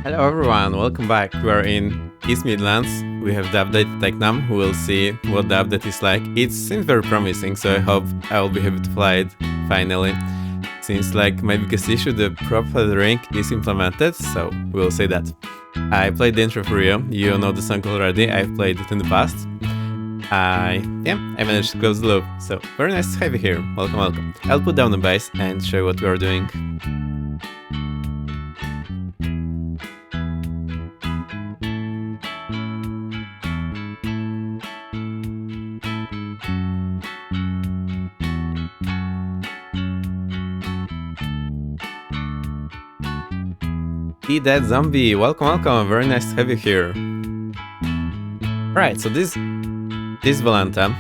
Hello everyone, welcome back. We are in East Midlands. We have the update Tecnam. We'll see what the update is like. It seems very promising, so I hope I will be able to fly it finally. Seems like my biggest issue, the prop feathering is implemented, so we'll say that. I played the intro for you know the song already, I've played it in the past. I managed to close the loop, so very nice to have you here. Welcome. I'll put down the bass and show you what we are doing. Be Dead Zombie, welcome, very nice to have you here. Right, so this Volanta,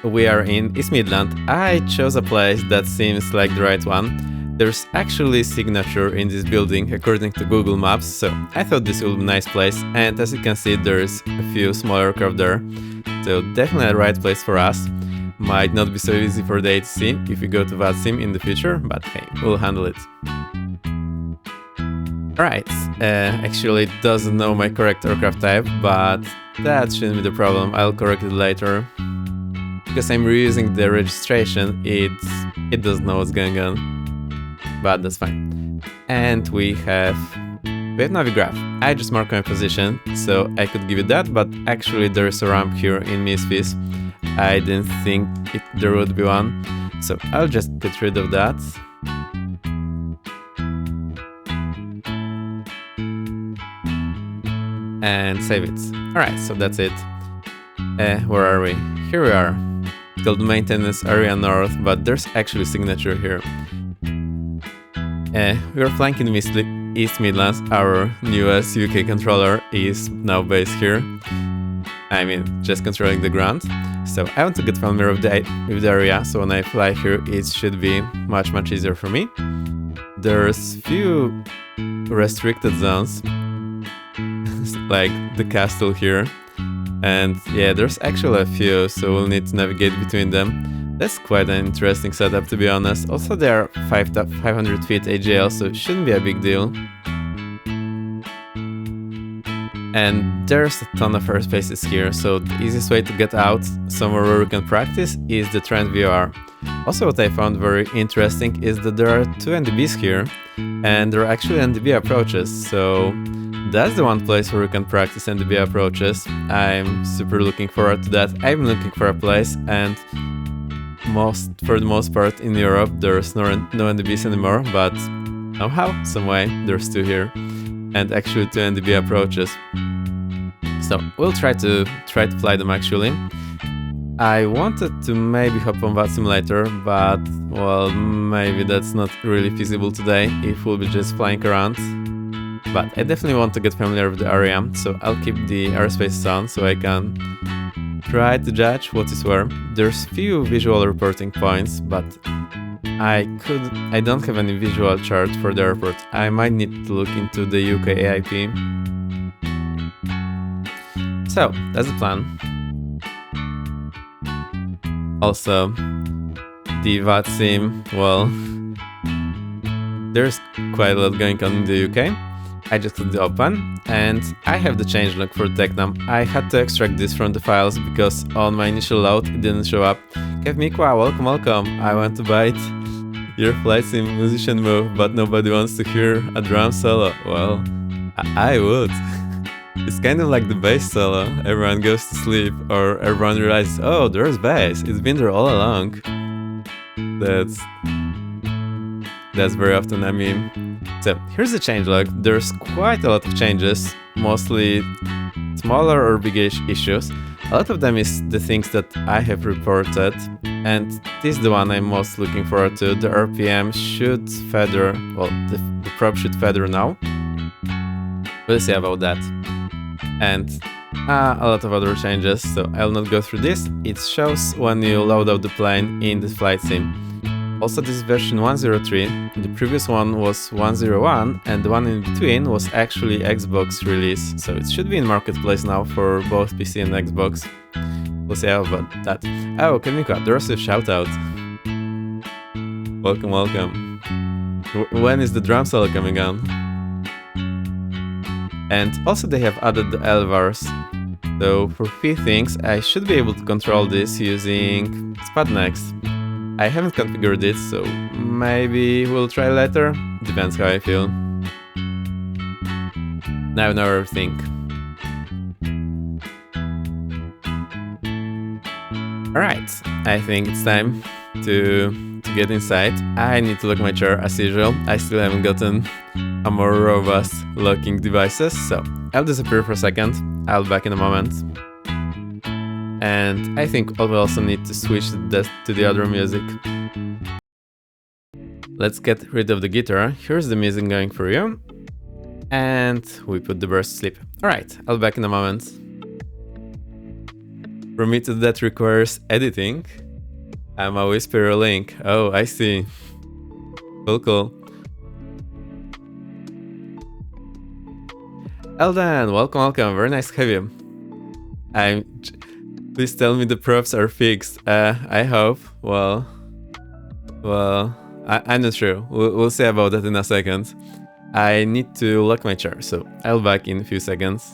we are in East Midland. I chose a place that seems like the right one. There's actually a signature in this building according to Google Maps, so I thought this would be a nice place, and as you can see there's a few small aircraft there, so definitely a right place for us. Might not be so easy for the ATC if we go to that sim in the future, but hey, we'll handle it. Right, actually it doesn't know my correct aircraft type, but that shouldn't be the problem, I'll correct it later. Because I'm reusing the registration, it doesn't know what's going on, but that's fine. And we have Navigraph. I just marked my position, so I could give you that, but actually there is a ramp here in Misfits. I didn't think there would be one, so I'll just get rid of that. And save it. Alright, so that's it. Where are we? Here we are. It's called Maintenance Area North, but there's actually a signature here. We are flying in East Midlands. Our newest UK controller is now based here. I mean, just controlling the ground. So I want to get familiar with the area, so when I fly here it should be much easier for me. There's few restricted zones, like the castle here, and yeah, there's actually a few, so we'll need to navigate between them. That's quite an interesting setup, to be honest. Also, they are 500 feet AGL, so it shouldn't be a big deal. And there's a ton of airspaces here, so the easiest way to get out somewhere where we can practice is the Trend VOR. Also, what I found very interesting is that there are two NDBs here, and there are actually NDB approaches, so that's the one place where we can practice NDB approaches. I'm super looking forward to that. I've been looking for a place, and for the most part in Europe there's no NDBs anymore, but somehow, some way, there's two here, and actually two NDB approaches. So we'll try to fly them actually. I wanted to maybe hop on that simulator, but well, maybe that's not really feasible today if we'll be just flying around. But I definitely want to get familiar with the area, so I'll keep the airspace on so I can try to judge what is where. There's few visual reporting points, but I don't have any visual chart for the airport. I might need to look into the UK AIP. So, that's the plan. Also, the VAT sim, well, there's quite a lot going on in the UK. I just clicked open, and I have the changelog for Tecnam. I had to extract this from the files because on my initial load it didn't show up. Kev Mikwa, welcome. I want to bite your flight sim musician move, but nobody wants to hear a drum solo. Well, I would. It's kind of like the bass solo. Everyone goes to sleep, or everyone realizes, oh, there's bass. It's been there all along. That's very often, I mean. So here's the changelog. There's quite a lot of changes, mostly smaller or biggish issues. A lot of them is the things that I have reported, and this is the one I'm most looking forward to. The RPM should feather, well, the prop should feather now. We'll see about that. And a lot of other changes, so I'll not go through this. It shows when you load out the plane in the flight sim. Also, this is version 1.03, the previous one was 1.01, and the one in between was actually Xbox release, so it should be in marketplace now for both PC and Xbox. We'll see how about that. Oh, Kamiko, there's a shoutout. Welcome. When is the drum solo coming on? And also they have added the elevars. So for few things, I should be able to control this using Spadnex. I haven't configured it, so maybe we'll try later. Depends how I feel. Now I know everything. Alright, I think it's time to get inside. I need to lock my chair as usual. I still haven't gotten a more robust locking devices, so I'll disappear for a second. I'll be back in a moment. And I think I'll also need to switch to the other music. Let's get rid of the guitar. Here's the music going for you. And we put the burst to sleep. Alright, I'll be back in a moment. For me that requires editing. I'm a whisperer link. Oh, I see. Cool. Eldan, welcome. Very nice to have you. Please tell me the props are fixed. I hope. Well, I'm not sure. We'll see about that in a second. I need to lock my chair, so I'll be back in a few seconds.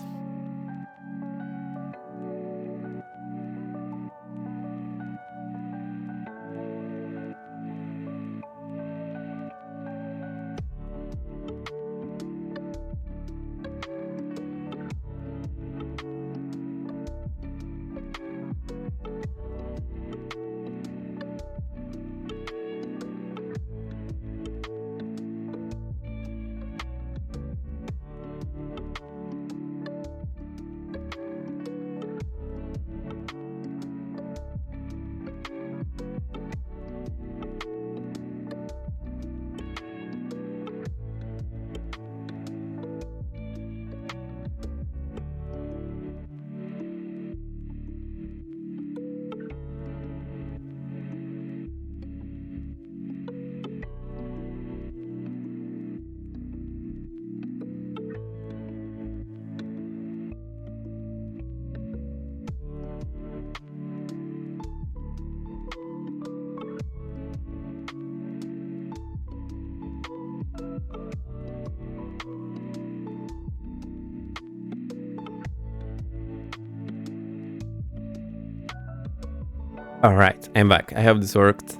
Alright, I'm back. I hope this worked.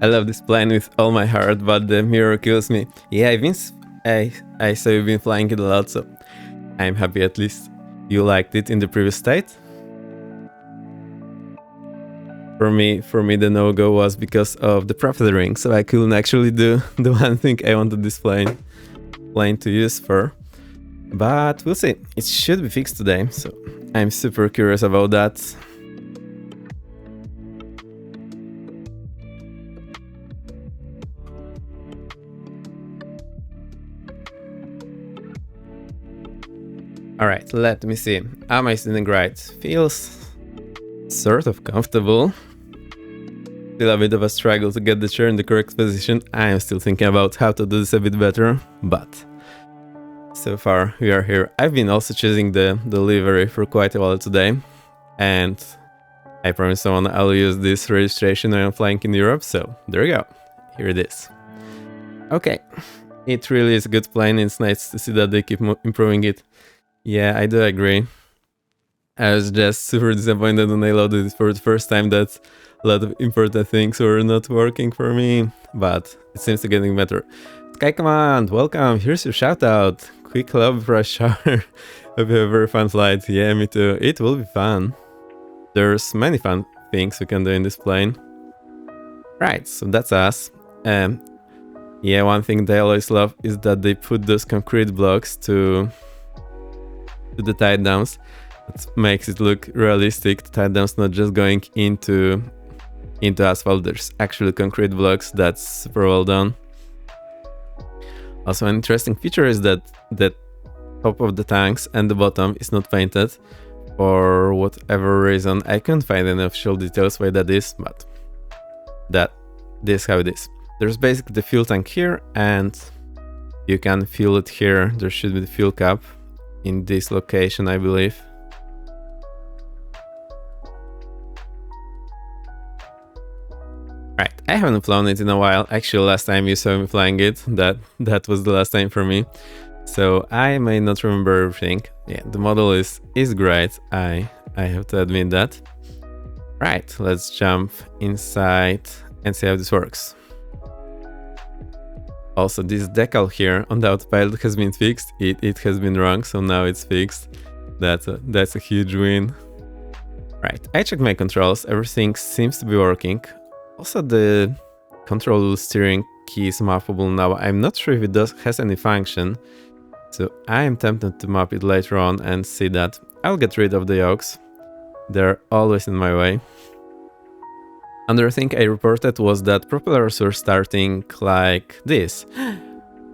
I love this plane with all my heart, but the mirror kills me. Yeah, I saw you've been flying it a lot, so I'm happy at least you liked it in the previous state. For me the no-go was because of the profit ring, so I couldn't actually do the one thing I wanted this plane to use for. But we'll see. It should be fixed today, so I'm super curious about that. Alright, let me see. Am I sitting right? Feels sort of comfortable. Still a bit of a struggle to get the chair in the correct position. I am still thinking about how to do this a bit better, but so far we are here. I've been also choosing the livery for quite a while today, and I promise someone I'll use this registration when I'm flying in Europe, so there we go. Here it is. Okay, it really is a good plane. It's nice to see that they keep improving it. Yeah, I do agree. I was just super disappointed when I loaded it for the first time that a lot of important things were not working for me, but it seems to be getting better. Sky Command, welcome, here's your shout out. Quick hello before I shower. Hope you have a very fun flight. Yeah, me too. It will be fun. There's many fun things we can do in this plane. Right, so that's us. Yeah, one thing they always love is that they put those concrete blocks to the tie downs. It makes it look realistic. The tie downs not just going into asphalt. There's actually concrete blocks. That's super well done. Also, an interesting feature is that the top of the tanks and the bottom is not painted. For whatever reason, I couldn't find any official details why that is, but this is how it is. There's basically the fuel tank here, and you can fuel it here. There should be the fuel cap in this location, I believe. Right, I haven't flown it in a while. Actually, last time you saw me flying it, that was the last time for me. So I may not remember everything. Yeah, the model is great. I have to admit that. Right, let's jump inside and see how this works. Also, this decal here on the autopilot has been fixed. It has been wrong, so now it's fixed. That's a huge win. Right, I checked my controls. Everything seems to be working. Also, the control steering key is mappable now. I'm not sure if it has any function, so I am tempted to map it later on and see that. I'll get rid of the yokes. They're always in my way. Another thing I reported was that propellers were starting like this.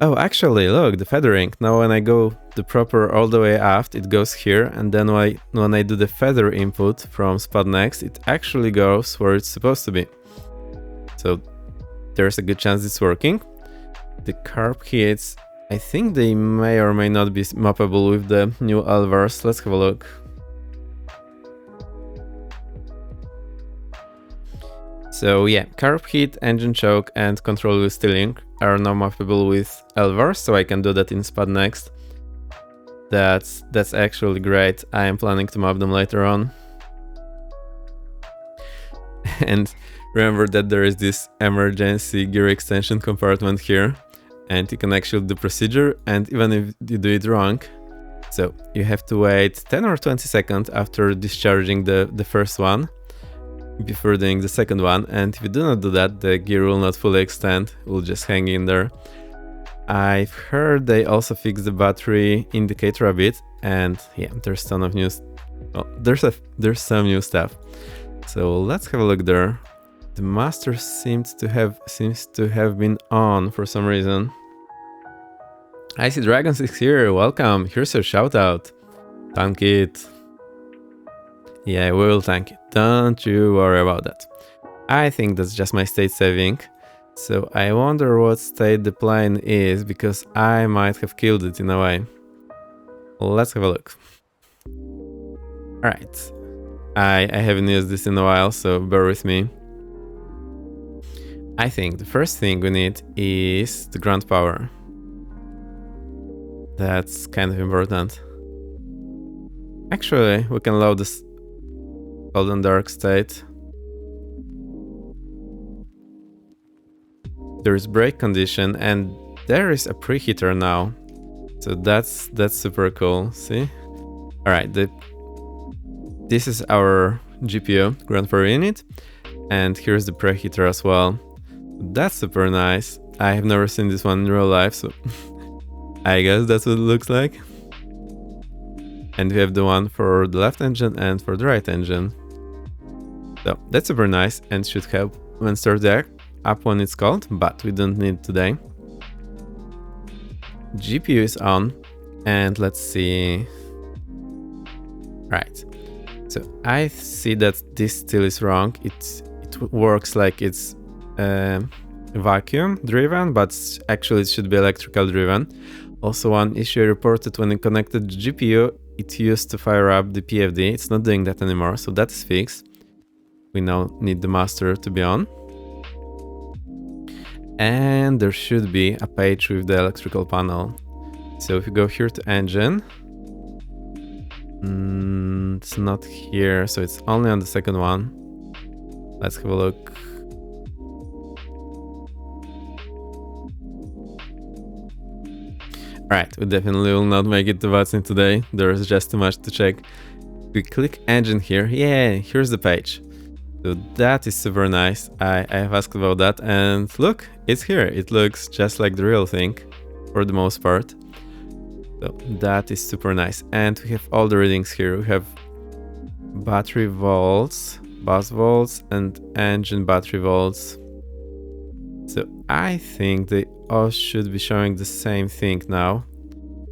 Oh, actually, look, the feathering. Now when I go the proper all the way aft, it goes here, and then when I do the feather input from spot next, it actually goes where it's supposed to be. So there's a good chance it's working. The carb kits, I think they may or may not be mappable with the new Alvars. Let's have a look. So yeah, carb heat, engine choke, and control wheel steering are now mappable with Alvars, so I can do that in spot next. That's actually great. I am planning to map them later on. And remember that there is this emergency gear extension compartment here, and you can actually do the procedure, and even if you do it wrong, so you have to wait 10 or 20 seconds after discharging the first one before doing the second one, and if you do not do that, the gear will not fully extend, it will just hang in there. I've heard they also fixed the battery indicator a bit, and yeah, there's a ton of news. Well, there's some new stuff. So let's have a look there. The master seems to have been on for some reason. I see Dragons is here. Welcome. Here's your shout out. Tank it. Yeah, we will tank it. Don't you worry about that. I think that's just my state saving. So I wonder what state the plane is, because I might have killed it in a way. Let's have a look. Alright. I haven't used this in a while, so bear with me. I think the first thing we need is the ground power. That's kind of important. Actually, we can load this cold and dark state. There is brake condition, and there is a preheater now. So that's super cool. See? Alright, this is our GPU, ground power unit, and here's the preheater as well. That's super nice. I have never seen this one in real life, so I guess that's what it looks like. And we have the one for the left engine and for the right engine. So that's super nice and should help when start the up when it's cold, but we don't need it today. GPU is on, and let's see. Right. So I see that this still is wrong. It works like it's vacuum driven, but actually it should be electrical driven. Also, one issue I reported when I connected the GPU, it used to fire up the PFD. It's not doing that anymore, so that is fixed. We now need the master to be on. And there should be a page with the electrical panel. So if you go here to engine, it's not here, so it's only on the second one. Let's have a look. Right, we definitely will not make it to Watson today. There's just too much to check. We click engine here. Yeah, here's the page. So that is super nice. I have asked about that, and look, it's here. It looks just like the real thing for the most part. So that is super nice. And we have all the readings here. We have battery volts, bus volts, and engine battery volts. So I think they all should be showing the same thing now,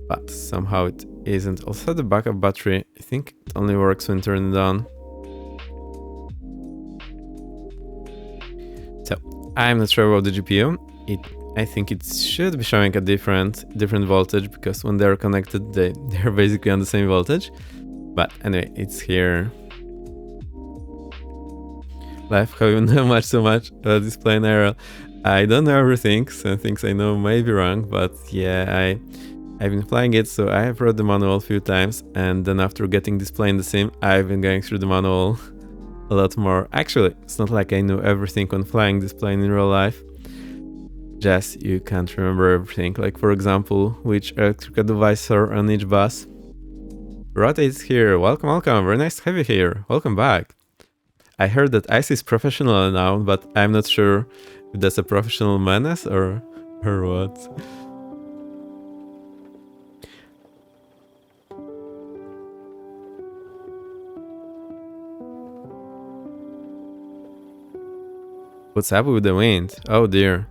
but somehow it isn't. Also the backup battery, I think it only works when turned on. So I'm not sure about the GPU. I think it should be showing a different voltage, because when they're connected, they're basically on the same voltage. But anyway, it's here. Life, how you know so much about this plane era. I don't know everything. Some things I know may be wrong, but yeah, I've been flying it, so I have read the manual a few times, and then after getting this plane in the sim, I've been going through the manual a lot more. Actually, it's not like I knew everything when flying this plane in real life. Just you can't remember everything, like for example, which electrical devices are on each bus. Rotate is here, welcome, welcome, very nice to have you here, welcome back. I heard that Ice is professional now, but I'm not sure if that's a professional menace or what. What's up with the wind? Oh dear,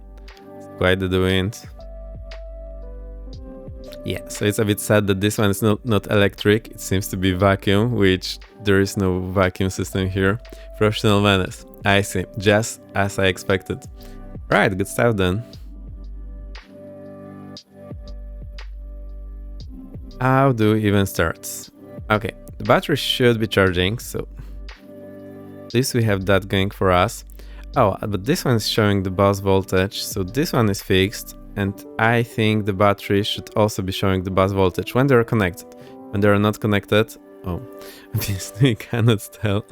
it's quite the wind. Yeah, so it's a bit sad that this one is not electric, it seems to be vacuum, which there is no vacuum system here. Professional menace, I see, just as I expected. Right, good stuff then. How do we even start? Okay, the battery should be charging, so at least we have that going for us. Oh, but this one is showing the bus voltage, so this one is fixed, and I think the battery should also be showing the bus voltage when they're connected. When they're not connected, oh, obviously you cannot tell.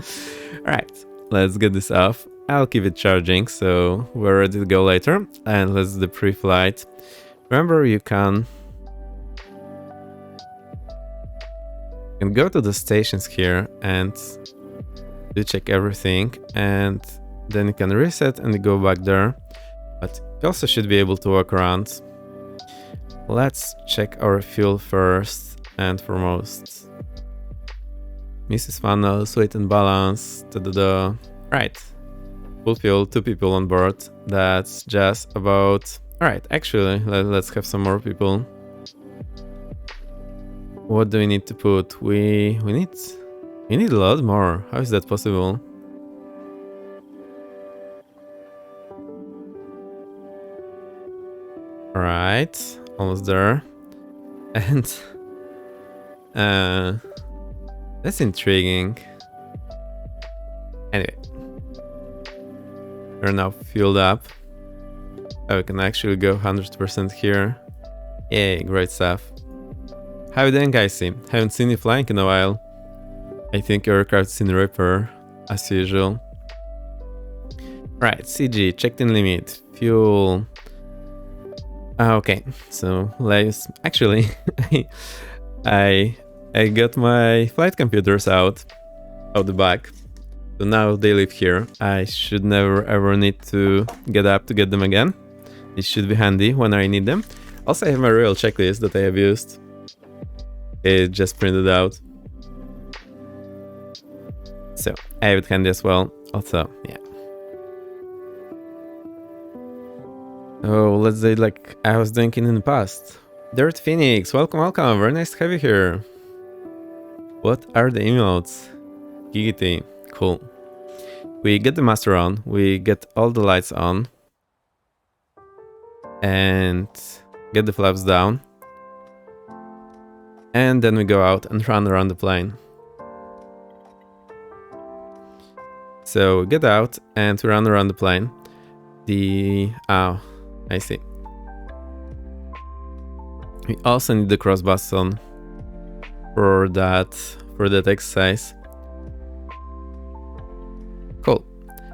Alright, let's get this off. I'll keep it charging, so we're ready to go later, and let's do the pre-flight. Remember, you can go to the stations here and do check everything, and then you can reset and go back there, but you also should be able to walk around. Let's check our fuel first and foremost. Mrs. Funnels, weight and balance, da-da-da. Right, full fuel, 2 people on board, that's just about... Alright, actually, let's have some more people. What do we need to put? We need a lot more. How is that possible? Alright, almost there. And that's intriguing. Anyway, we're now fueled up. Oh, we can actually go 100% here. Yay, great stuff. How you doing, guys? Haven't seen you flying in a while. I think your aircraft's in repair, as usual. Right, CG, checked in limit, fuel. Okay, so let's actually I got my flight computers out of the back. So now they live here. I should never ever need to get up to get them again. It should be handy when I need them. Also, I have my real checklist that I have used. It just printed out. So I have it handy as well. Also, yeah. Oh, let's say like I was thinking in the past. Dirt Phoenix, welcome, welcome. Very nice to have you here. What are the emotes? Giggity, cool. We get the master on, we get all the lights on, and get the flaps down. And then we go out and run around the plane. So we get out and we run around the plane. Oh, I see. We also need the cross button for that exercise. Cool.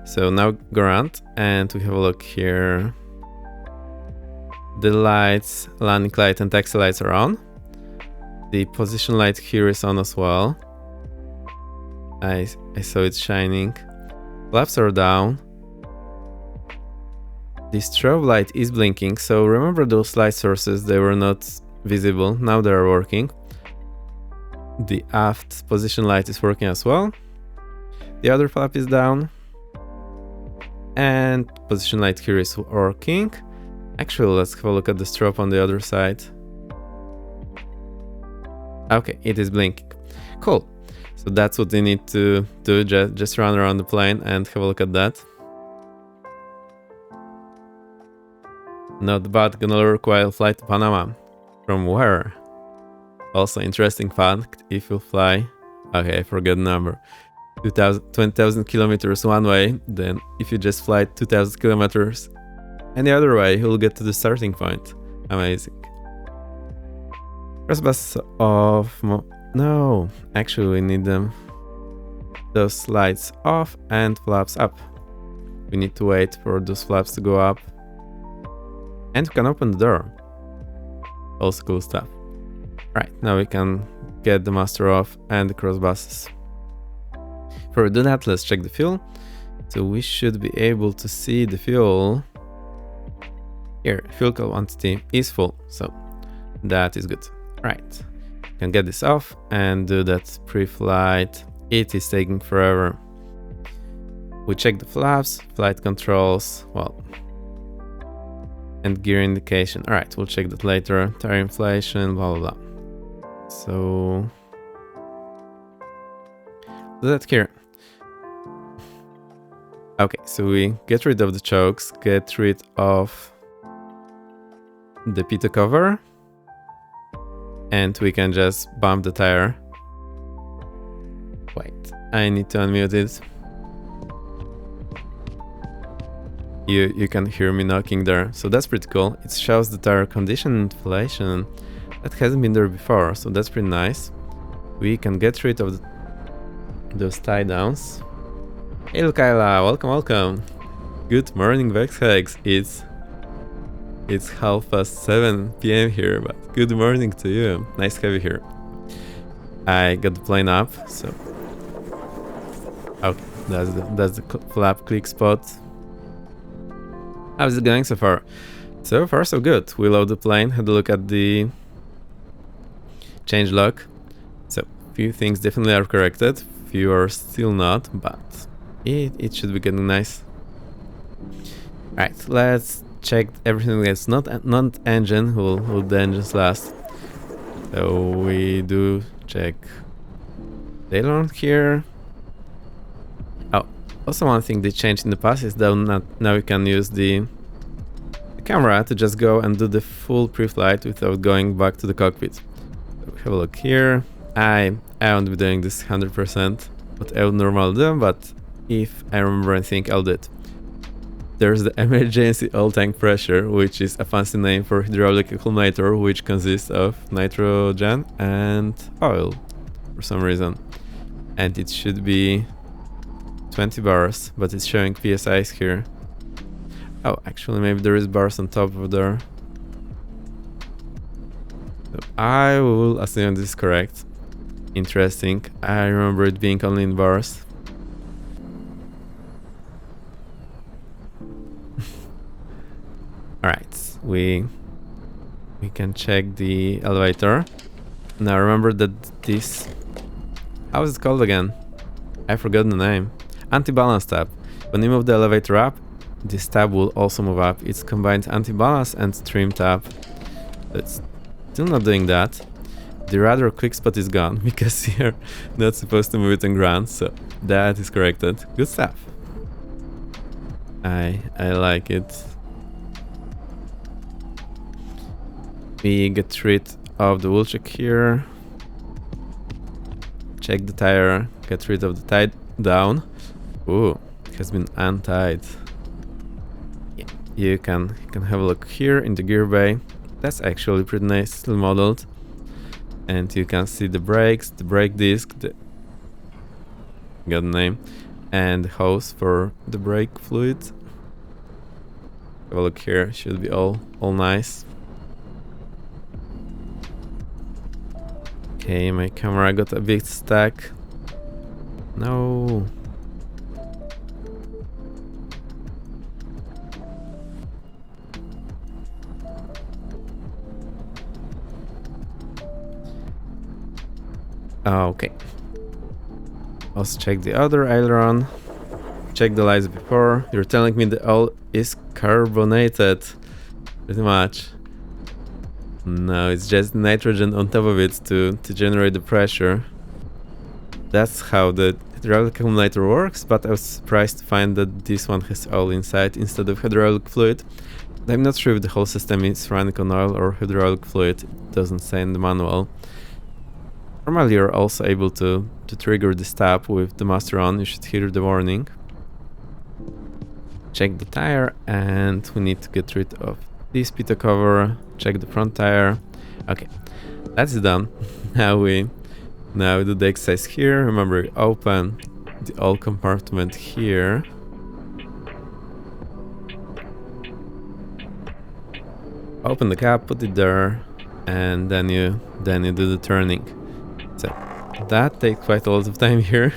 So now go around and we have a look here. The lights, landing light and taxi lights are on. The position light here is on as well. I saw it shining. Flaps are down. The strobe light is blinking, so remember those light sources, they were not visible, now they are working. The aft position light is working as well. The other flap is down. And position light here is working. Actually, let's have a look at the strobe on the other side. Okay, it is blinking. Cool. So that's what we need to do, just run around the plane and have a look at that. Not bad, gonna work while fly to Panama. From where? Also interesting fact, if you fly... Okay, I forget the number. 20,000 kilometers one way, then if you just fly 2,000 kilometers any other way, you'll get to the starting point. Amazing. Crossbars off. No, actually we need them. Those lights off and flaps up. We need to wait for those flaps to go up. And we can open the door. Also cool stuff. Right, now we can get the master off and the crossbuses. Before we do that, let's check the fuel. So we should be able to see the fuel. Here, fuel quantity is full, so that is good. Right, can get this off and do that pre-flight. It is taking forever. We check the flaps, flight controls, well, and gear indication. All right, we'll check that later. Tire inflation, blah, blah, blah. So, do that here. Okay, so we get rid of the chokes, get rid of the pitot cover, and we can just bump the tire. Wait, I need to unmute it. You can hear me knocking there, so that's pretty cool. It shows the tire condition inflation that hasn't been there before, so that's pretty nice. We can get rid of those tie downs. Hey Lukaila, welcome. Good morning, Vexhex. It's 7:30 p.m. here, but good morning to you. Nice to have you here. I got the plane up, so okay, that's the flap click spot. How's it going so far? So far so good. We load the plane, had a look at the change log. So few things definitely are corrected, few are still not, but it should be getting nice. Right, let's check everything that's not engine. We'll the engines last. So we do check the aileron here. Oh, also one thing they changed in the past is that now we can use the camera to just go and do the full pre-flight without going back to the cockpit. So we have a look here. I won't be doing this 100%, what I would normally do, but if I remember and think, I'll do it. There's the emergency oil tank pressure, which is a fancy name for hydraulic accumulator, which consists of nitrogen and oil for some reason. And it should be 20 bars, but it's showing PSIs here. Oh, actually maybe there is bars on top of there. So I will assume this is correct. Interesting. I remember it being only in bars. Alright, we can check the elevator. Now remember that this... How is it called again? I forgot the name. Anti-balance tab. When you move the elevator up, this tab will also move up. It's combined anti-balance and trim tab. It's still not doing that. The rudder quick spot is gone because you're not supposed to move it on ground, so that is corrected. Good stuff. I like it. We get rid of the wheel check here. Check the tire. Get rid of the tie down. Ooh, it has been untied. Yeah, you can have a look here in the gear bay. That's actually pretty nicely modeled. And you can see the brakes, the brake disc, got the name, and the hose for the brake fluid. Have a look here, should be all nice. Okay, my camera got a bit stuck. No. Okay. Also check the other aileron. Check the lights before. You're telling me the oil is carbonated. Pretty much. No, it's just nitrogen on top of it to generate the pressure. That's how the hydraulic accumulator works, but I was surprised to find that this one has oil inside instead of hydraulic fluid. I'm not sure if the whole system is running on oil or hydraulic fluid. It doesn't say in the manual. Normally you're also able to trigger this tab with the master on. You should hear the warning. Check the tire, and we need to get rid of this pitot cover. Check the front tire. Okay, That's done. Now we do the exercise here. Remember, open the old compartment here. Open the cap, put it there, and then you do the turning. So that takes quite a lot of time here.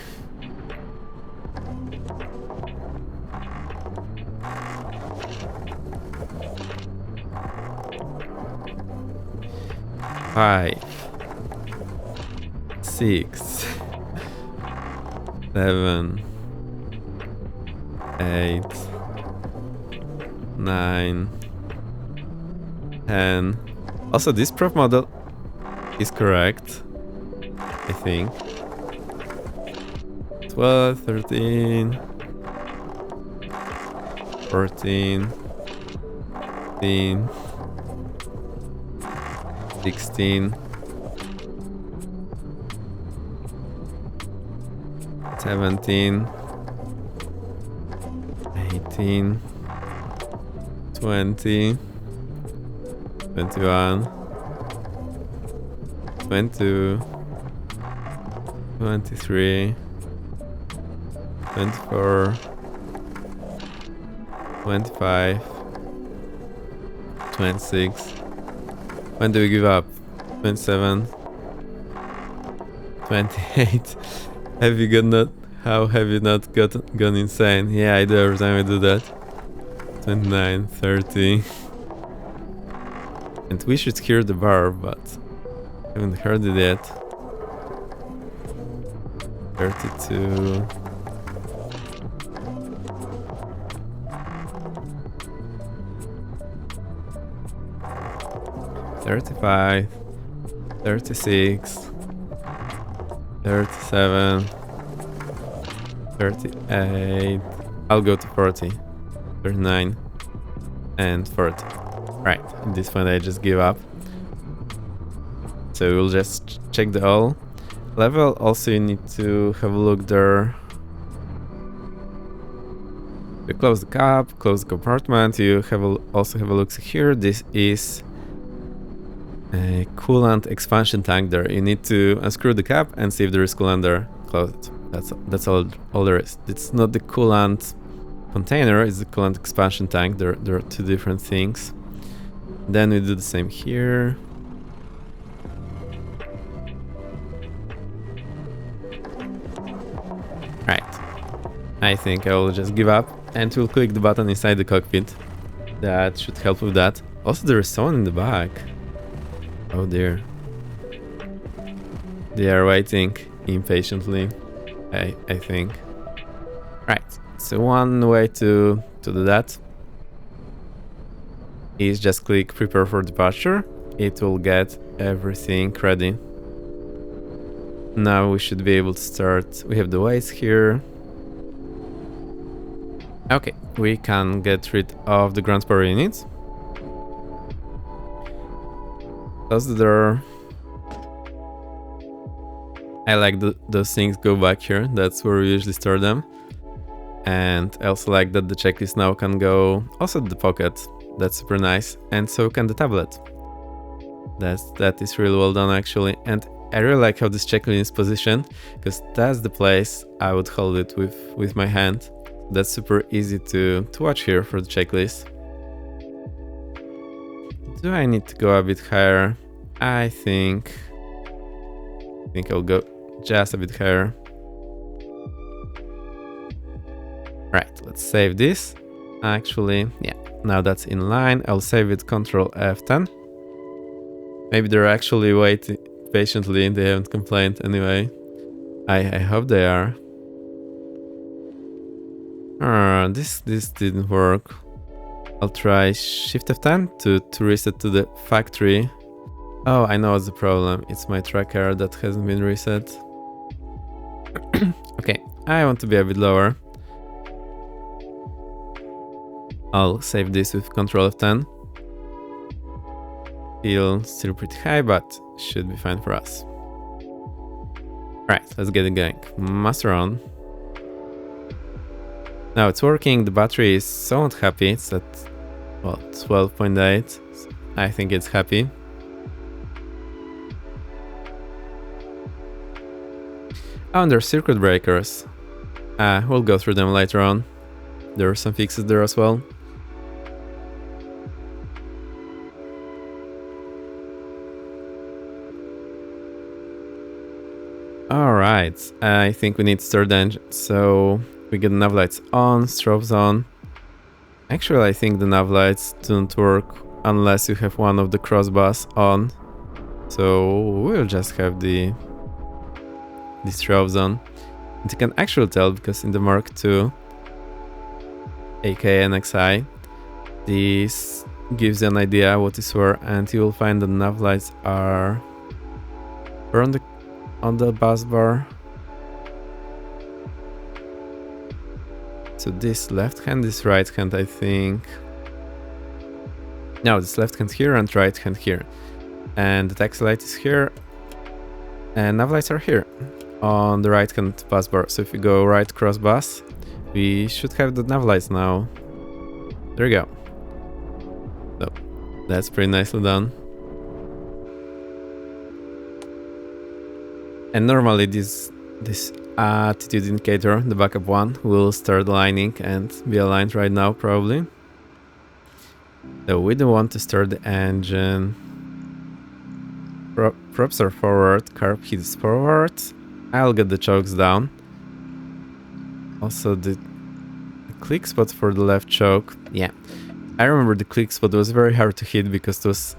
Five, 6, 7, 8, 9, 10. Also, this prop model is correct, I think. 12, 13, 14, 15, 16, 17, 18, 20, 21, 22, 23, 24, 25, 26. When do we give up? 27, 28. How have you not gone insane? Yeah, I do every time I do that. 29, 30. And we should hear the bar, but haven't heard it yet. 32. 35, 36, 37, 38. I'll go to 40, 39, and 40. Right, at this point I just give up. So we'll just check the all level. Also, you need to have a look there. You close the cap, close the compartment. You also have a look here. This is a coolant expansion tank there. You need to unscrew the cap and see if there is coolant there. Close it. That's all there is. It's not the coolant container, it's the coolant expansion tank. There are two different things. Then we do the same here. Right. I think I will just give up and we'll click the button inside the cockpit. That should help with that. Also, there is someone in the back. Oh dear. They are waiting impatiently, I think. Right, so one way to do that is just click prepare for departure. It will get everything ready. Now we should be able to start. We have the weights here. Okay, we can get rid of the ground power units. Close the door. I like those things go back here. That's where we usually store them. And I also like that the checklist now can go also to the pocket. That's super nice. And so can the tablet. That is really well done actually. And I really like how this checklist is positioned, because that's the place I would hold it with my hand. That's super easy to watch here for the checklist. Do I need to go a bit higher? I think I'll go just a bit higher. Right, let's save this. Actually, yeah, now that's in line. I'll save it Ctrl F10. Maybe they're actually waiting patiently. They haven't complained anyway. I hope they are. This didn't work. I'll try Shift F10 to reset to the factory. Oh, I know what's the problem. It's my tracker that hasn't been reset. Okay, I want to be a bit lower. I'll save this with Ctrl F10. Still pretty high, but should be fine for us. Right, let's get it going. Master on. Now it's working. The battery is somewhat happy. It's at, well, 12.8. I think it's happy. Oh, and there's circuit breakers. We'll go through them later on. There are some fixes there as well. Alright, I think we need to start the engine. So we get nav lights on, strobes on. Actually, I think the nav lights don't work unless you have one of the crossbars on. So we'll just have the strobes on. And you can actually tell because in the Mark II, aka NXI, this gives you an idea what is where, and you will find the nav lights are on the bus bar. So this left hand, this right hand, I think. No, this left hand here and right hand here. And the taxi light is here. And nav lights are here on the right hand bus bar. So if you go right cross bus, we should have the nav lights now. There you go. So that's pretty nicely done. And normally this attitude indicator, the backup one, will start aligning and be aligned right now probably. So we don't want to start the engine. Props are forward, carb heat is forward. I'll get the chokes down. Also the click spot for the left choke. Yeah, I remember the click spot was very hard to hit because it was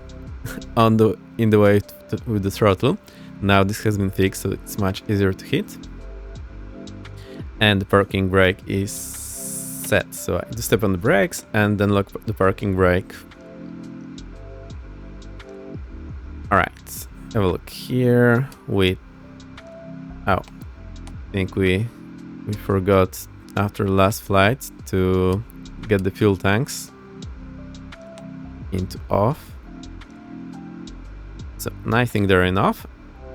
in the way with the throttle. Now this has been fixed, so it's much easier to hit. And the parking brake is set. So I do step on the brakes and then lock the parking brake. Alright, have a look here. I think we forgot after the last flight to get the fuel tanks into off. So now I think they're in off.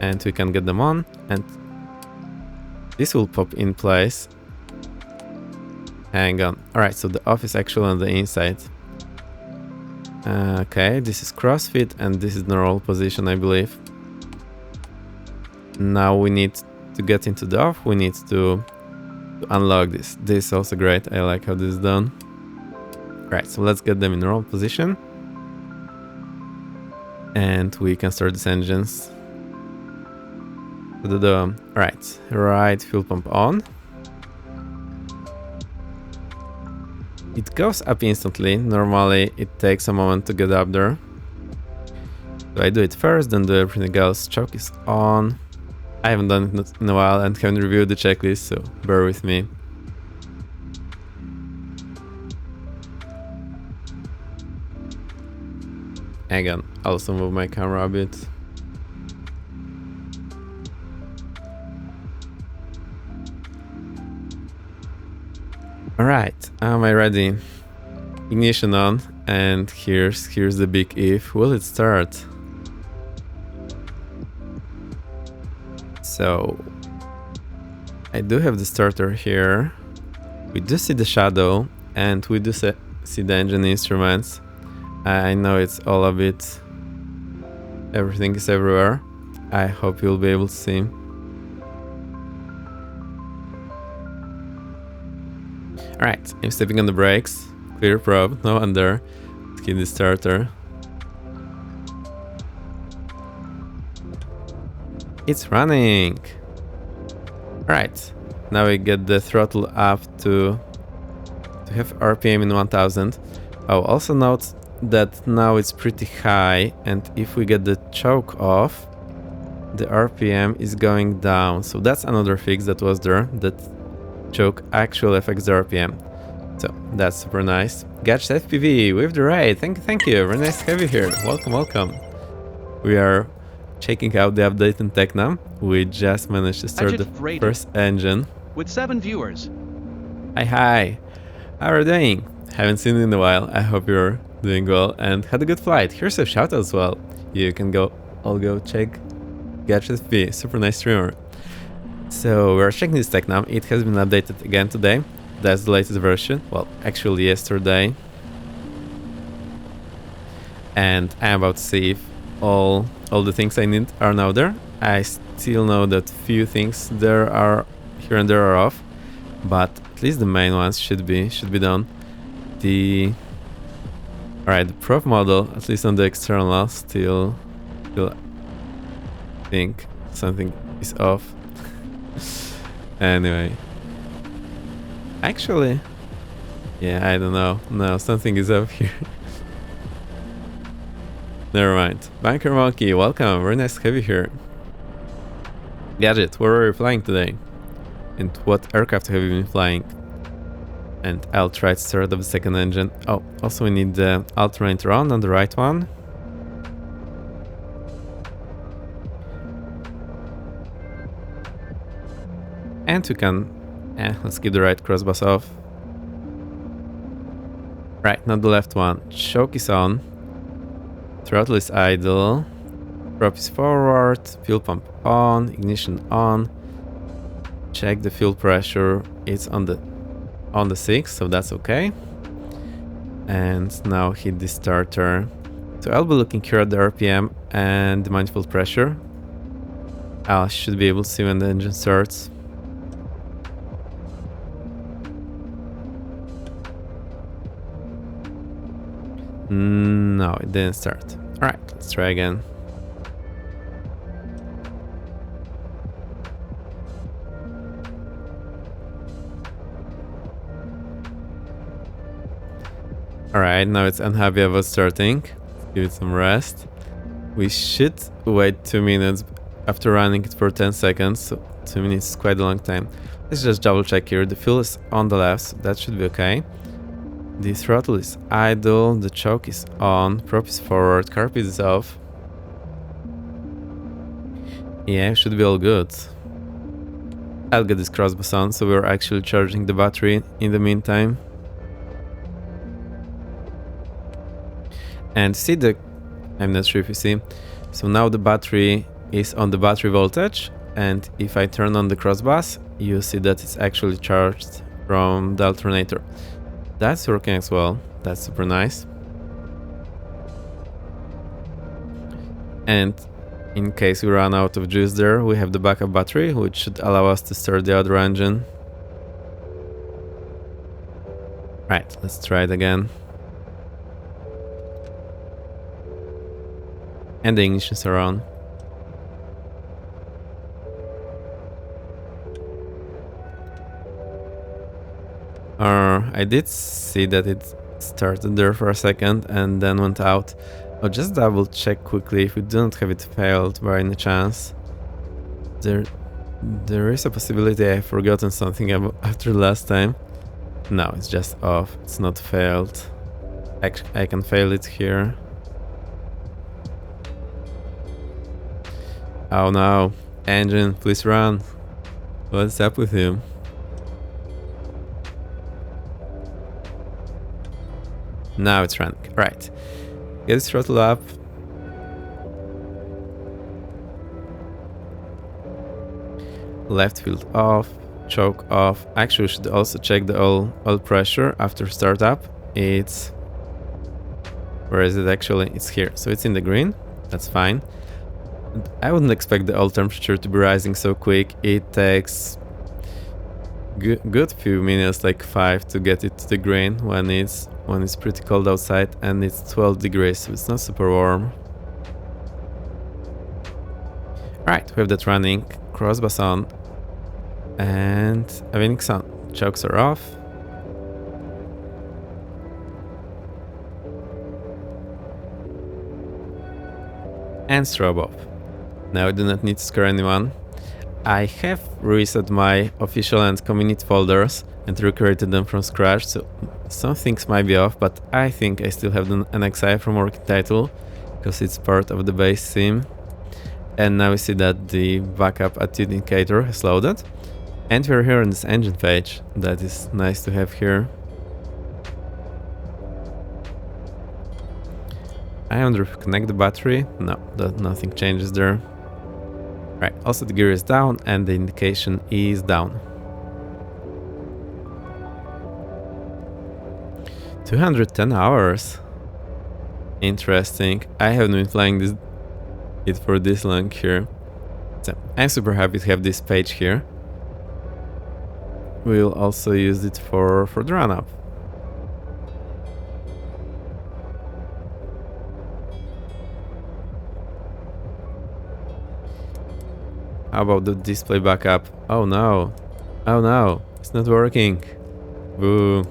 And we can get them on, and this will pop in place. Hang on. Alright, so the off is actually on the inside. Okay, this is CrossFit and this is normal position, I believe. Now we need to get into the off. We need to unlock this. This is also great. I like how this is done. Right, so let's get them in normal position. And we can start these engines. Right fuel pump on. It goes up instantly. Normally it takes a moment to get up there. So I do it first, then do everything else. Choke is on. I haven't done it in a while and haven't reviewed the checklist, so bear with me. Again, I'll also move my camera a bit. Alright, am I ready? Ignition on, and here's the big if. Will it start? So I do have the starter here. We do see the shadow, and we do see the engine instruments. I know it's all a bit... everything is everywhere. I hope you'll be able to see. Alright, I'm stepping on the brakes. Clear probe, no under. Let's keep the starter. It's running! Alright, now we get the throttle up to have RPM in 1000. I'll also note that now it's pretty high, and if we get the choke off, the RPM is going down. So that's another fix that was there, that choke actually affects the RPM. So that's super nice. Gadget FPV with the raid. Thank you. Very nice to have you here. Welcome. We are checking out the update in Tecnam. We just managed to start the first engine. With 7 viewers. Hi. How are you doing? Haven't seen you in a while. I hope you're doing well and had a good flight. Here's a shout out as well. You can all go check Gadget FPV. Super nice streamer. So we're checking this Tecnam. It has been updated again today. That's the latest version. Well, actually yesterday. And I'm about to see if all the things I need are now there. I still know that few things there are here and there are off, but at least the main ones should be done. Alright, the prop model, at least on the external, still think something is off. Anyway. Actually, yeah, I don't know. No, something is up here. Never mind. Banker Monkey, welcome. Very nice to have you here. Gadget, where are you flying today? And what aircraft have you been flying? And I'll try to start up the second engine. Oh, also we need the alternator on the right one. And we can... let's keep the right crossbars off. Right, not the left one. Choke is on. Throttle is idle. Prop is forward. Fuel pump on. Ignition on. Check the fuel pressure. It's on the 6, so that's okay. And now hit the starter. So I'll be looking here at the RPM and the manifold pressure. I should be able to see when the engine starts. No, it didn't start. Alright, let's try again. Alright, now it's unhappy about starting. Let's give it some rest. We should wait 2 minutes after running it for 10 seconds. So 2 minutes is quite a long time. Let's just double check here. The fuel is on the left, so that should be okay. The throttle is idle, the choke is on, prop is forward, carpet is off. Yeah, should be all good. I'll get this crossbus on, so we're actually charging the battery in the meantime. And see I'm not sure if you see. So now the battery is on the battery voltage, and if I turn on the crossbus, you see that it's actually charged from the alternator. That's working as well. That's super nice. And in case we run out of juice there, we have the backup battery, which should allow us to start the other engine. Right, let's try it again. And the ignitions are on. I did see that it started there for a second and then went out. I'll just double check quickly if we don't have it failed by any chance. There is a possibility I've forgotten something after last time. No, it's just off. It's not failed. I can fail it here. Oh no. Engine, please run. What's up with you? Now it's running. Right. Get this throttle up. Left field off. Choke off. Actually, we should also check the oil pressure after startup. It's... Where is it actually? It's here. So it's in the green. That's fine. I wouldn't expect the oil temperature to be rising so quick. It takes good few minutes, like 5, to get it to the green when it's pretty cold outside, and it's 12 degrees, so it's not super warm. Right, we have that running, crossbus on, and avionics on. Chokes are off. And strobe off. Now I do not need to scare anyone. I have reset my official and community folders and recreated them from scratch, so some things might be off, but I think I still have the NXI from working title, because it's part of the base theme. And now we see that the backup attitude indicator has loaded. And we're here on this engine page. That is nice to have here. I wonder if we connect the battery. No, nothing changes there. Right, also the gear is down and the indication is down. 210 hours. Interesting. I haven't been flying it for this long here. So I'm super happy to have this page here. We'll also use it for the run-up. How about the display backup? Oh no. Oh no. It's not working. Boo.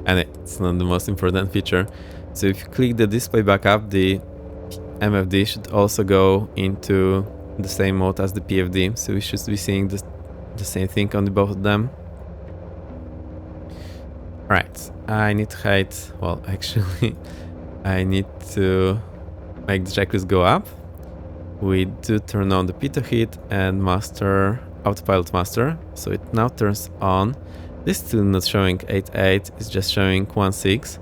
And it's not the most important feature. So if you click the display backup, the MFD should also go into the same mode as the PFD. So we should be seeing the same thing on the both of them. Right. I need to hide. Well, actually, I need to make the checklist go up. We do turn on the P2 hit and master, autopilot master. So it now turns on. This is still not showing 8.8, it's just showing 1.6.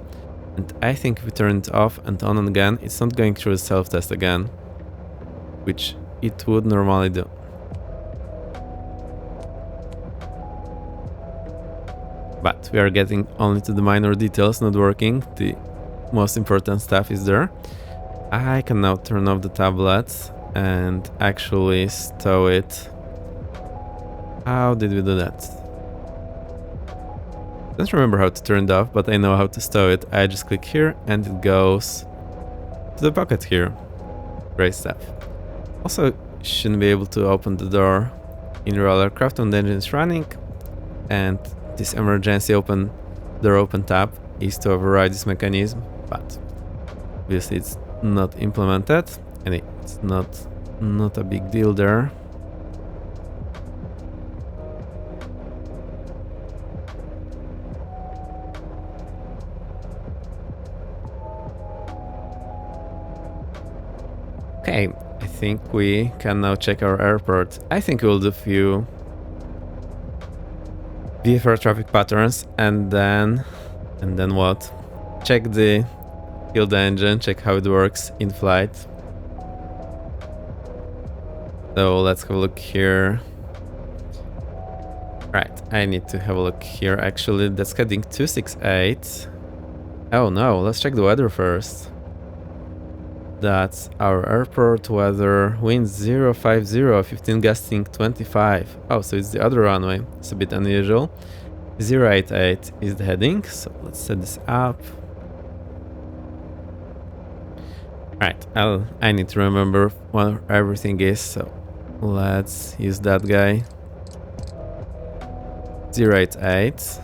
And I think if we turn it off and on again, it's not going through the self-test again, which it would normally do. But we are getting only to the minor details not working. The most important stuff is there. I can now turn off the tablet and actually stow it. How did we do that? I don't remember how to turn it off, but I know how to stow it. I just click here and it goes to the pocket here. Great stuff. Also, shouldn't be able to open the door in real aircraft when the engine is running. And this emergency door open tab is to override this mechanism, but obviously it's not implemented and it's not a big deal there. Okay, I think we can now check our airport. I think we'll do a few VFR traffic patterns and then what? Check kill the engine, check how it works in flight. So let's have a look here. Right, I need to have a look here actually. That's heading 268. Oh no, let's check the weather first. That's our airport weather. Wind 050, 15 gusting 25. Oh, so it's the other runway. It's a bit unusual. 088 is the heading, so let's set this up. Right, I need to remember where everything is, so let's use that guy. 088.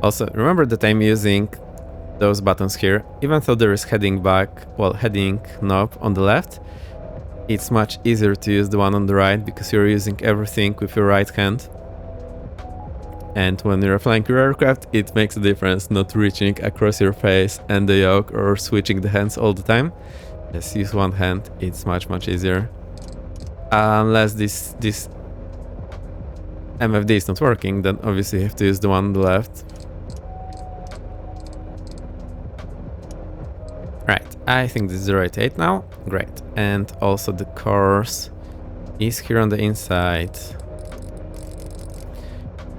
Also, remember that I'm using those buttons here. Even though there is heading knob on the left, it's much easier to use the one on the right because you're using everything with your right hand. And when you're flying your aircraft, it makes a difference not reaching across your face and the yoke or switching the hands all the time. Just use one hand, it's much easier. Unless this MFD is not working, then obviously you have to use the one on the left. Right, I think this is 088 now. Great. And also the course is here on the inside.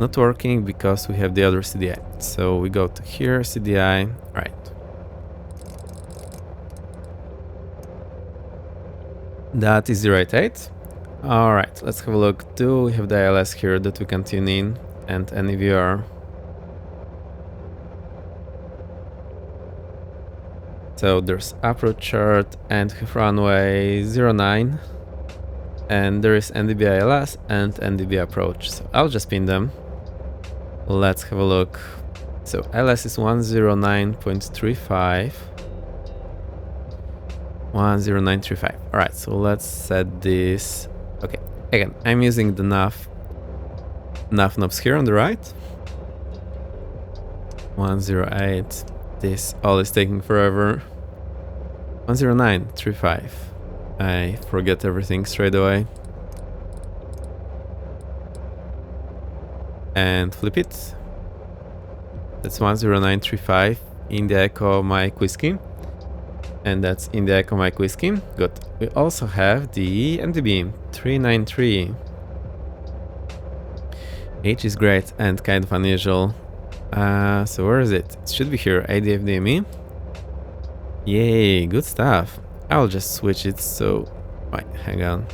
Not working because we have the other CDI. So we go to here, CDI, right. That is 088. Alright, let's have a look. Do we have the ILS here that we can tune in and NVR? So there's approach chart and runway 09. And there is NDB ILS and NDB approach. So I'll just pin them. Let's have a look. So ILS is 109.35. 10935. Alright, so let's set this. Okay, again, I'm using the nav knobs here on the right. 108. This all is taking forever. 10935. I forget everything straight away. And flip it. That's 10935 in the Echo Mike Whiskey. And that's in the Echo Mike Whiskey. Good. We also have the MDB 393. H is great and kind of unusual. So where is it? It should be here. ADF DME. Yay, good stuff. I'll just switch it, so... Wait, hang on.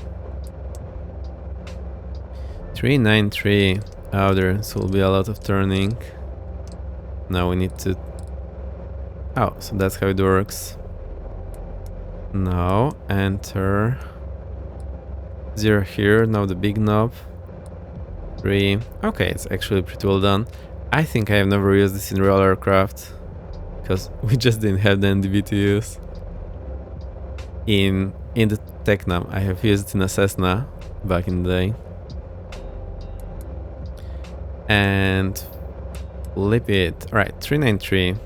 393. Oh, there will be a lot of turning. Now we need to... Oh, so that's how it works. Now, enter... 0 here, now the big knob. 3. Okay, it's actually pretty well done. I think I have never used this in real aircraft, because we just didn't have the NDB to use. In the Tecnam, I have used it in a Cessna back in the day. And flip it. Alright, 393.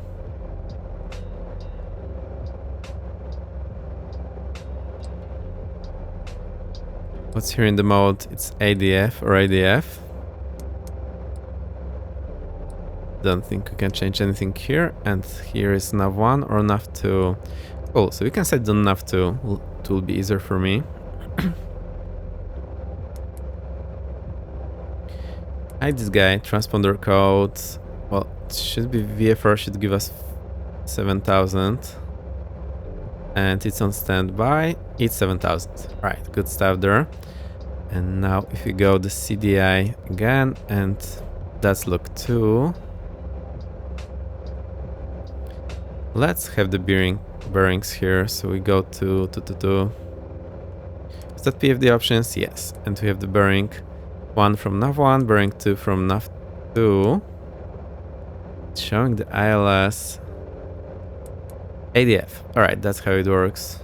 What's here in the mode? It's ADF or ADF. Don't think we can change anything here. And here is nav1 or nav2. Cool, so we can set the nav2. It will be easier for me. Hi, this guy. Transponder code. Well, it should be VFR, should give us 7000. And it's on standby. It's 7000. Right, good stuff there. And now if we go the CDI again, and that's look 2. Let's have the bearings here. So we go to. Is that PFD options? Yes. And we have the bearing 1 from nav1, bearing 2 from nav2. It's showing the ILS. ADF. Alright, that's how it works.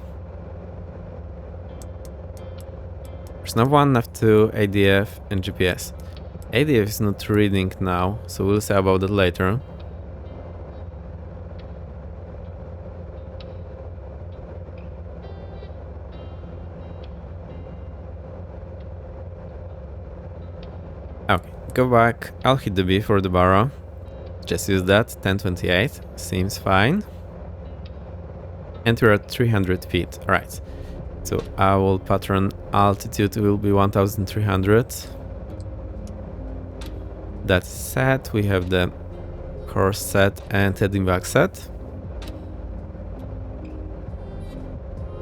There's nav1, nav2, ADF, and GPS. ADF is not reading now, so we'll see about that later. Okay, go back. I'll hit the B for the barrow. Just use that. 1028. Seems fine. And we're at 300 feet. Alright. So our pattern altitude will be 1300. That's set. We have the course set and heading back set.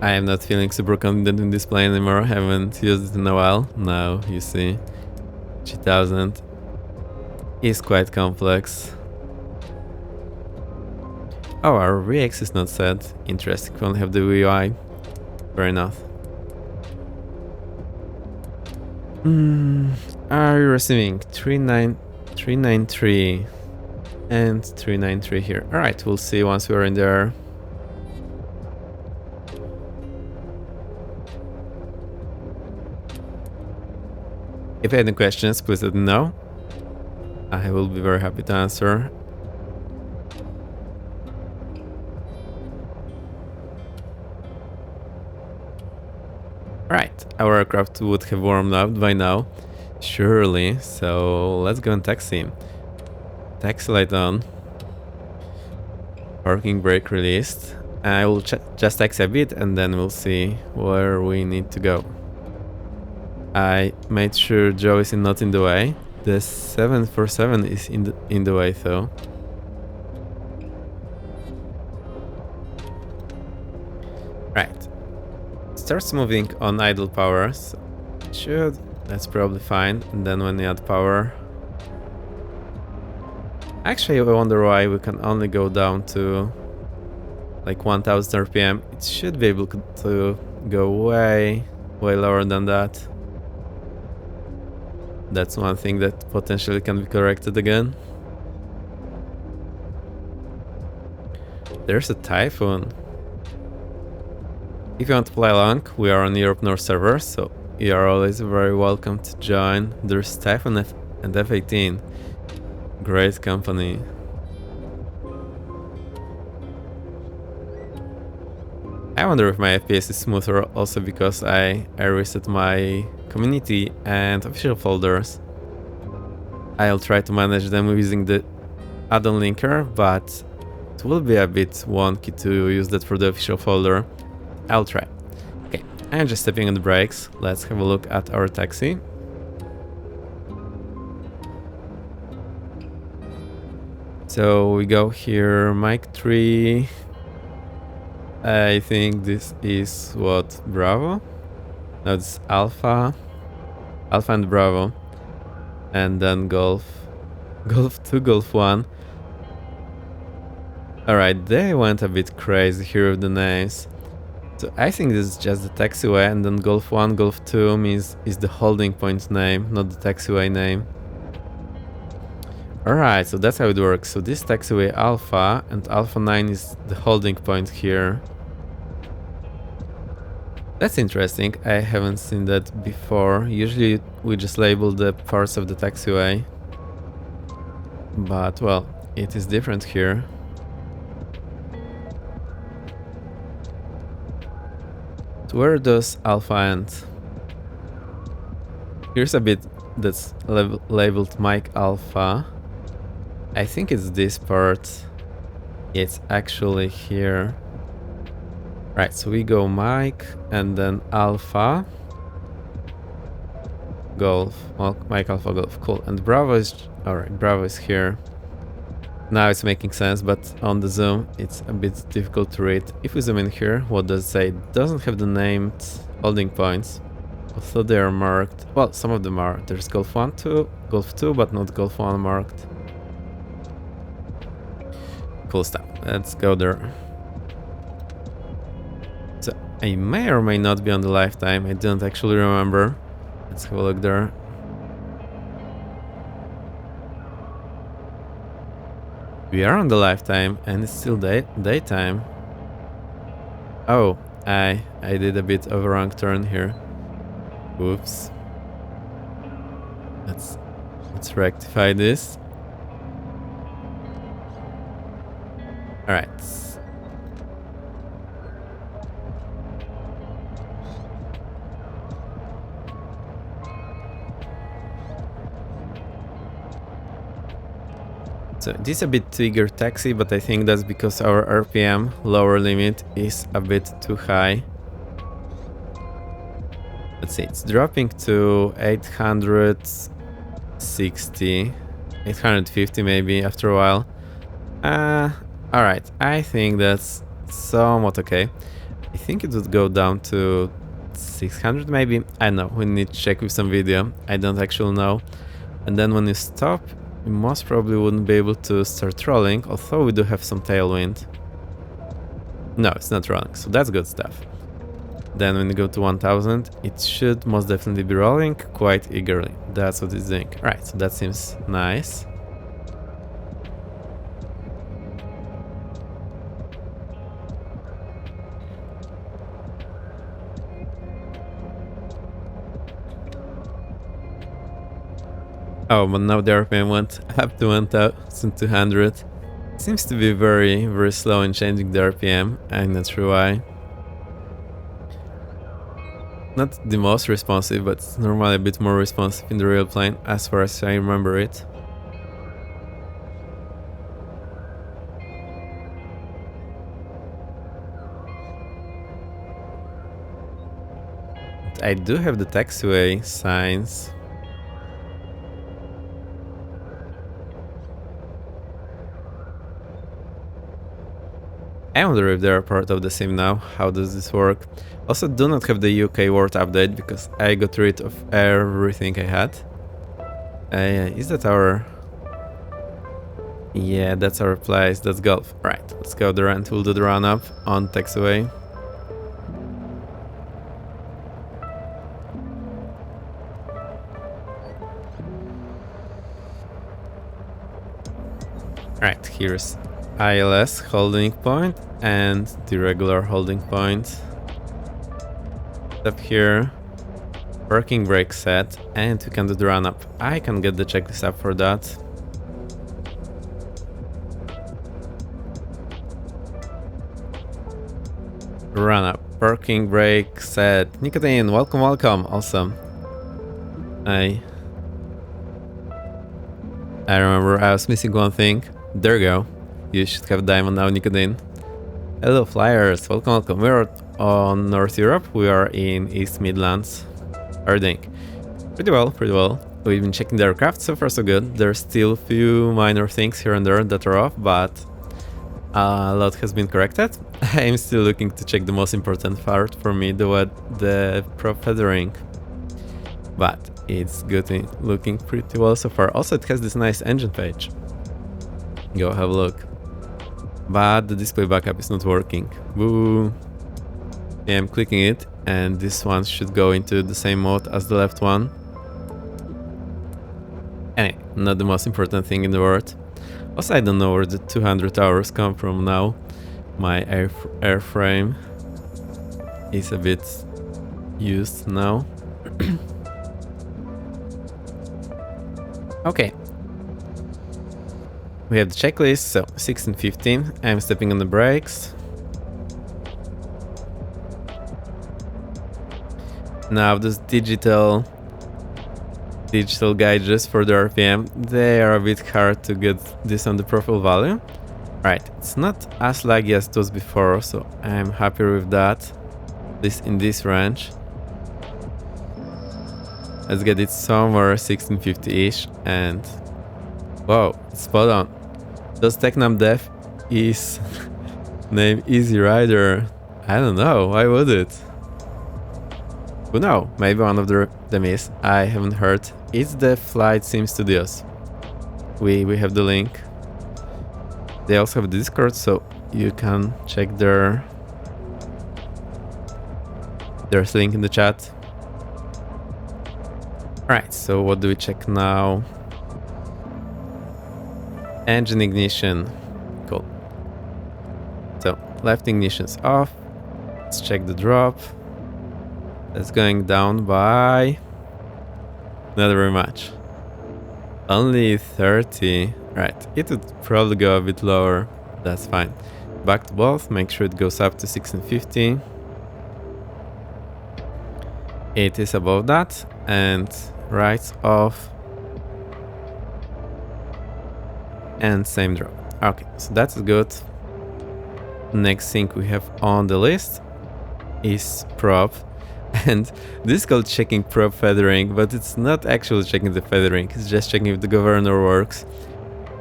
I am not feeling super confident in this plane anymore. I haven't used it in a while. Now you see G1000 is quite complex. Oh, our VX is not set. Interesting. We only have the VUI. Fair enough. Are you receiving 393 and 393 here? Alright, we'll see once we're in there. If you have any questions, please let me know. I will be very happy to answer. Right, our aircraft would have warmed up by now, surely, so let's go and taxi. Taxi light on. Parking brake released. I will just taxi a bit and then we'll see where we need to go. I made sure Joe is not in the way. The 747 is in the way though. Right. Starts moving on idle power, so that's probably fine. And then when you add power, actually I wonder why we can only go down to like 1000 RPM. It should be able to go way lower than that. That's one thing that potentially can be corrected again. There's a typhoon. If you want to play along, we are on Europe North server, so you are always very welcome to join. There's Typhoon and F-18. Great company. I wonder if my FPS is smoother also because I reset my community and official folders. I'll try to manage them using the add-on linker, but it will be a bit wonky to use that for the official folder. I'll try. Okay, I'm just stepping on the brakes. Let's have a look at our taxi. So we go here, mic 3. I think this is what, Bravo? No, it's Alpha. Alpha and Bravo. And then Golf. Golf 2, Golf 1. Alright, they went a bit crazy here with the names. So I think this is just the taxiway, and then Golf 1, Golf 2 is the holding point name, not the taxiway name. Alright, so that's how it works. So this taxiway Alpha, and Alpha 9 is the holding point here. That's interesting, I haven't seen that before. Usually we just label the parts of the taxiway. But, well, it is different here. So where does Alpha end? Here's a bit that's labeled Mike Alpha. I think it's this part. It's actually here. Right, so we go Mike and then Alpha. Golf. Well, Mike Alpha Golf. Cool. And Bravo is... Alright, Bravo is here. Now it's making sense, but on the zoom it's a bit difficult to read. If we zoom in here, what does it say? It doesn't have the named holding points. Although they are marked. Well, some of them are. There's Golf 1, 2, Golf 2, but not Golf 1 marked. Cool stuff. Let's go there. So I may or may not be on the lifetime. I don't actually remember. Let's have a look there. We are on the lifetime and it's still daytime. Oh, I did a bit of a wrong turn here. Whoops. Let's rectify this. Alright. So this is a bit too eager taxi, but I think that's because our RPM lower limit is a bit too high. Let's see, it's dropping to 860, 850 maybe after a while. Alright, I think that's somewhat okay. I think it would go down to 600 maybe. I don't know, we need to check with some video. I don't actually know. And then when you stop, you most probably wouldn't be able to start rolling, although we do have some tailwind. No, it's not rolling, so that's good stuff. Then when you go to 1000, it should most definitely be rolling quite eagerly. That's what it's doing. Alright, so that seems nice. Oh, but now the RPM went up to 1200. Seems to be very, very slow in changing the RPM. I'm not sure why. Not the most responsive, but it's normally a bit more responsive in the real plane, as far as I remember it. But I do have the taxiway signs. I wonder if they are part of the sim now. How does this work? Also, do not have the UK word update because I got rid of everything I had. Is that our... Yeah, that's our place. That's golf. Right, let's go there and we'll do the run up on taxiway. Right, here's ILS holding point and the regular holding point. Up here, parking brake set, and we can do the run up. I can get the checklist up for that. Run up, parking brake set. Nicotine, welcome, welcome. Awesome. I remember I was missing one thing. There you go. You should have diamond now, Nicotine. Hello, flyers. Welcome, welcome. We're on North Europe. We are in East Midlands. How are you doing? Pretty well, pretty well. We've been checking the aircraft. So far, so good. There's still a few minor things here and there that are off, but a lot has been corrected. I am still looking to check the most important part for me, the prop feathering. But it's good, looking pretty well so far. Also, it has this nice engine page. Go have a look. But the display backup is not working. Boo! Yeah, I'm clicking it, and this one should go into the same mode as the left one. Anyway, not the most important thing in the world. Also, I don't know where the 200 hours come from now. My airframe is a bit used now. Okay. We have the checklist, so 16:15. I'm stepping on the brakes. Now those digital gauges for the RPM, they are a bit hard to get this on the profile value. Right, it's not as laggy as it was before, so I'm happy with that. This in this range. Let's get it somewhere 1650-ish, and wow, it's spot on. Does Tecnam Dev is name Easy Rider? I don't know, why would it? Who knows? Maybe one of them is. I haven't heard. It's the Flight Sim Studios. We have the link. They also have the Discord, so you can check there's a link in the chat. Right, so what do we check now? Engine ignition. Cool. So left ignition's off. Let's check the drop. That's going down by not very much. Only 30. Right, it would probably go a bit lower. That's fine. Back to both, make sure it goes up to 1650. It is above that, and right off. And same drop. Okay, so that's good. Next thing we have on the list is prop. And this is called checking prop feathering, but it's not actually checking the feathering, it's just checking if the governor works.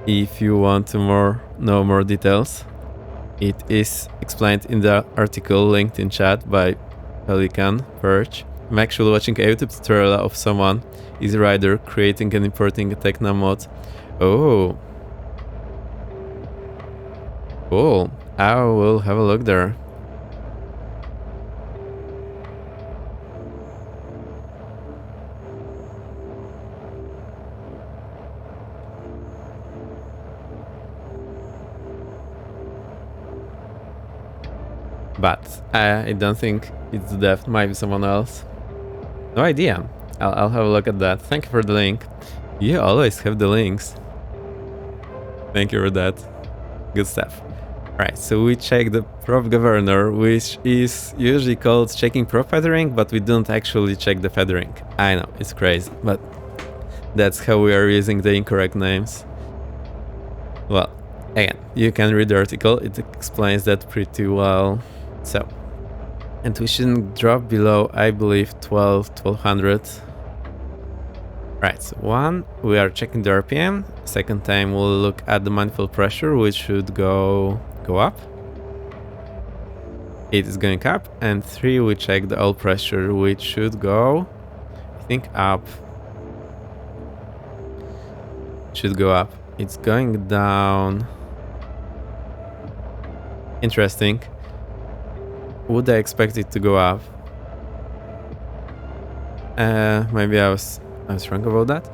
If you want to know more details, it is explained in the article linked in chat by Pelican Perch. I'm actually watching a YouTube tutorial of someone, Easy Rider, creating and importing a Tecnam mod. Oh, cool. I will have a look there. But I don't think it's the dev, might be someone else. No idea. I'll have a look at that. Thank you for the link. You always have the links. Thank you for that. Good stuff. Right, so we check the prop governor, which is usually called checking prop feathering, but we don't actually check the feathering. I know, it's crazy, but that's how we are using the incorrect names. Well, again, you can read the article, it explains that pretty well. So, and we shouldn't drop below, I believe, 1200. Right, so one, we are checking the RPM. Second time, we'll look at the manifold pressure, which should go up. It is going up. And 3, we check the oil pressure, which should go, I think, up. Should go up. It's going down. Interesting. Would I expect it to go up? Maybe I was wrong about that.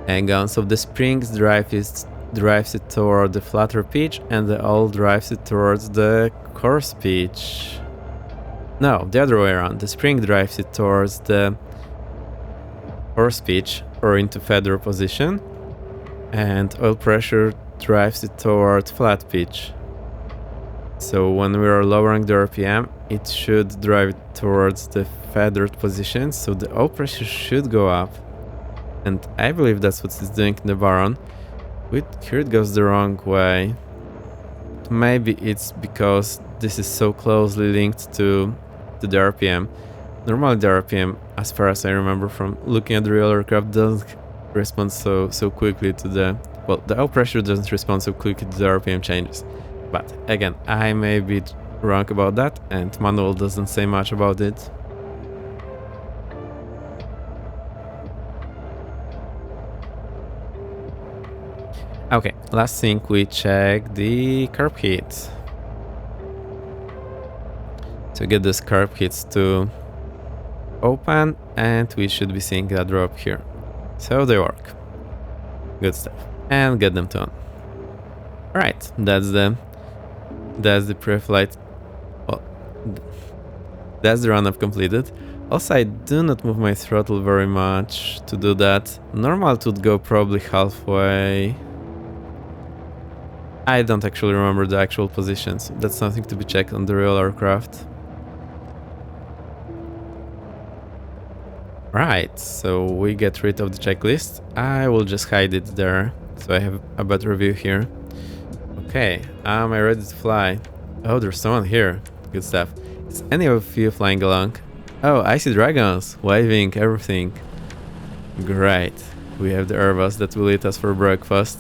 Hang on, so the springs drives it toward the flatter pitch, and the oil drives it towards the coarse pitch. No, the other way around. The spring drives it towards the coarse pitch, or into feather position, and oil pressure drives it toward flat pitch. So when we are lowering the RPM, it should drive it towards the feathered position, so the oil pressure should go up. And I believe that's what it's doing in the Baron. Here it goes the wrong way. Maybe it's because this is so closely linked to the RPM. Normally the RPM, as far as I remember from looking at the real aircraft, doesn't respond so quickly to the... Well, the oil pressure doesn't respond so quickly to the RPM changes. But again, I may be wrong about that, and manual doesn't say much about it. Okay, last thing, we check the curb hits. To get this curb hits to open, and we should be seeing that drop here. So they work. Good stuff. And get them to on. Alright, that's the pre-flight. Well, that's the run I've completed. Also, I do not move my throttle very much to do that. Normal would go probably halfway. I don't actually remember the actual positions. That's something to be checked on the real aircraft. Right, so we get rid of the checklist. I will just hide it there, so I have a better view here. Okay, am I ready to fly? Oh, there's someone here. Good stuff. Is any of you flying along? Oh, I see dragons, waving, everything. Great. We have the Airbus that will eat us for breakfast.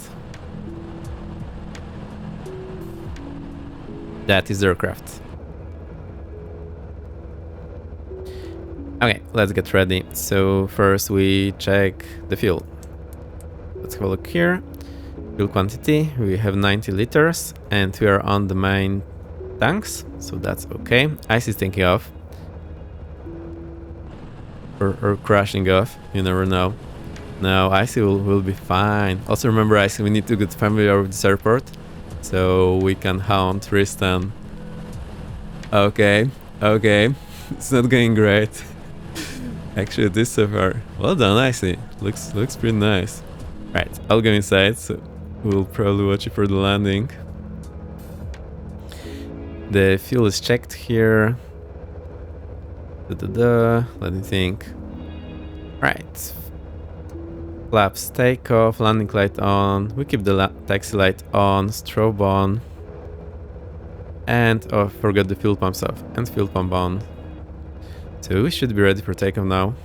That is the aircraft. Okay, let's get ready. So first we check the fuel. Let's have a look here. Fuel quantity, we have 90 liters and we are on the main tanks, so that's okay. Ice is taking off. Or crashing off, you never know. No, Icy will be fine. Also remember, Icy, we need to get familiar with this airport, so we can hunt Tristan. Okay, it's not going great. Actually, this so far. Well done, Icy. Looks pretty nice. Right, I'll go inside, so we'll probably watch it for the landing. The fuel is checked here. Let me think. Right. Flaps take off, landing light on. We keep the taxi light on, strobe on. And oh, forgot the fuel pumps off. And fuel pump on. So we should be ready for takeoff now.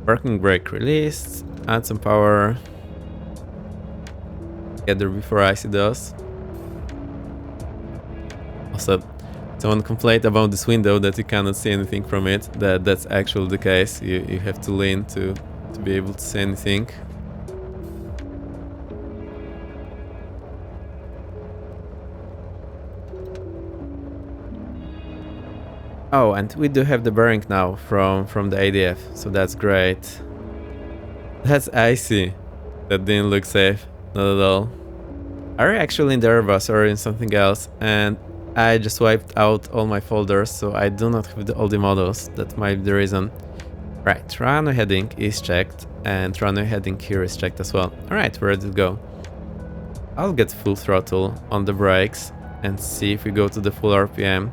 Parking brake released. Add some power. Get there before Icy does. Also, someone complained about this window that you cannot see anything from it. That's actually the case. You have to lean to be able to see anything. Oh, and we do have the bearing now from the ADF, so that's great. That's Icy. That didn't look safe, not at all. Are you actually in the Airbus or in something else? And I just wiped out all my folders, so I do not have all the models. That might be the reason. Right, runway heading is checked, and runway heading here is checked as well. Alright, we're ready to go. I'll get full throttle on the brakes and see if we go to the full RPM.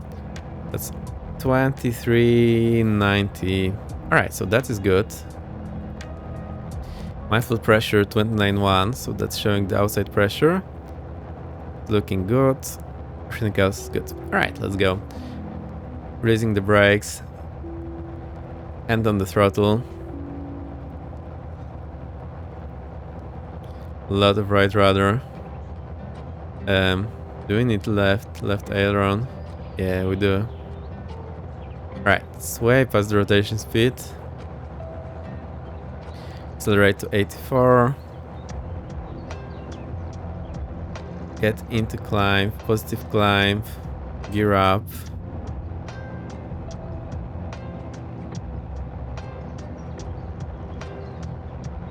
That's 2390. Alright, so that is good. My full pressure 29.1, so that's showing the outside pressure. Looking good. Everything else is good. Alright, let's go. Raising the brakes. And on the throttle. A lot of right rudder. Do we need left aileron? Yeah, we do. Alright, it's way past the rotation speed. Accelerate to 84. Get into climb, positive climb, gear up.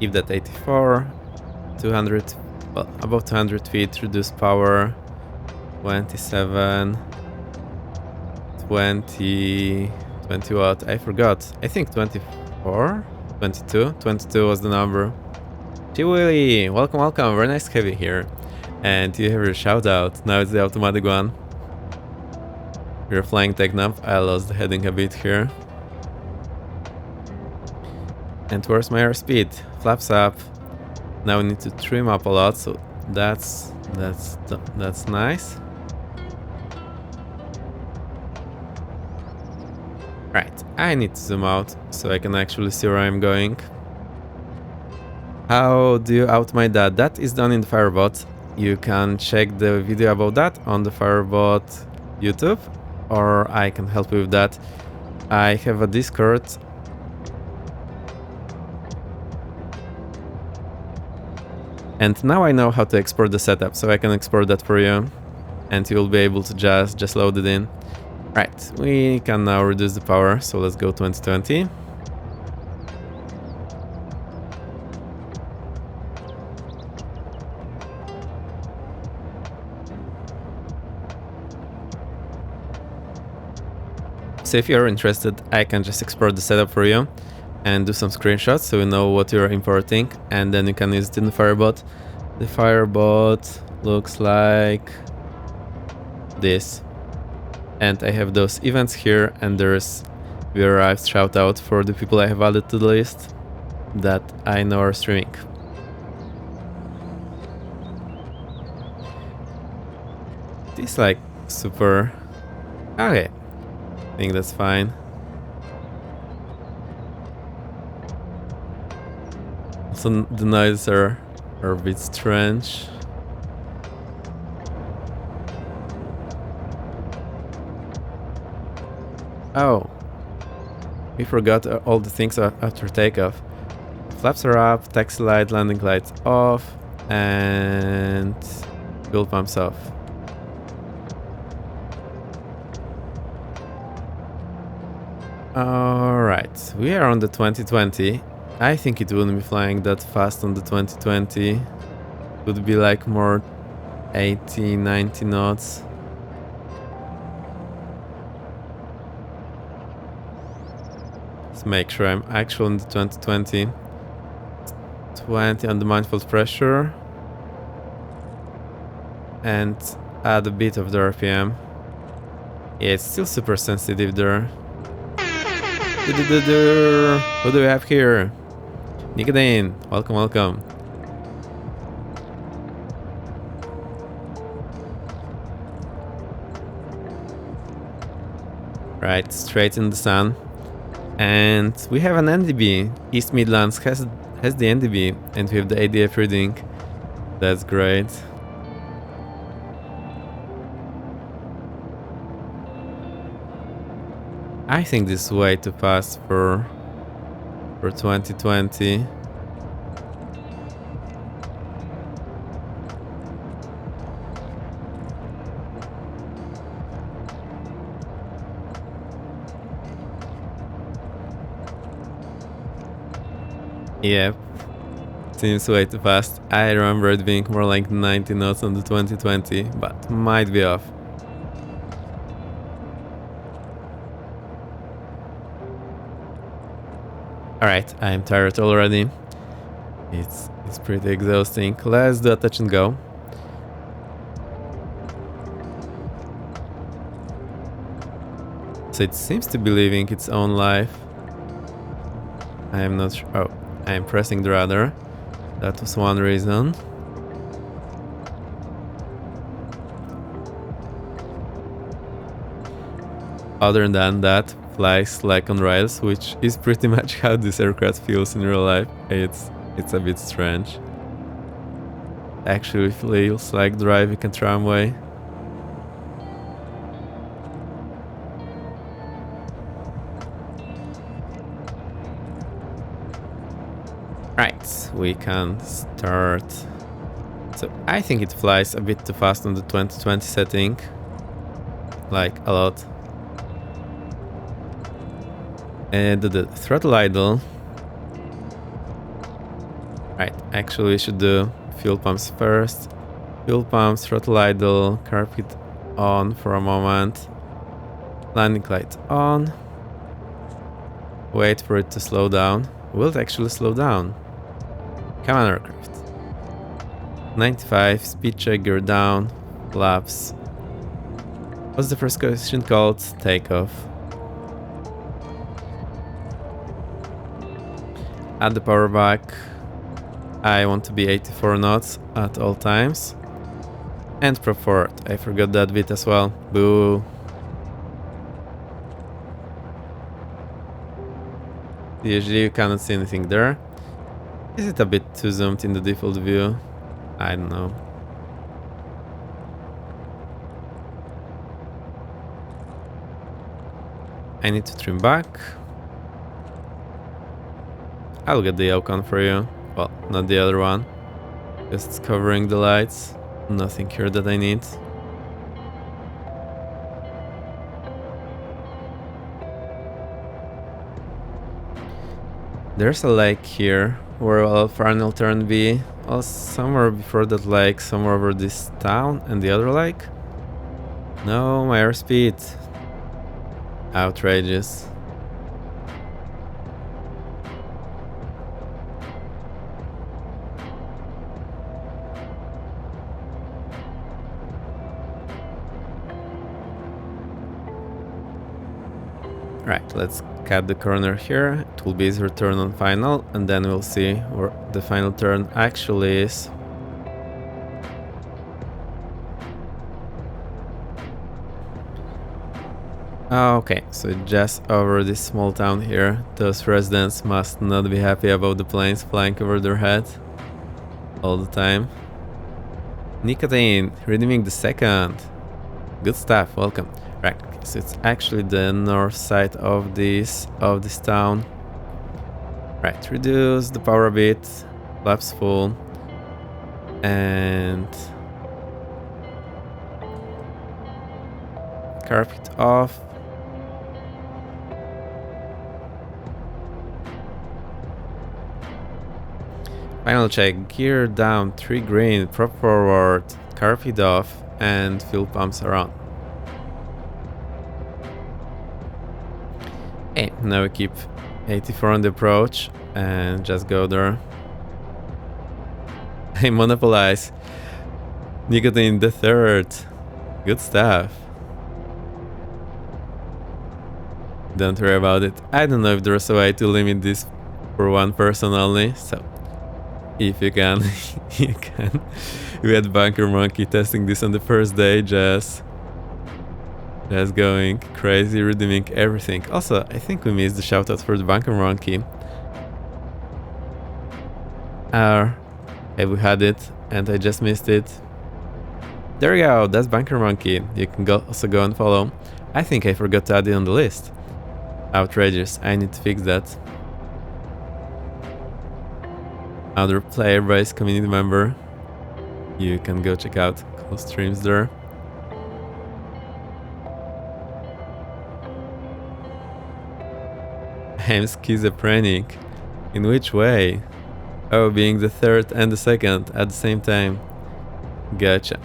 Keep that 84. 200, well, above 200 feet, reduce power. 27. 20 what? I forgot. I think 24? 22? 22 was the number. Chiwili! Welcome. Very nice to have you here. And you have your shout out. Now it's the automatic one. We're flying Tecnam. I lost the heading a bit here. And where's my airspeed? Flaps up. Now we need to trim up a lot, so that's nice. Right, I need to zoom out so I can actually see where I'm going. How do you automate that? That is done in the Firebot. You can check the video about that on the Firebot YouTube, or I can help you with that. I have a Discord. And now I know how to export the setup, so I can export that for you. And you'll be able to just load it in. Right, we can now reduce the power, so let's go 2020. So if you're interested, I can just export the setup for you and do some screenshots so you know what you're importing, and then you can use it in the Firebot. The Firebot looks like this. And I have those events here, and there's We Arrived shout out for the people I have added to the list that I know are streaming. This like super... Okay, I think that's fine. So the noises are a bit strange. Oh, we forgot all the things after takeoff. Flaps are up, taxi light, landing lights off, and fuel pumps off. Alright, we are on the 2020. I think it wouldn't be flying that fast on the 2020. It would be like more 80, 90 knots. Let's make sure I'm actually on the 2020. 20 on the manifold pressure. And add a bit of the RPM. Yeah, it's still super sensitive there. Who do we have here? Nicodine, welcome, welcome. Right, straight in the sun. And we have an NDB. East Midlands has the NDB, and we have the ADF reading. That's great. I think this is way too fast for 2020. Yep, seems way too fast. I remember it being more like 90 knots on the 2020, but might be off. Alright, I'm tired already. It's pretty exhausting. Let's do a touch and go. So it seems to be living its own life. I am not sure. Oh, I am pressing the rudder. That was one reason. Other than that, flies like on rails, which is pretty much how this aircraft feels in real life. It's a bit strange. Actually feels like driving a tramway. Right, we can start. So I think it flies a bit too fast on the 2020 setting. Like a lot. And the throttle idle. Right, actually we should do fuel pumps first. Fuel pumps, throttle idle, carpet on for a moment. Landing light on. Wait for it to slow down. Will it actually slow down? Come on, aircraft. 95, speed check, gear down, flaps. What's the first question called? Takeoff. Add the power back. I want to be 84 knots at all times. And prop forward. I forgot that bit as well. Boo. Usually you cannot see anything there. Is it a bit too zoomed in the default view? I don't know. I need to trim back. I'll get the Yukon for you. Well, not the other one. Just covering the lights. Nothing here that I need. There's a lake here where I'll final turn be. Well, somewhere before that lake, somewhere over this town and the other lake. No, my airspeed. Outrageous. Right, let's cut the corner here. It will be his return on final, and then we'll see where the final turn actually is. Okay, so just over this small town here, those residents must not be happy about the planes flying over their head all the time. Nicotine, redeeming the second. Good stuff, welcome. Right, so it's actually the north side of this town. Right, reduce the power a bit, flaps full, and carpet off. Final check, gear down, 3 green, prop forward, carpet off, and fuel pumps around. Okay, now we keep 84 on the approach and just go there. I monopolize. Nicotine the third. Good stuff. Don't worry about it. I don't know if there's a way to limit this for one person only, so if you can, you can. We had Bunker Monkey testing this on the first day, just going crazy, redeeming everything. Also, I think we missed the shoutout for the Bunker Monkey. We had it, and I just missed it. There we go, that's Bunker Monkey. You can also go and follow. I think I forgot to add it on the list. Outrageous, I need to fix that. Another player base community member. You can go check out cool streams there. I'm schizophrenic. In which way? Oh, being the third and the second at the same time. Gotcha.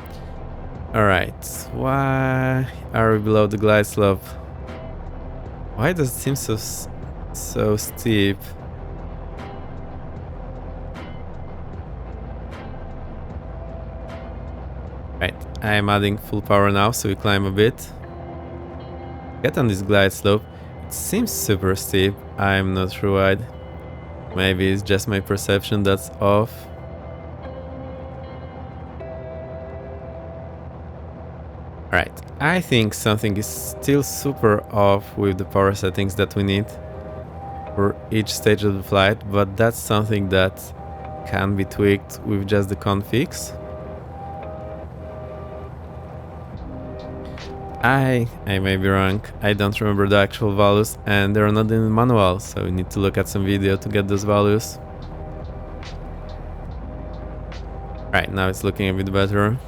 Alright, why are we below the glide slope? Why does it seem so steep? Right, I am adding full power now, so we climb a bit. Get on this glide slope. It seems super steep. I'm not sure why. Maybe it's just my perception that's off. Right, I think something is still super off with the power settings that we need for each stage of the flight, but that's something that can be tweaked with just the configs. I may be wrong, I don't remember the actual values and they're not in the manual, so we need to look at some video to get those values. Right, now it's looking a bit better.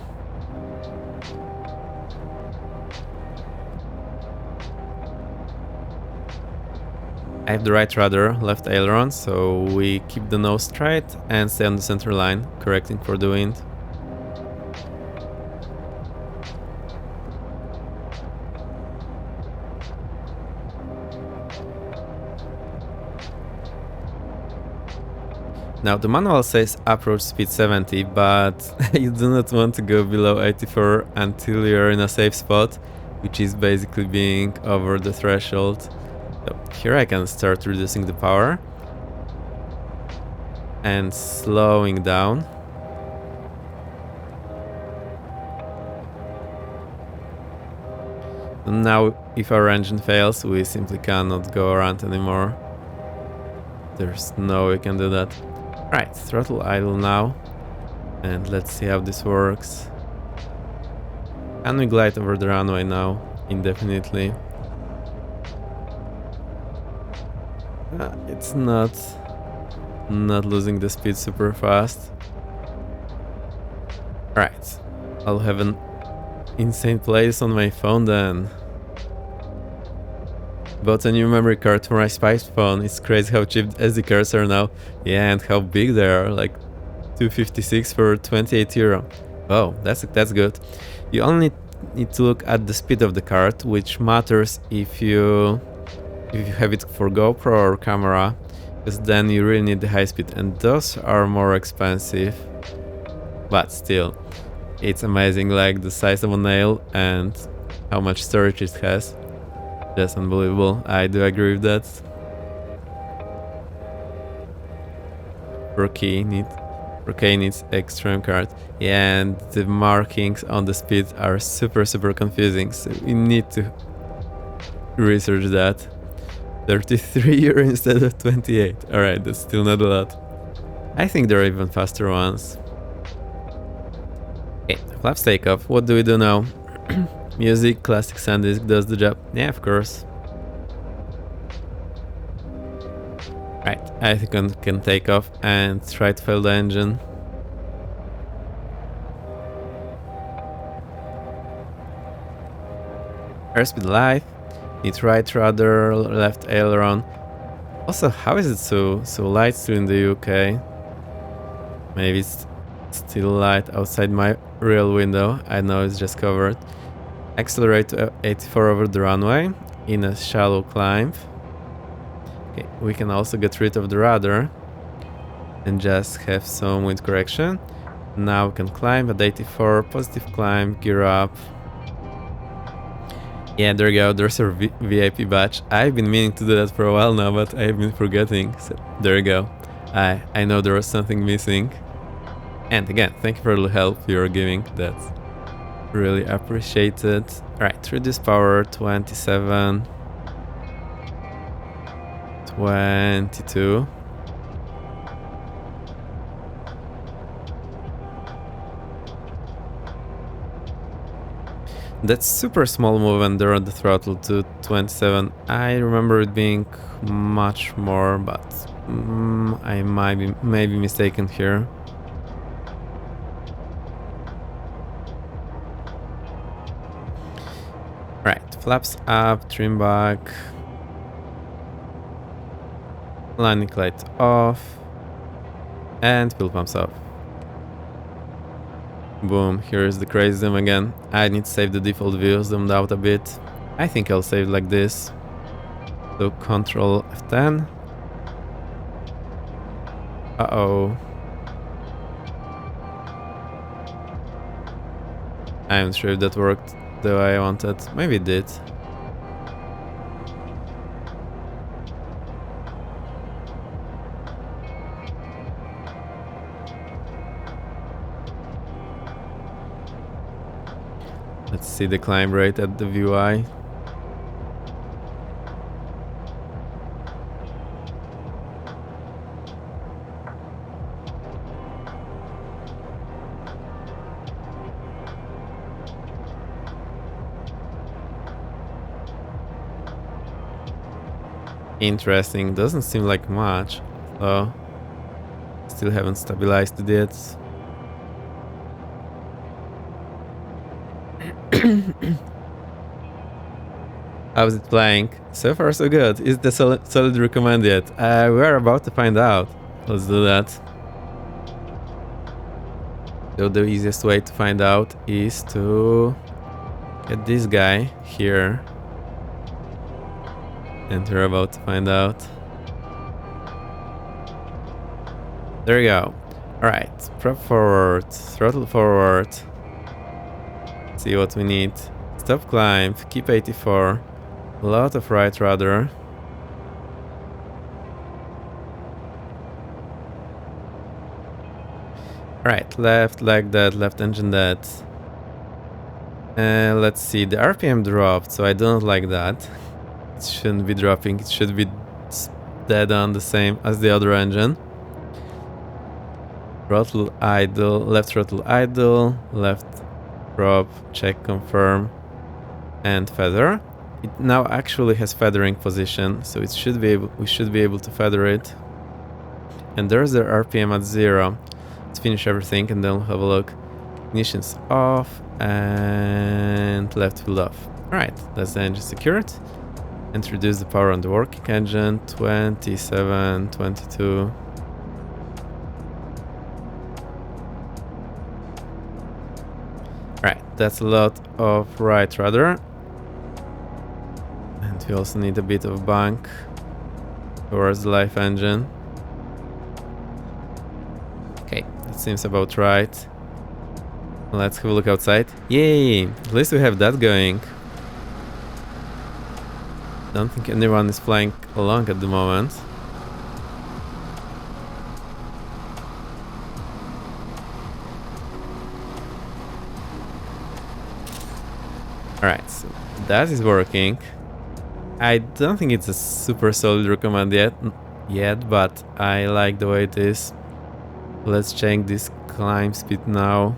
I have the right rudder, left aileron, so we keep the nose straight and stay on the center line, correcting for the wind. Now the manual says approach speed 70, but you do not want to go below 84 until you're in a safe spot, which is basically being over the threshold. So here I can start reducing the power and slowing down. Now if our engine fails, we simply cannot go around anymore. There's no way we can do that. Right, throttle idle now. And let's see how this works. Can we glide over the runway now? Indefinitely. It's not losing the speed super fast. Right, I'll have an insane playlist on my phone then. Bought a new memory card for my Spice phone. It's crazy how cheap SD cards are now. Yeah, and how big they are, like 256 for 28 euro. Oh, that's good. You only need to look at the speed of the card, which matters if you have it for GoPro or camera, because then you really need the high speed, and those are more expensive. But still, it's amazing, like the size of a nail and how much storage it has. That's unbelievable. I do agree with that. Rookie needs extreme card. Yeah, and the markings on the speed are super confusing, so you need to research that. 33 euro instead of 28. Alright, that's still not a lot. I think there are even faster ones. Okay, flaps take off. What do we do now? Music, classic SanDisk does the job. Yeah, of course. Right, I think I can take off and try to fill the engine. Airspeed light. Need right rudder, left aileron. Also, how is it so light still in the UK? Maybe it's still light outside my real window. I know it's just covered. Accelerate to 84 over the runway in a shallow climb. Okay, we can also get rid of the rudder and just have some wind correction. Now we can climb at 84, positive climb, gear up. Yeah, there you go, there's a VIP badge. I've been meaning to do that for a while now, but I've been forgetting. So there you go. I know there was something missing. And again, thank you for the help you're giving. That's really appreciated. Alright, reduce power 27. 22. That's super small movement there on the throttle to 27. I remember it being much more, but I might be mistaken here. Right, flaps up, trim back. Landing light off. And fuel pumps off. Boom, here's the crazy zoom again. I need to save the default view, zoomed out a bit. I think I'll save it like this. So Control F10. Uh-oh. I'm not sure if that worked the way I wanted. Maybe it did. Let's see the climb rate at the VUI. Interesting, doesn't seem like much, so still haven't stabilized it yet. How's it playing? So far so good. Is the solid recommend yet? We're about to find out. Let's do that. So the easiest way to find out is to get this guy here. And we're about to find out. There you go. Alright, prop forward, throttle forward. See what we need. Stop climb, keep 84. A lot of right rudder. Right, left like that, left engine dead. Let's see, the RPM dropped, so I don't like that. It shouldn't be dropping, it should be dead on the same as the other engine. Throttle idle, left throttle idle, left prop, check, confirm, and feather. It now actually has feathering position, so we should be able to feather it. And there's the RPM at 0. Let's finish everything and then we'll have a look. Ignition's off and left wheel off. Alright, that's the engine secured. Introduce the power on the working engine. 27, 22. Right, that's a lot of right rudder. And we also need a bit of bank towards the live engine. Okay, that seems about right. Let's have a look outside. Yay! At least we have that going. Don't think anyone is flying along at the moment. Alright, so that is working. I don't think it's a super solid recommend yet, but I like the way it is. Let's check this climb speed now.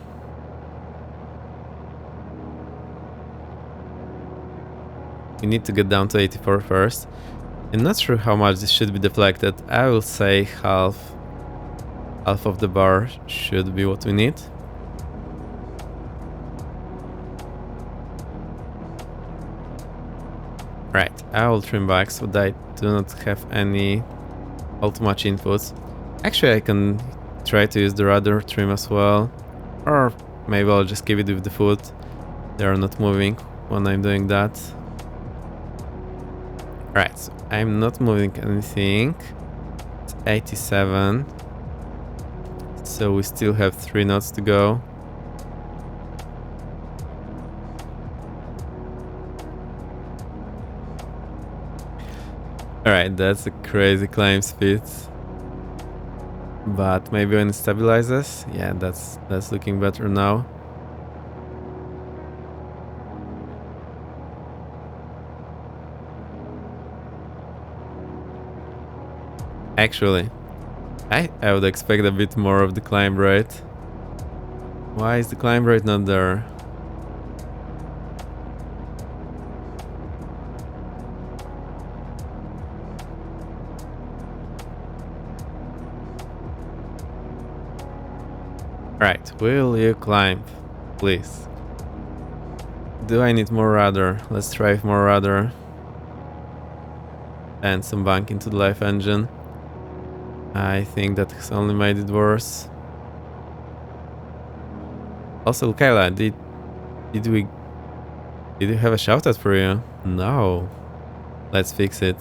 We need to get down to 84 first. I'm not sure how much this should be deflected. I will say half of the bar should be what we need. Right, I will trim back so that I do not have all too much inputs. Actually, I can try to use the rudder trim as well. Or maybe I'll just keep it with the foot. They are not moving when I'm doing that. Right, so I'm not moving anything. It's 87. So we still have 3 knots to go. Alright, that's a crazy climb speed. But maybe when it stabilizes, yeah, that's looking better now. Actually, I would expect a bit more of the climb rate. Why is the climb rate not there? Right, will you climb, please? Do I need more rudder? Let's drive more rudder. And some bank into the live engine. I think that has only made it worse. Also, Kayla, did we have a shout out for you? No. Let's fix it.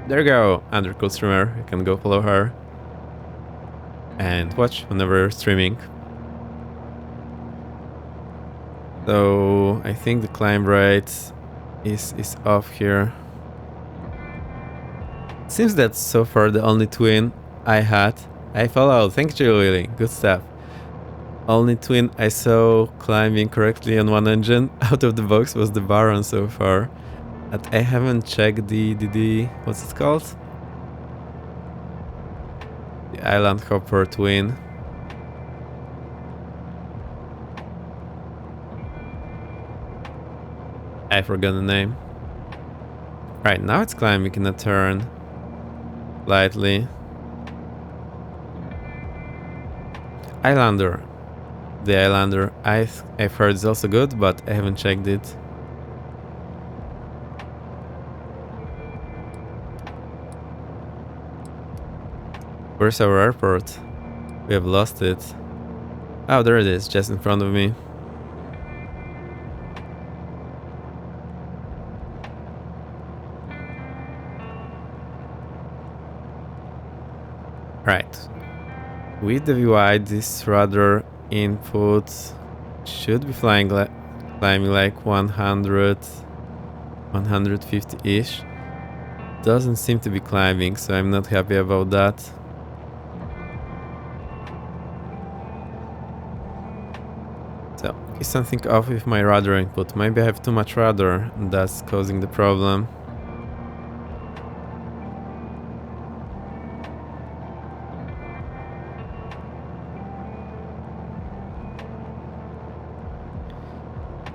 There you go, undercool streamer. You can go follow her and watch whenever you're streaming. So I think the climb rate is off here. Seems that's so far the only twin I had. I followed. Thank you, Lily. Good stuff. Only twin I saw climbing correctly on one engine out of the box was the Baron so far. But I haven't checked the what's it called? The Island Hopper twin. I forgot the name. Right, now it's climbing in a turn. Lightly. Islander. The Islander I've heard is also good, but I haven't checked it. Where's our airport? We have lost it. Oh, there it is, just in front of me. Right. With the VY, this rudder input should be climbing like 100, 150-ish. Doesn't seem to be climbing, so I'm not happy about that. So Is something off with my rudder input? Maybe I have too much rudder and that's causing the problem.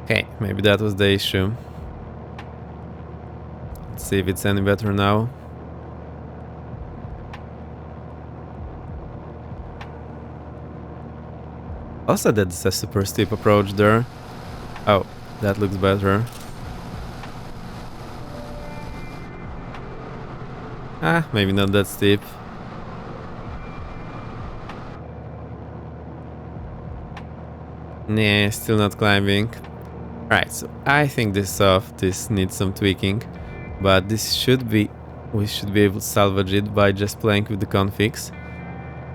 Okay, maybe that was the issue. Let's see if it's any better now. Also, that's a super steep approach there. Oh, that looks better. Ah, maybe not that steep. Nah, still not climbing. Right, so I think this is off. This needs some tweaking. But this should be... we should be able to salvage it by just playing with the configs.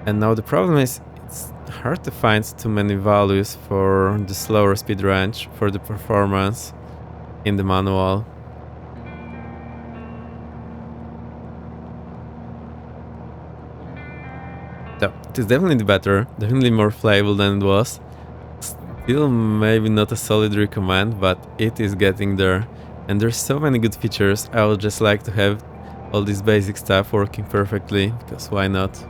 And now the problem is, it's hard to find too many values for the slower speed range, for the performance in the manual. So, it is definitely better, definitely more playable than it was. Still maybe not a solid recommend, but it is getting there. And there's so many good features, I would just like to have all this basic stuff working perfectly, because why not?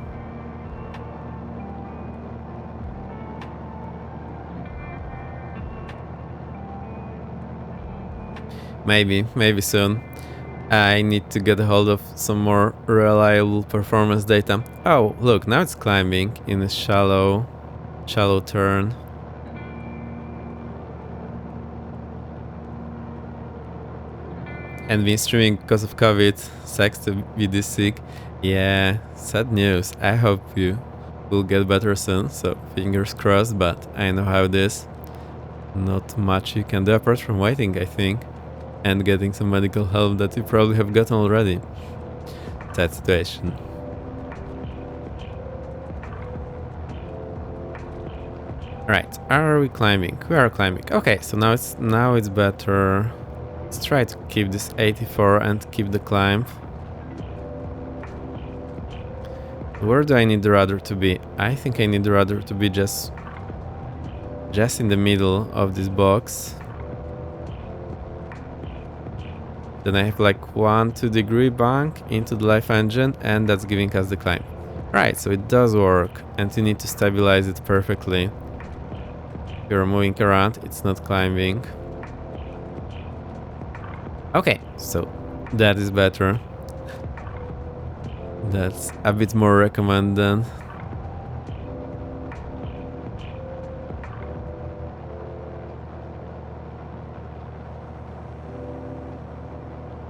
Maybe soon. I need to get a hold of some more reliable performance data. Oh, look, now it's climbing in a shallow turn. And been streaming because of COVID. Sucks to be this sick. Yeah, sad news. I hope you will get better soon, so fingers crossed, but I know how it is. Not much you can do apart from waiting, I think. And getting some medical help that you probably have gotten already. That situation. Right, are we climbing? We are climbing. Okay, so now it's better. Let's try to keep this 84 and keep the climb. Where do I need the rudder to be? I think I need the rudder to be just in the middle of this box. Then I have like 1-2 degree bank into the life engine, and that's giving us the climb. Right, so it does work, and you need to stabilize it perfectly. If you're moving around, it's not climbing. Okay, so that is better. That's a bit more recommended.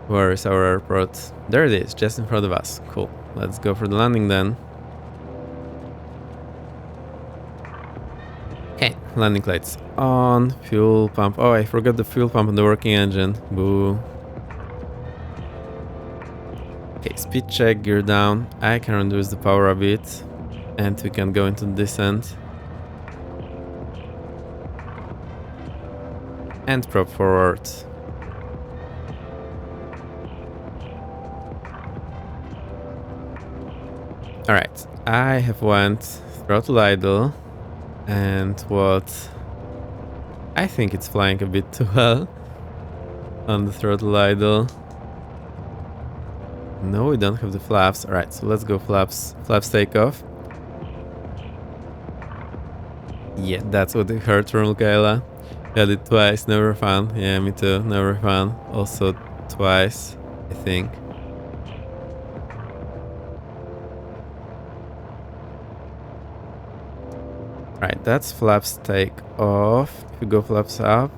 Where is our airport? There it is, just in front of us. Cool. Let's go for the landing then. Okay, landing lights on, fuel pump. Oh, I forgot the fuel pump on the working engine. Boo. Okay, speed check, gear down. I can reduce the power a bit, and we can go into the descent. And prop forward. Alright, I have went throttle idle, and what I think it's flying a bit too well on the throttle idle. No, we don't have the flaps. Alright, so let's go flaps takeoff. Yeah, that's what it hurt from Kayla. Got it twice, never fun. Yeah, me too, never fun. Also twice, I think. Right, that's flaps take off. If you go flaps up.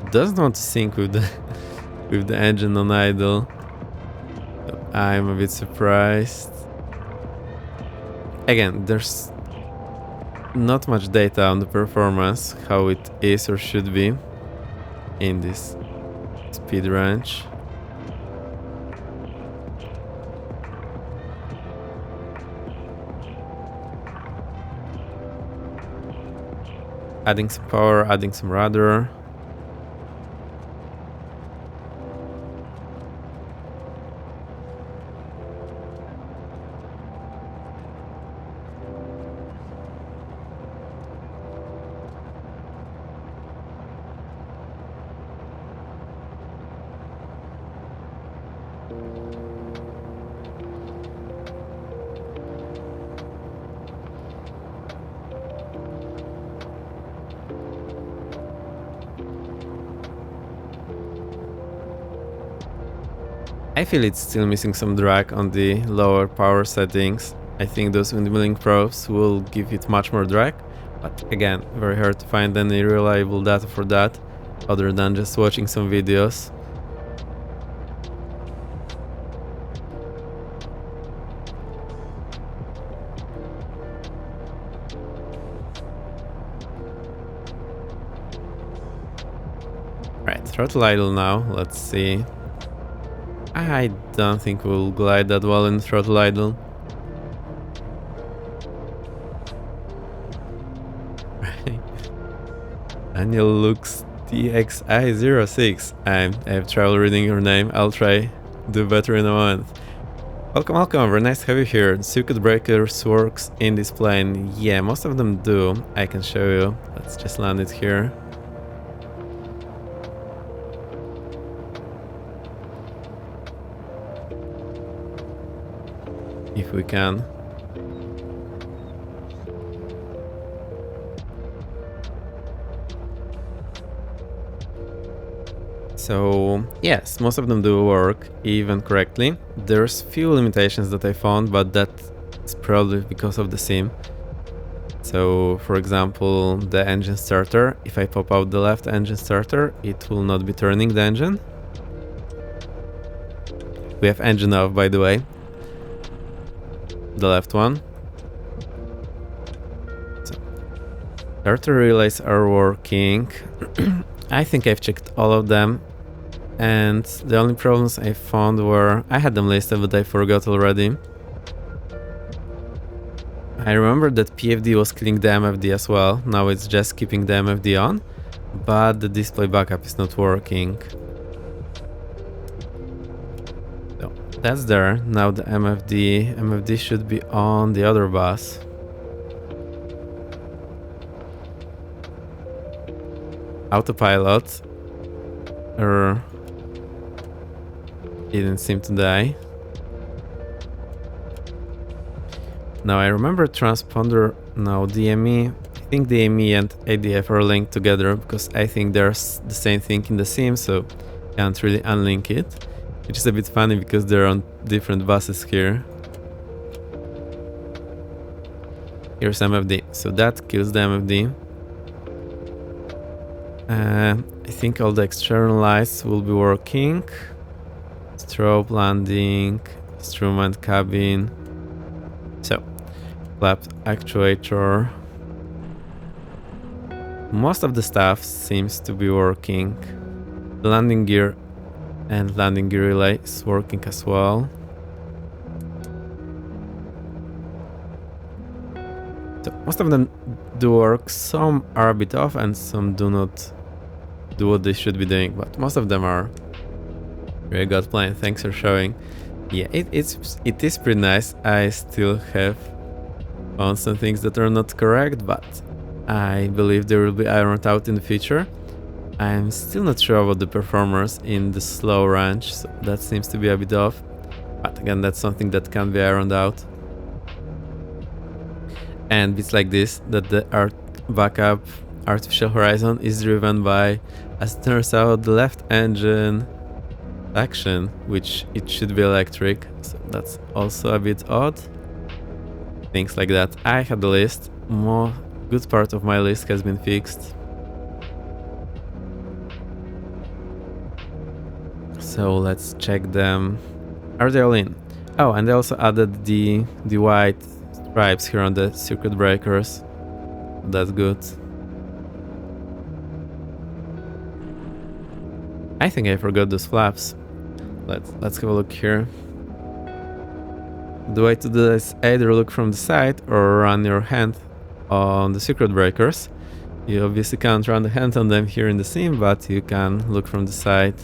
It doesn't want to sync with the with the engine on idle. So I'm a bit surprised. Again, there's not much data on the performance, how it is or should be in this speed range. Adding some power, adding some rudder. I feel it's still missing some drag on the lower power settings. I think those windmilling probes will give it much more drag, but again, very hard to find any reliable data for that, other than just watching some videos. Right, throttle idle now, let's see. I don't think we'll glide that well in throttle idle. Daniel looks TXI06. I have trouble reading your name. I'll try do better in a moment. Welcome, very nice to have you here. Circuit breakers works in this plane. Yeah, most of them do. I can show you. Let's just land it here. If we can. So yes, most of them do work even correctly. There's few limitations that I found, but that's probably because of the sim. So for example, the engine starter, if I pop out the left engine starter, it will not be turning the engine. We have engine off, by the way. The left one. So, starter relays are working. I think I've checked all of them, and the only problems I found were, I had them listed but I forgot already. I remember that PFD was killing the MFD as well. Now it's just keeping the MFD on, but the display backup is not working. So that's there. Now the MFD should be on the other bus. Autopilot, or didn't seem to die. Now I remember transponder, now DME. I think DME and ADF are linked together because I think there's the same thing in the sim, so can't really unlink it, which is a bit funny because they're on different buses here. Here's MFD, so that kills the MFD. I think all the external lights will be working. Strobe, landing, instrument, cabin. So, flap actuator. Most of the stuff seems to be working. The landing gear and landing gear relay is working as well. So, most of them do work. Some are a bit off and some do not do what they should be doing, but most of them are. Very good plane, thanks for showing. Yeah, it is pretty nice. I still have found some things that are not correct, but I believe they will be ironed out in the future. I'm still not sure about the performance in the slow range, so that seems to be a bit off. But again, that's something that can be ironed out. And bits like this, that the backup artificial horizon is driven by, as it turns out, the left engine action, which it should be electric, so that's also a bit odd. Things like that. I had the list, more good part of my list has been fixed. So let's check them. Are they all in? Oh, and they also added the white stripes here on the circuit breakers. That's good. I think I forgot those flaps. Let's have a look here. The way to do this, either look from the side or run your hand on the circuit breakers. You obviously can't run the hand on them here in the sim, but you can look from the side.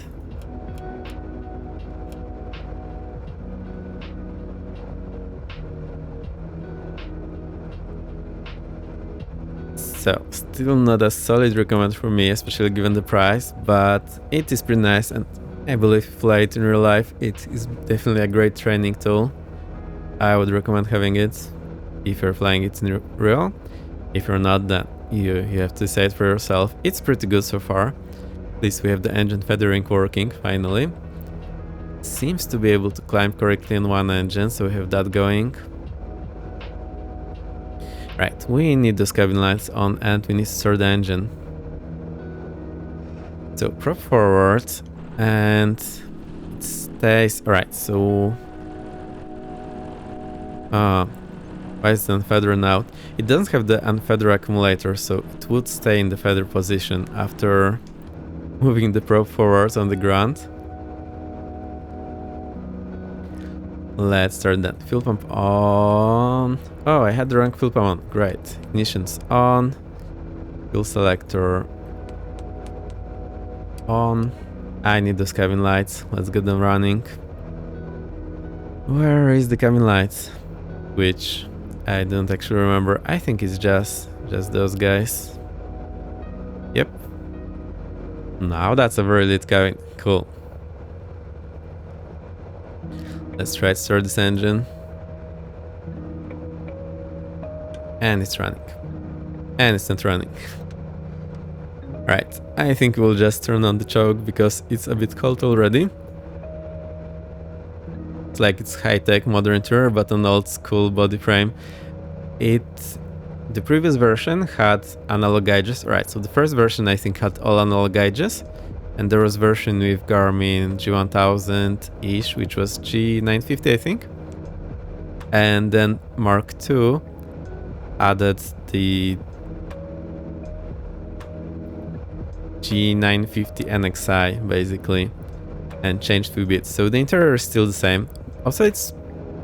So, still not a solid recommend for me, especially given the price, but it is pretty nice, and I believe if you play it in real life, it is definitely a great training tool. I would recommend having it if you're flying it in real. If you're not, then you have to decide for yourself. It's pretty good so far. At least we have the engine feathering working, finally. seems to be able to climb correctly in one engine, so we have that going. Right, we need those cabin lights on and we need to start the engine. So prop forward and it stays. Alright, so why is the unfeathering out? It doesn't have the unfeather accumulator, so it would stay in the feather position after moving the prop forward on the ground. Let's start that. Fuel pump on. Oh, I had the wrong fuel pump on. Great. Ignition's on. Fuel selector on. I need those cabin lights. Let's get them running. Where is the cabin lights? Which I don't actually remember. I think it's just those guys. Yep. Now that's a very lit cabin. Cool. Let's try to start this engine. And it's running. And it's not running. Right, I think we'll just turn on the choke because it's a bit cold already. It's like it's high-tech modern interior but an old school body frame. The previous version had analog gauges. Right, so the first version I think had all analog gauges. And there was version with Garmin G1000-ish, which was G950, I think. And then Mark II added the G950 NXI, basically, and changed few bits. So the interior is still the same. Also, it's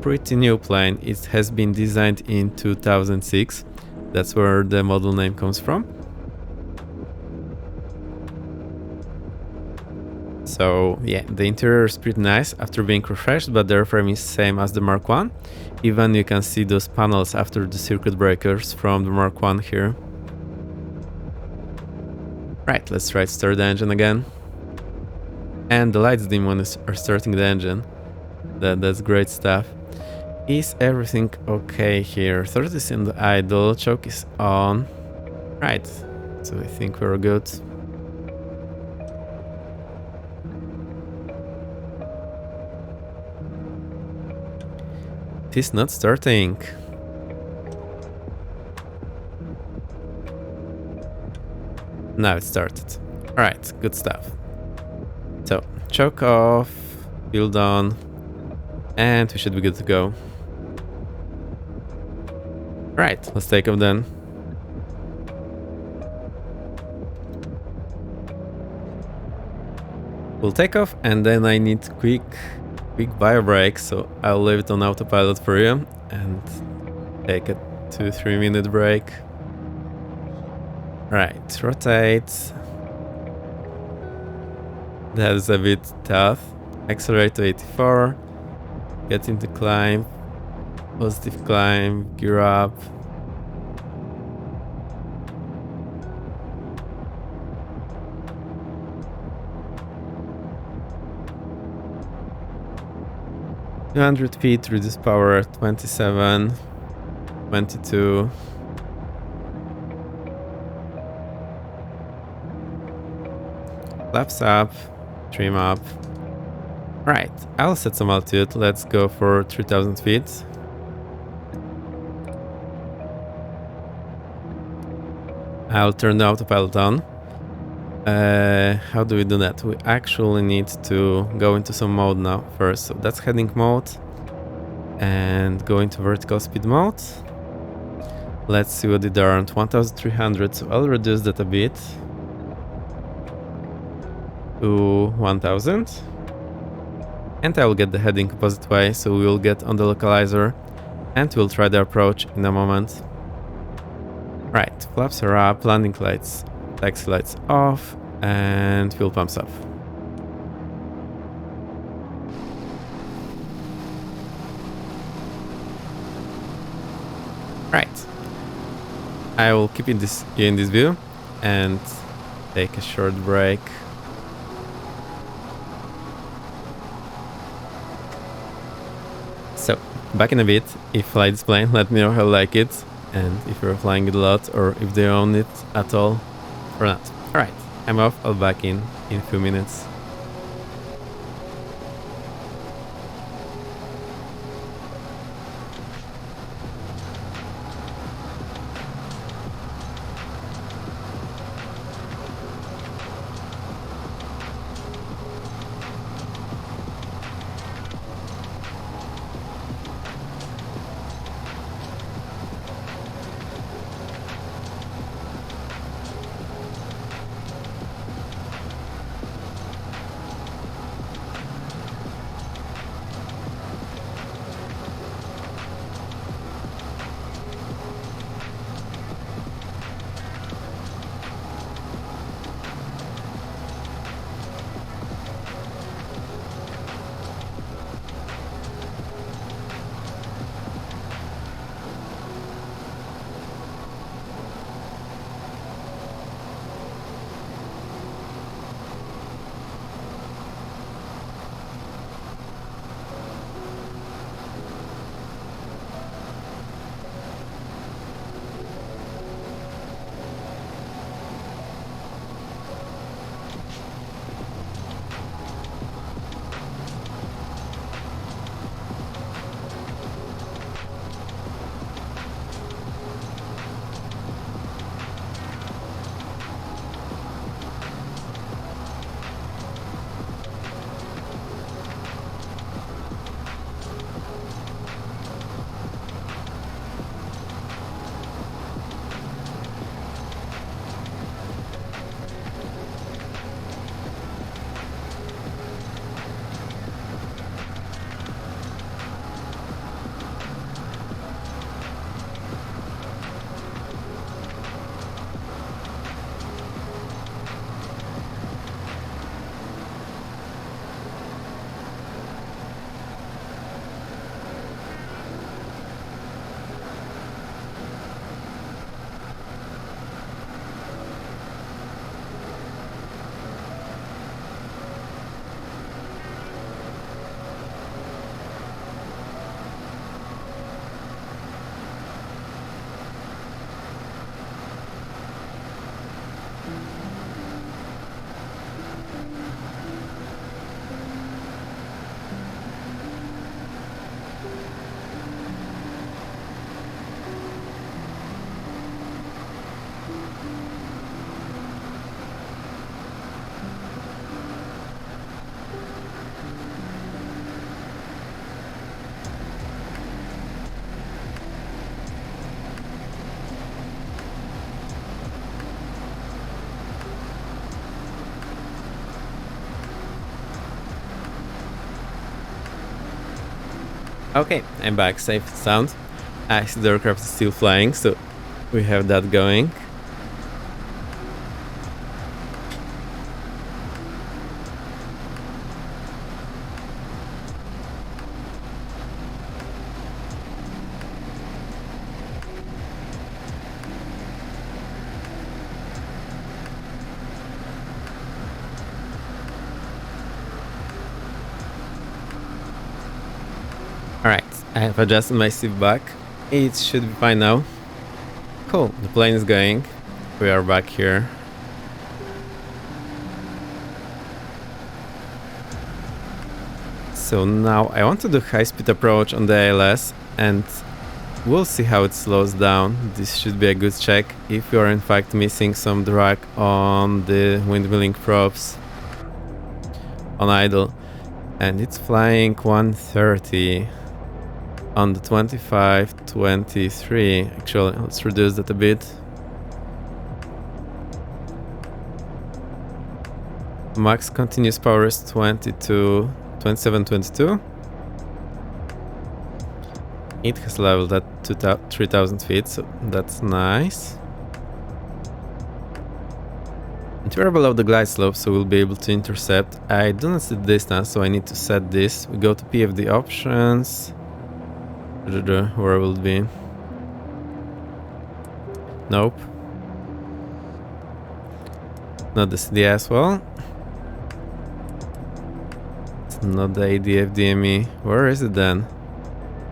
pretty new plane. It has been designed in 2006. That's where the model name comes from. So yeah, the interior is pretty nice after being refreshed, but the airframe is same as the Mark I. Even you can see those panels after the circuit breakers from the Mark I here. Right, let's try to start the engine again. And the lights dim when you are starting the engine. That's great stuff. Is everything okay here? Third is in the idle, choke is on. Right, so I think we're good. It is not starting. Now it started. Alright, good stuff. So, choke off, fuel on, and we should be good to go. Right, let's take off then. We'll take off and then I need quick bio brake, so I'll leave it on autopilot for you and take a 2-3 minute break. Right, rotate. That is a bit tough. Accelerate to 84. Get into climb. Positive climb. Gear up. $200 feet, reduce power, 27, 22. Flaps up, trim up. Right, I'll set some altitude. Let's go for 3000 feet. I'll turn the autopilot on. How do we do that? We actually need to go into some mode now first. So that's heading mode. And go into vertical speed mode. Let's see what it earned. 1300, so I'll reduce that a bit. To 1000. And I will get the heading opposite way, so we will get on the localizer. And we'll try the approach in a moment. Right, flaps are up, landing lights, taxi lights off, and fuel pumps off. Right. I will keep in this view and take a short break. So, back in a bit. If you fly this plane, let me know how you like it. And if you're flying it a lot, or if they own it at all, or not. Alright, I'm off, I'll be back in a few minutes. Okay, I'm back, safe and sound. I see the aircraft is still flying, so we have that going. Alright, I have adjusted my seat back. It should be fine now. Cool, the plane is going. We are back here. So now I want to do high-speed approach on the ALS and we'll see how it slows down. This should be a good check if you are in fact missing some drag on the windmilling props on idle. And it's flying 130 on the 25-23. Actually, let's reduce that a bit. Max continuous power is 27-22. It has leveled at 3000 feet, so that's nice. And we're below the glide slope, so we'll be able to intercept. I do not see the distance, so I need to set this. We go to PFD options. Where will it be? Nope. Not the CD as well. It's not the ADF DME. Where is it then?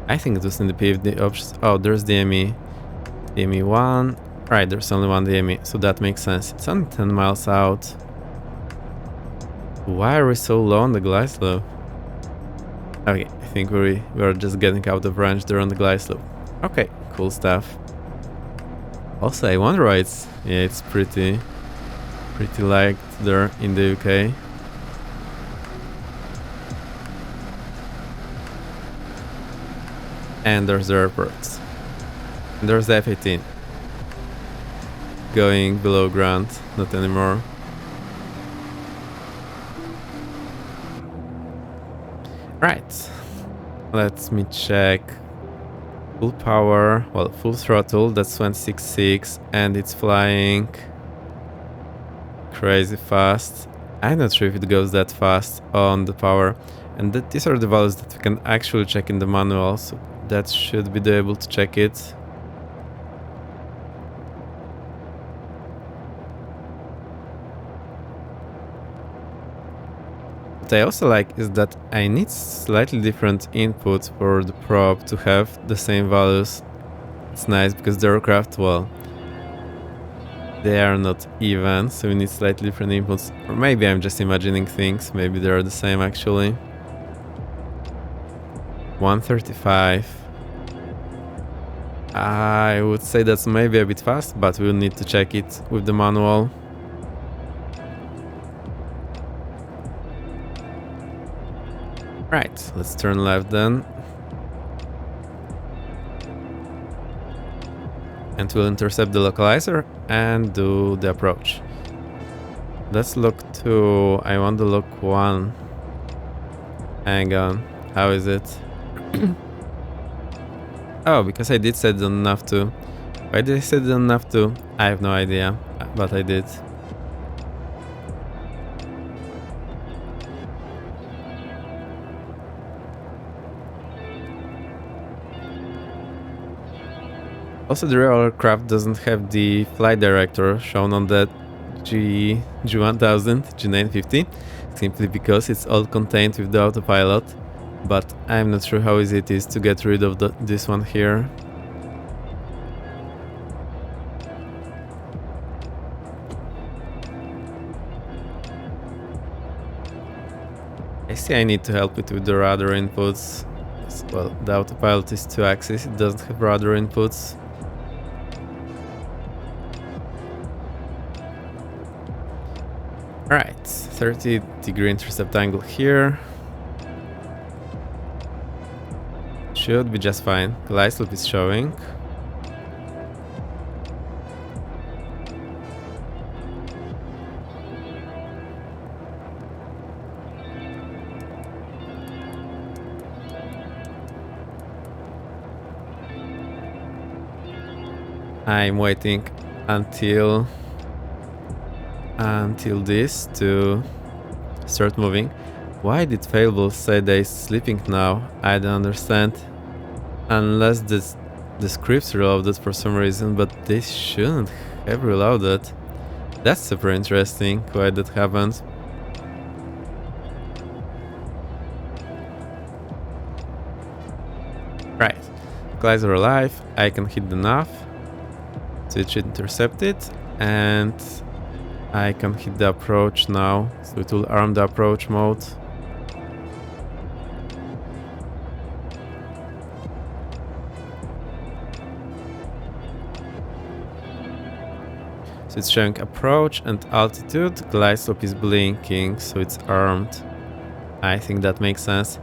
I think it was in the PFD options. Oh, there's DME. DME 1. Right, there's only one DME, so that makes sense. It's only 10 miles out. Why are we so low on the glide slope? Okay, I think we're just getting out of range there on the glide slope. Okay, cool stuff. Also, I wonder why it's pretty light there in the UK. And there's the airports. And there's the F-18. Going below ground, not anymore. Right. Let me check. Full power, well, full throttle, that's 26.6, and it's flying crazy fast. I'm not sure if it goes that fast on the power. And these are the values that we can actually check in the manual, so that should be able to check it. What I also like is that I need slightly different inputs for the probe to have the same values. It's nice because the aircraft, well, they are not even, so we need slightly different inputs. Or maybe I'm just imagining things, maybe they are the same actually. 135. I would say that's maybe a bit fast, but we'll need to check it with the manual. Right, let's turn left then. And we'll intercept the localizer and do the approach. Let's look 2. I want to look 1. Hang on, how is it? Oh, because I did set it on enough to. Why did I set it on enough to? I have no idea, but I did. Also, the real aircraft doesn't have the flight director shown on that G1000, G950, simply because it's all contained with the autopilot, but I'm not sure how easy it is to get rid of this one here. I see I need to help it with the rudder inputs. Well, the autopilot is 2-axis, it doesn't have rudder inputs. Alright, 30-degree intercept angle here. Should be just fine. Glide slope is showing. I'm waiting until this to start moving. Why did Fable say they're sleeping now? I don't understand. Unless the scripts reloaded for some reason, but they shouldn't have reloaded. That's super interesting why that happened. Right. Guys are alive. I can hit the nav, so it should intercept it, and I can hit the approach now, so it will arm the approach mode. So it's showing approach and altitude. Glide slope is blinking, so it's armed. I think that makes sense.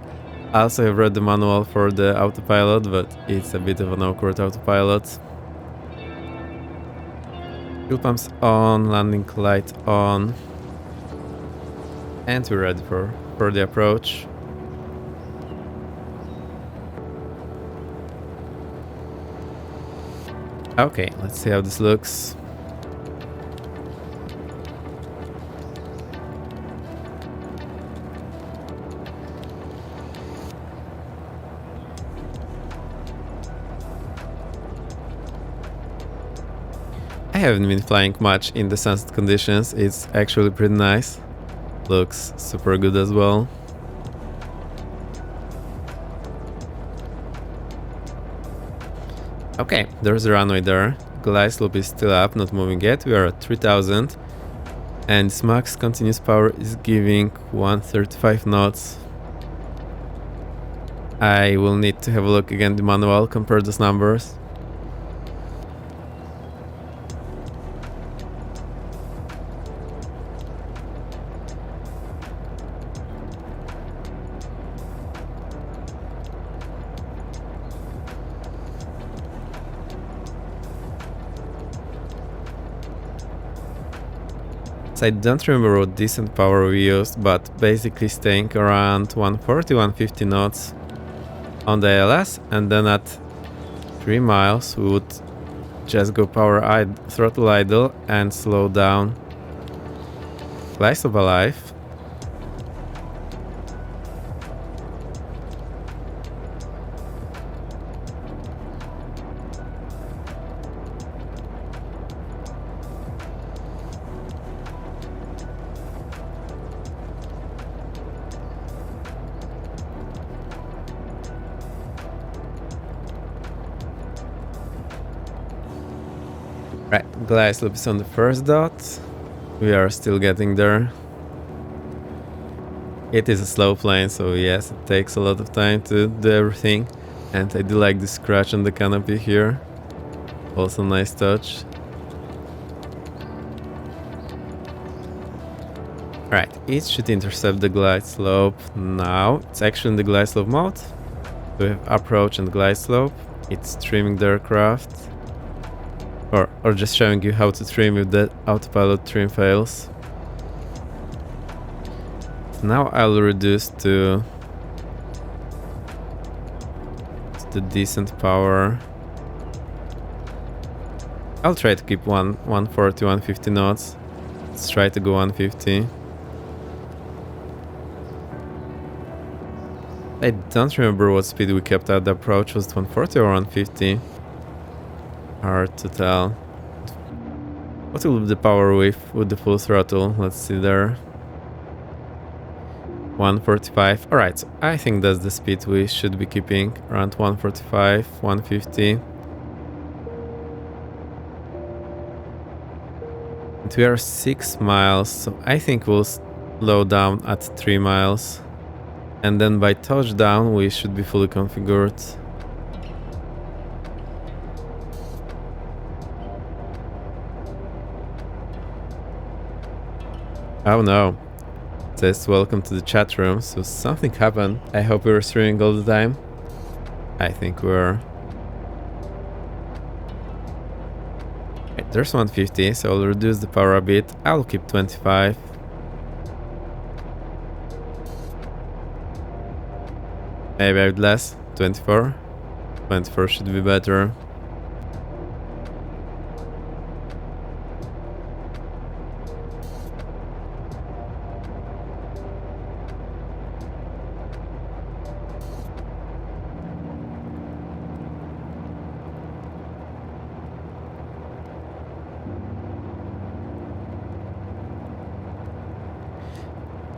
I also have read the manual for the autopilot, but it's a bit of an awkward autopilot. Fuel pumps on, landing light on. And we're ready for the approach. Okay, let's see how this looks. I haven't been flying much in the sunset conditions. It's actually pretty nice. Looks super good as well. Okay, there's a runway there. Glide slope is still up, not moving yet. We are at 3000. And its max continuous power is giving 135 knots. I will need to have a look again at the manual, compare those numbers. I don't remember what decent power we used, but basically staying around 140-150 knots on the ALS, and then at 3 miles we would just go throttle idle and slow down. Glide slope alive. Right, glide slope is on the first dot. We are still getting there. It is a slow plane, so yes, it takes a lot of time to do everything. And I do like the scratch on the canopy here. Also nice touch. Right, it should intercept the glide slope now. It's actually in the glide slope mode. We have approach and glide slope. It's trimming the aircraft. Or just showing you how to trim if the autopilot trim fails. Now I'll reduce to the decent power. I'll try to keep 140-150 knots. Let's try to go 150. I don't remember what speed we kept at the approach. Was it 140 or 150? Hard to tell. What will be the power with the full throttle? Let's see there. 145. Alright, so I think that's the speed we should be keeping. Around 145, 150. And we are 6 miles, so I think we'll slow down at 3 miles. And then by touchdown we should be fully configured. Oh no. It says welcome to the chat room, so something happened. I hope we were streaming all the time. I think we're... Okay, there's 150, so I'll reduce the power a bit. I'll keep 25. Maybe a bit less. 24. 24 should be better.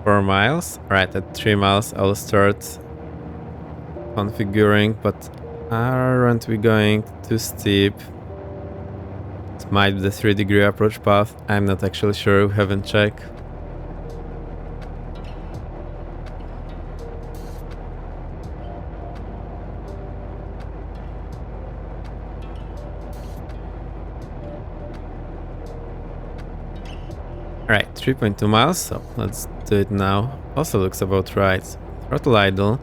4 miles. Alright, at 3 miles I'll start configuring, but aren't we going too steep? It might be the 3-degree approach path. I'm not actually sure, we haven't checked. Alright, 3.2 miles, so let's do it now. Also looks about right. Throttle idle.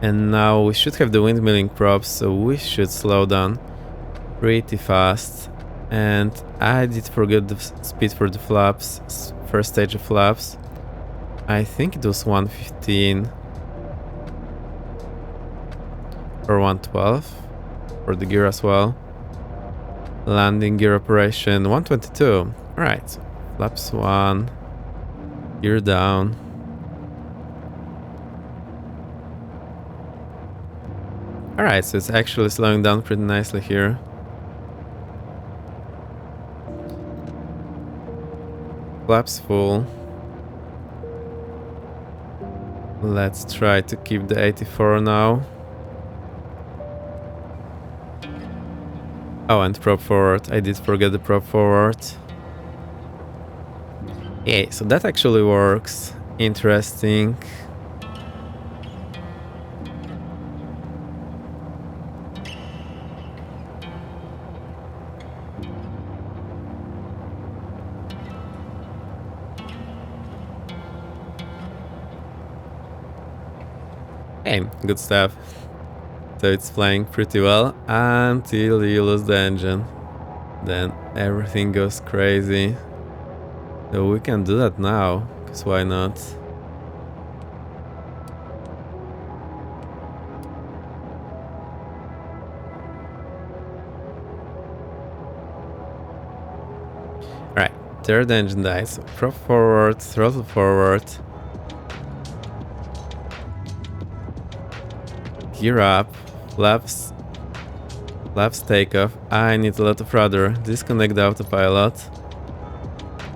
And now we should have the windmilling props, so we should slow down pretty fast. And I did forget the speed for the flaps, first stage of flaps. I think it was 115 or 112 for the gear as well. Landing gear operation 122. Alright, flaps 1, gear down. Alright, so it's actually slowing down pretty nicely here. Flaps full. Let's try to keep the 84 now. Oh, and prop forward. I did forget the prop forward. Yeah, so that actually works. Interesting. Hey, good stuff. So it's flying pretty well until you lose the engine. Then everything goes crazy. So we can do that now, because why not? Alright, third engine dies. So prop forward, throttle forward. Gear up, flaps takeoff. I need a lot of rudder. Disconnect the autopilot.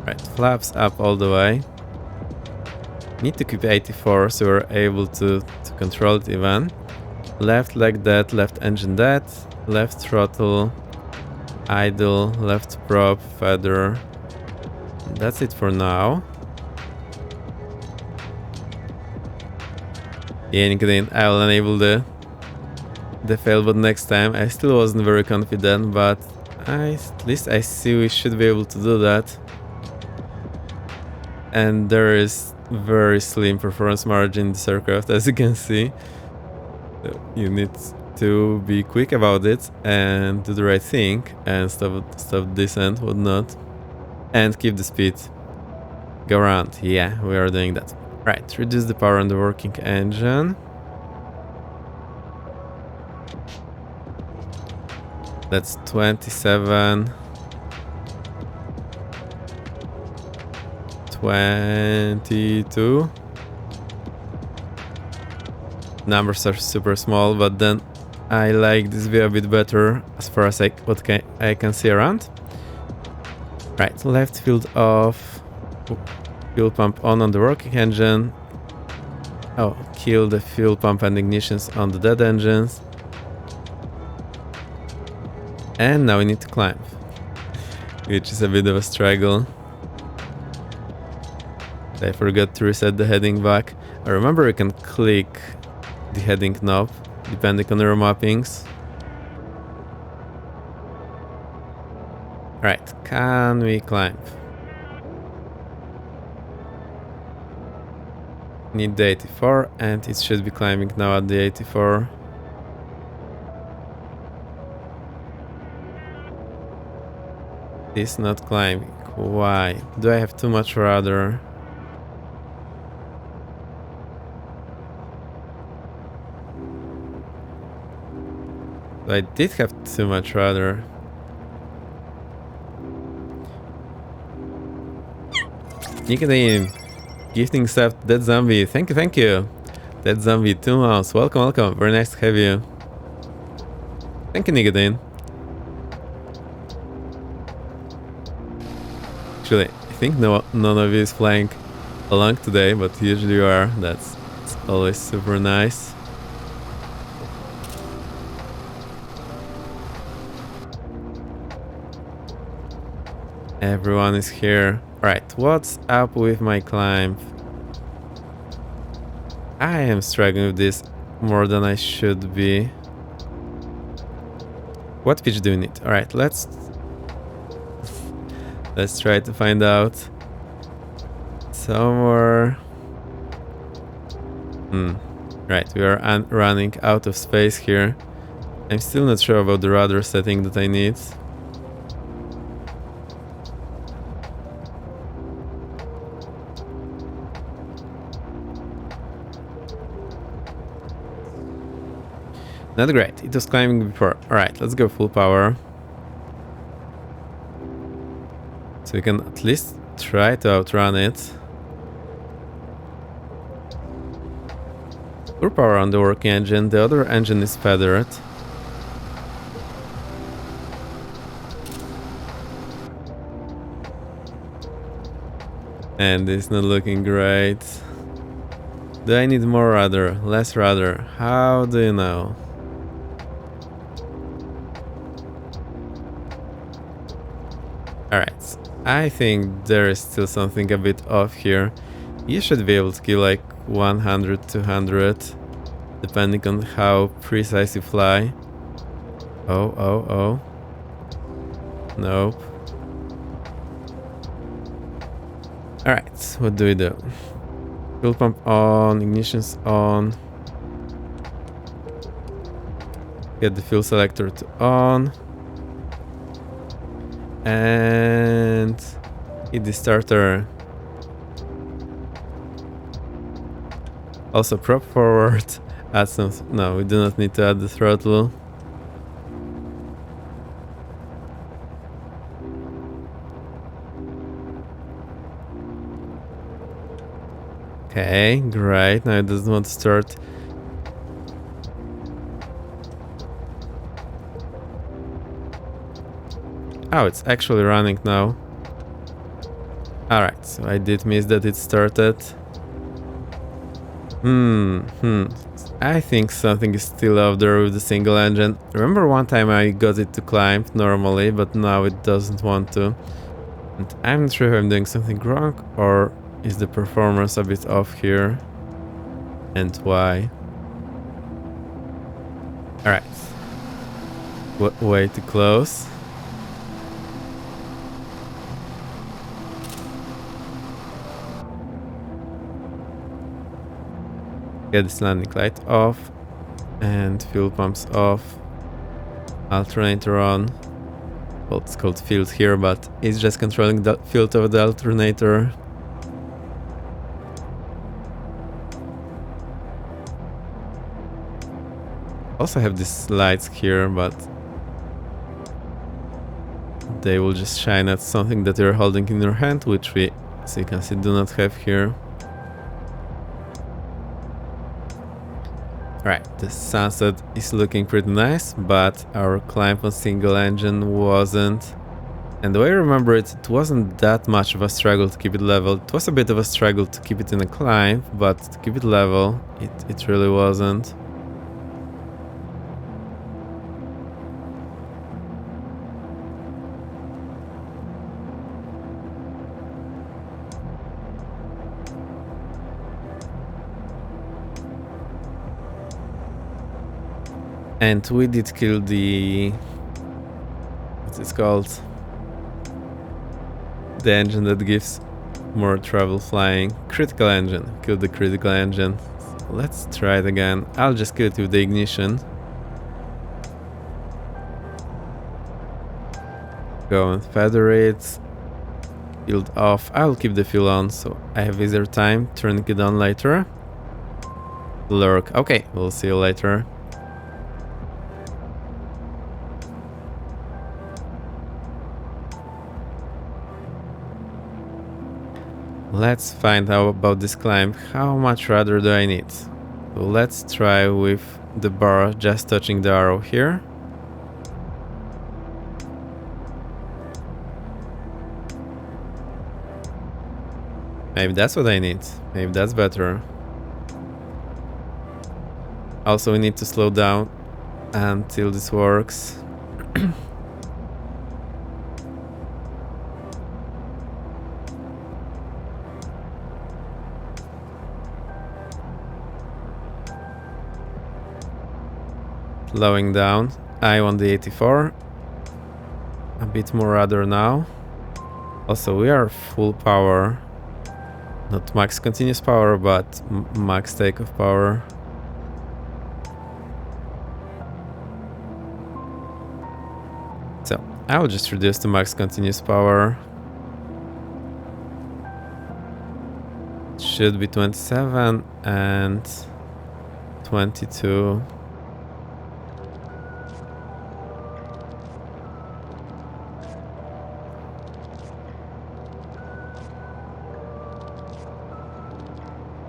Right, flaps up all the way. Need to keep 84 so we're able to control it even. Left leg dead, left engine dead, left throttle, idle, left prop, feather. That's it for now. Yeah, I will enable the fail, but next time I still wasn't very confident, but at least I see we should be able to do that. And there is very slim performance margin in this aircraft, as you can see. So you need to be quick about it and do the right thing and stop descent, whatnot, and keep the speed. Go around. Yeah, we are doing that. Right, reduce the power on the working engine. That's 27. 22. Numbers are super small, but then I like this view a bit better as far as I can see around. Right, left field off. Fuel pump on the working engine. Oh, kill the fuel pump and ignitions on the dead engines. And now we need to climb, which is a bit of a struggle. I forgot to reset the heading back. I remember you can click the heading knob depending on your mappings. Right, can we climb? Need the 84 and it should be climbing now at the 84. It's not climbing. Why? Do I have too much rudder? I did have too much rudder. Nicotine. Gifting stuff to Dead Zombie. Thank you. Dead Zombie 2 months. Welcome. Very nice to have you. Thank you, Nicotine. Actually, I think none of you is flying along today, but usually you are. That's always super nice. Everyone is here. Right, what's up with my climb? I am struggling with this more than I should be. What pitch do you need? Alright, let's try to find out. Somewhere. Right, we are running out of space here. I'm still not sure about the rudder setting that I need. Not great. It was climbing before. Alright, let's go full power. So we can at least try to outrun it. Full power on the working engine. The other engine is feathered. And it's not looking great. Do I need more rudder? Less rudder? How do you know? Alright, I think there is still something a bit off here. You should be able to kill like 100, 200, depending on how precise you fly. Oh. Nope. Alright, what do we do? Fuel pump on, ignition's on. Get the fuel selector to on. And hit the starter. Also prop forward. Add some. No, we do not need to add the throttle. Okay, great. Now it doesn't want to start. Oh, it's actually running now. Alright, so I did miss that it started. I think something is still out there with the single engine. Remember one time I got it to climb normally, but now it doesn't want to. And I'm not sure if I'm doing something wrong, or is the performance a bit off here? And why? Alright. Way too close. Get this landing light off and fuel pumps off. Alternator on. Well, it's called field here, but it's just controlling the field of the alternator. Also have these lights here, but they will just shine at something that you're holding in your hand, which we, as you can see, do not have here. Right, the sunset is looking pretty nice, but our climb on single engine wasn't. And the way I remember it, it wasn't that much of a struggle to keep it level. It was a bit of a struggle to keep it in a climb, but to keep it level, it really wasn't. And we did kill the... what's it called? The engine that gives more trouble flying. Critical engine. Killed the critical engine. So let's try it again. I'll just kill it with the ignition. Go and feather it. Field off. I'll keep the fuel on so I have easier time turning it on later. Lurk. Okay, we'll see you later. Let's find out about this climb. How much rudder do I need? So let's try with the bar just touching the arrow here. Maybe that's what I need. Maybe that's better. Also, we need to slow down until this works. Slowing down. I want the 84. A bit more rudder now. Also, we are full power. Not max continuous power, but max takeoff power. So, I will just reduce to max continuous power. Should be 27 and 22.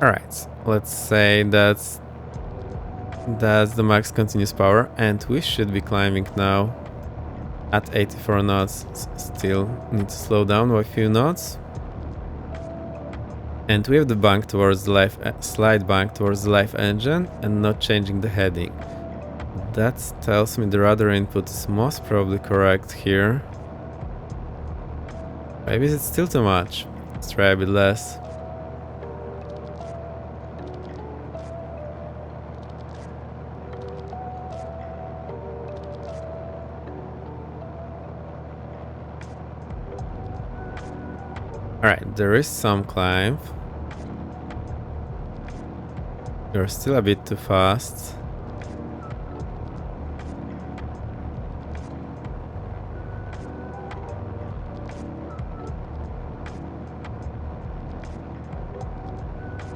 Alright, let's say that's the max continuous power, and we should be climbing now at 84 knots. Still need to slow down by a few knots. And we have the bank towards the live, slide bank towards the live engine and not changing the heading. That tells me the rudder input is most probably correct here. Maybe it's still too much. Let's try a bit less. Alright, there is some climb. You're still a bit too fast.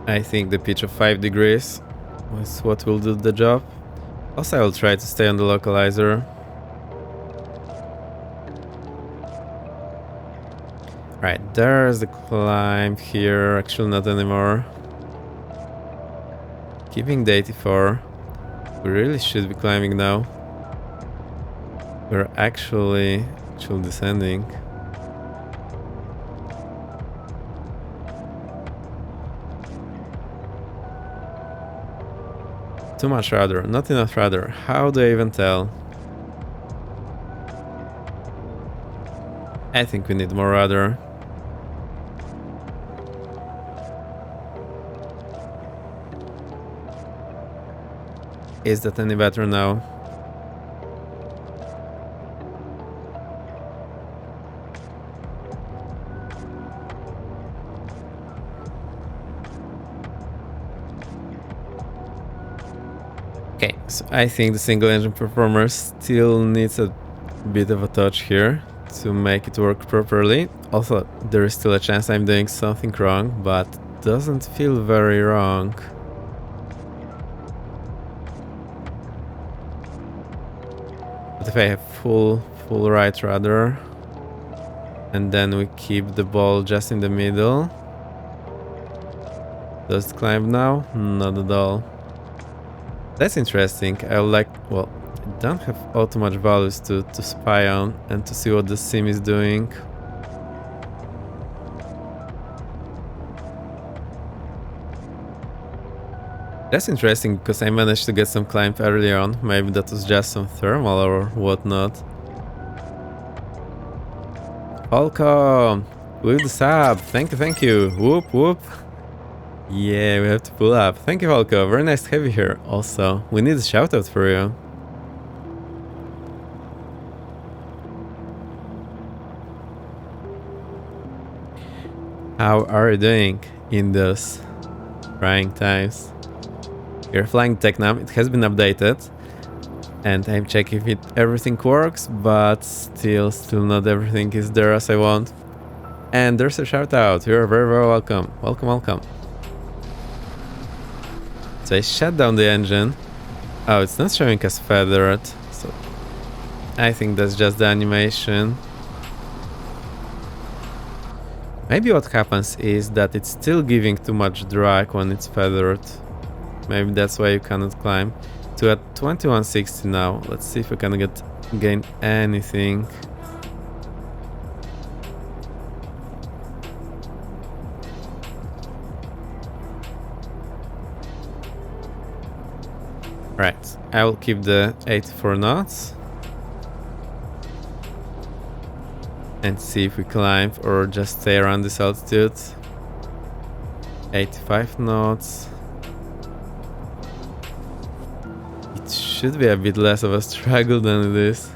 I think the pitch of 5 degrees is what will do the job. Also, I will try to stay on the localizer. Right, there's the climb here. Actually, not anymore. Keeping the 84. We really should be climbing now. We're actually descending. Too much rudder, not enough rudder. How do I even tell? I think we need more rudder. Is that any better now? Okay, so I think the single engine performer still needs a bit of a touch here to make it work properly. Also, there is still a chance I'm doing something wrong, but doesn't feel very wrong. But if I have full right rudder, and then we keep the ball just in the middle. Does it climb now? Not at all. That's interesting. I like, well, I don't have all too much values to spy on and to see what the sim is doing. That's interesting because I managed to get some climb early on. Maybe that was just some thermal or whatnot. Falco with the sub. Thank you. Whoop whoop. Yeah, we have to pull up. Thank you, Falco. Very nice to have you here. Also, we need a shout out for you. How are you doing in those trying times? You're flying Tecnam. It has been updated, and I'm checking if everything works, but still not everything is there as I want. And there's a shout out. You're very welcome. Welcome. So I shut down the engine. Oh, it's not showing us feathered, so I think that's just the animation. Maybe what happens is that it's still giving too much drag when it's feathered. Maybe that's why you cannot climb. To at 2160 now. Let's see if we can gain anything. Right, I will keep the 84 knots. And see if we climb or just stay around this altitude. 85 knots. It should be a bit less of a struggle than it is.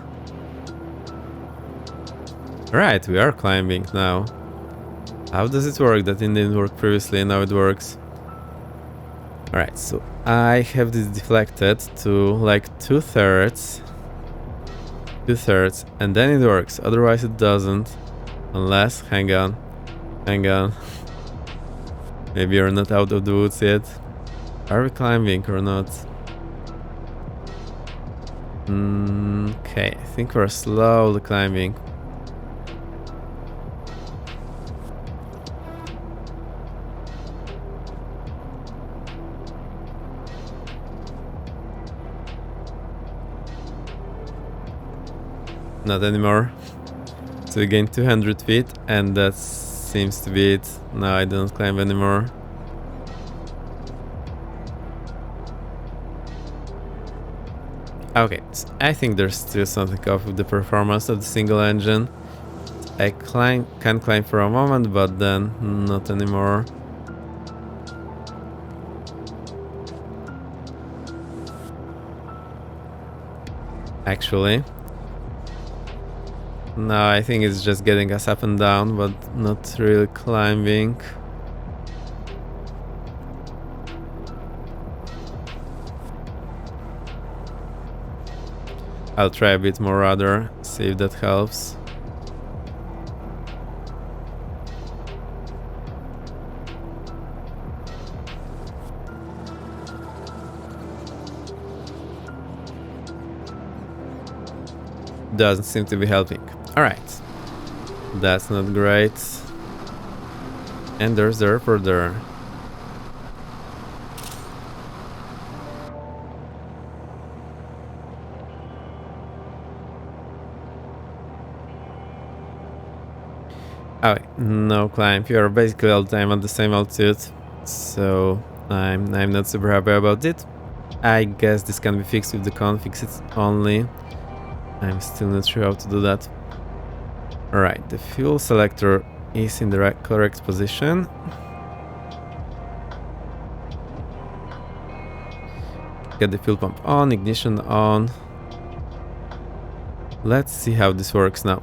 Right, we are climbing now. How does it work? That didn't work previously and now it works. Alright, so I have this deflected to like 2/3. 2/3, and then it works. Otherwise it doesn't. Unless, hang on. Maybe you're not out of the woods yet. Are we climbing or not? Okay, I think we're slowly climbing. Not anymore. So we gained 200 feet and that seems to be it. Now I don't climb anymore. Okay, so I think there's still something off with the performance of the single engine. I can climb for a moment, but then not anymore. Actually. No, I think it's just getting us up and down, but not really climbing. I'll try a bit more rather, see if that helps. Doesn't seem to be helping. Alright. That's not great. And there's the airport there. Oh, no climb. You are basically all the time at the same altitude. So I'm not super happy about it. I guess this can be fixed with the configs only. I'm still not sure how to do that. Alright, the fuel selector is in the correct position. Get the fuel pump on, ignition on. Let's see how this works now.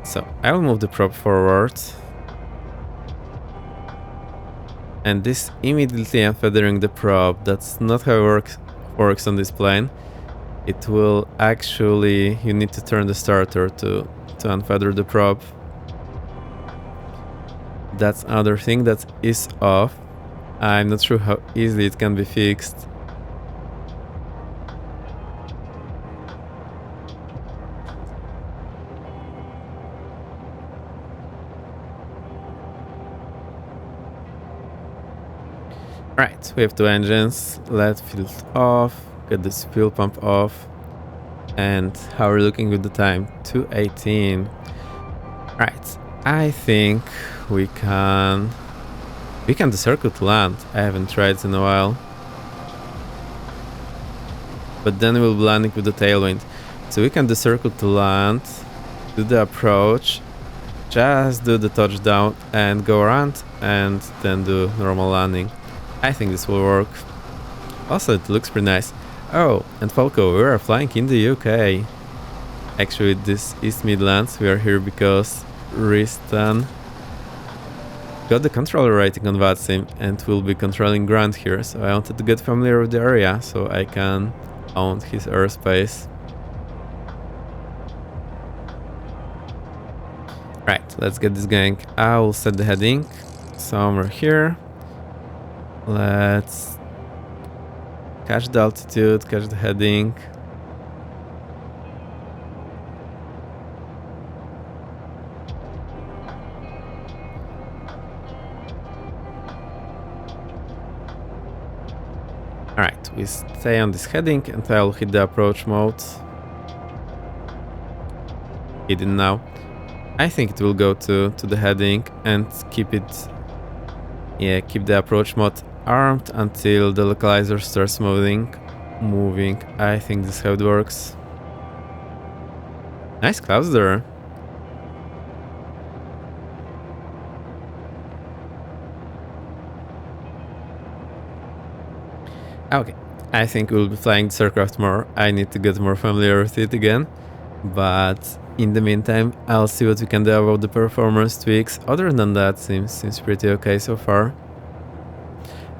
So I will move the prop forward. And this immediately unfeathering the prop. That's not how it works on this plane. It will actually, you need to turn the starter to unfeather the prop. That's another thing that is off. I'm not sure how easily it can be fixed. Right, we have two engines. Let fuel off. Get this fuel pump off. And how are we looking with the time? 2:18. Right, I think we can do circle to land. I haven't tried in a while. But then we'll be landing with the tailwind. So we can do circle to land, do the approach, just do the touchdown and go around and then do normal landing. I think this will work. Also, it looks pretty nice. Oh, and Falco, we are flying in the UK. Actually, this is Midlands. We are here because Ristan got the controller rating on VATSIM and will be controlling ground here. So I wanted to get familiar with the area so I can own his airspace. Right, let's get this going. I will set the heading somewhere here. Let's catch the altitude, catch the heading. Alright, we stay on this heading and I'll hit the approach mode. Hidden now. I think it will go to the heading and keep it. Yeah, keep the approach mode armed until the localizer starts moving. I think this is how it works. Nice clouds there. Okay, I think we'll be flying this aircraft more. I need to get more familiar with it again. But in the meantime, I'll see what we can do about the performance tweaks. Other than that, seems pretty okay so far.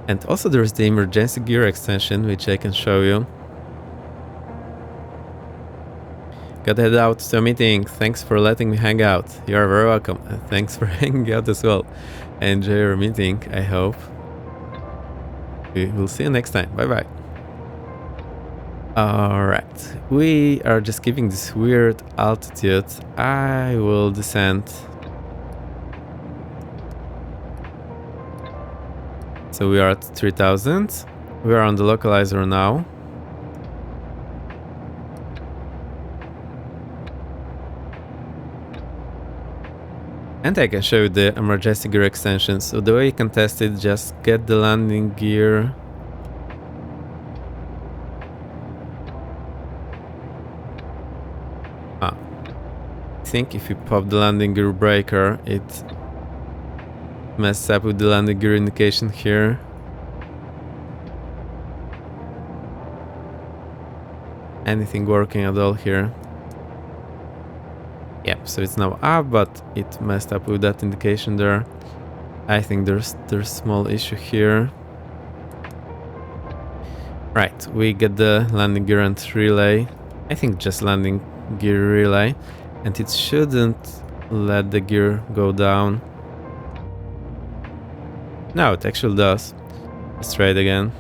And also there's the emergency gear extension, which I can show you. Gotta head out to a meeting. Thanks for letting me hang out. You are very welcome. And thanks for hanging out as well. Enjoy your meeting, I hope. We'll see you next time. Bye bye. Alright, we are just keeping this weird altitude. I will descend. So we are at 3000. We are on the localizer now. And I can show you the emergency gear extension. So the way you can test it, just get the landing gear. I think if you pop the landing gear breaker, it messes up with the landing gear indication here. Anything working at all here? Yep, so it's now up, but it messed up with that indication there. I think there's small issue here. Right, we get the landing gear and relay. I think just landing gear relay. And it shouldn't let the gear go down. No, it actually does. Let's try it again.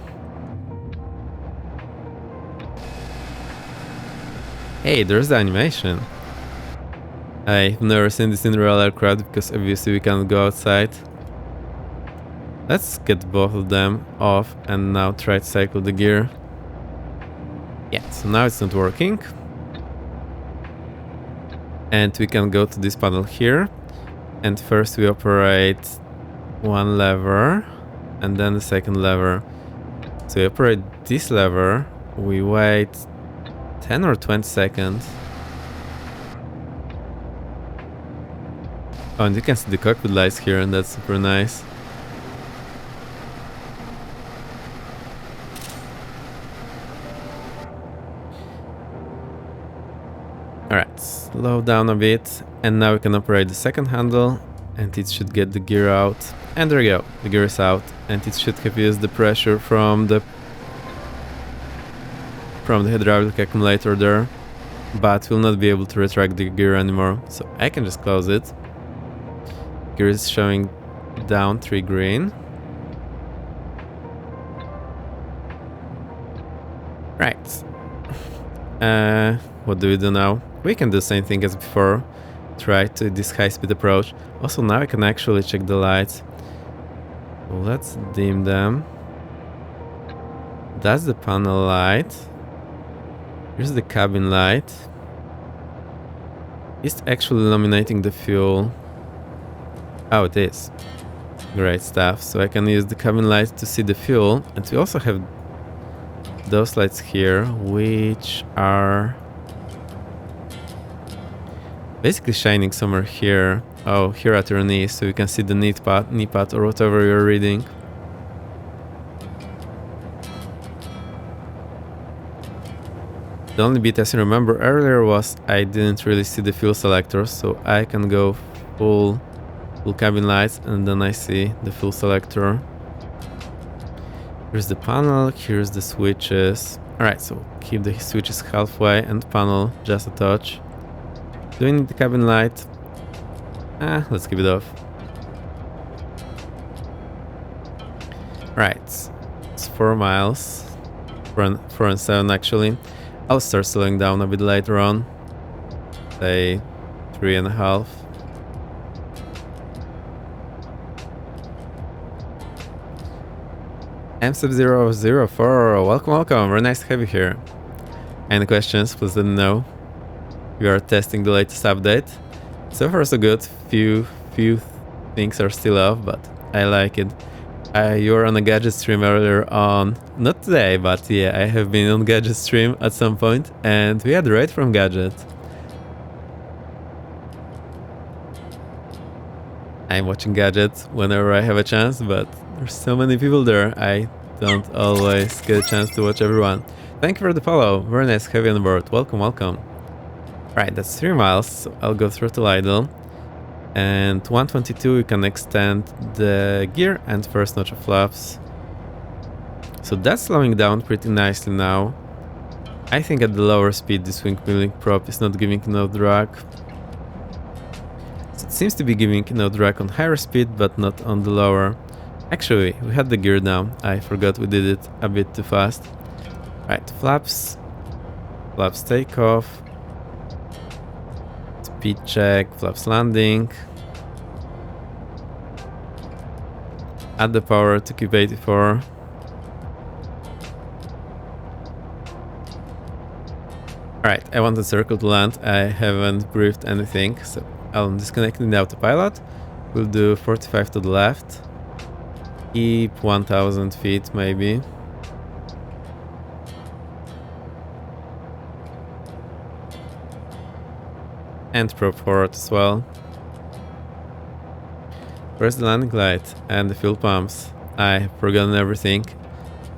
Hey, there's the animation. I've never seen this in real aircraft because obviously we can't go outside. Let's get both of them off and now try to cycle the gear. Yeah, so now it's not working. And we can go to this panel here. And first we operate one lever and then the second lever. So we operate this lever, we wait 10 or 20 seconds. Oh, and you can see the cockpit lights here, and that's super nice. Alright, slow down a bit, and now we can operate the second handle, and it should get the gear out. And there we go, the gear is out, and it should have used the pressure from the hydraulic accumulator there, but will not be able to retract the gear anymore, so I can just close it. Gear is showing down 3 green. Right. What do we do now? We can do the same thing as before. Try to this high-speed approach. Also now I can actually check the lights. Let's dim them. That's the panel light. Here's the cabin light. It's actually illuminating the fuel. Oh, it is. Great stuff. So I can use the cabin light to see the fuel. And we also have those lights here, which are basically shining somewhere here. Oh, here at your knee, so you can see the knee pad or whatever you're reading. The only bit, as you remember earlier, was I didn't really see the fuel selectors, so I can go full cabin lights and then I see the fuel selector. Here's the panel, here's the switches. Alright, so keep the switches halfway and panel just a touch. Do we need the cabin light? Let's keep it off. Right, it's 4 miles. 4 and 7 actually. I'll start slowing down a bit later on. Say 3.5. M004, welcome, very nice to have you here. Any questions, please let me know. We are testing the latest update. So far so good, few things are still off, but I like it. You were on a gadget stream earlier on. Not today, but yeah, I have been on gadget stream at some point, and we had a raid from gadget. I'm watching gadget whenever I have a chance, but there's so many people there, I don't always get a chance to watch everyone. Thank you for the follow. Very nice, heavy on board. Welcome, welcome. Right, that's 3 miles, so I'll go through to Lidl. And 122, we can extend the gear and first notch of flaps. So that's slowing down pretty nicely now. I think at the lower speed, this wing milling prop is not giving enough drag. So it seems to be giving enough drag on higher speed, but not on the lower. Actually, we had the gear down. I forgot we did it a bit too fast. Right, flaps. Flaps takeoff. Speed check, flaps landing. Add the power to keep 84. Alright, I want the circle to land. I haven't briefed anything, so I'm disconnecting the autopilot. We'll do 45 to the left. Keep 1000 feet maybe. And prop forward as well. Where's the landing light and the fuel pumps? I have forgotten everything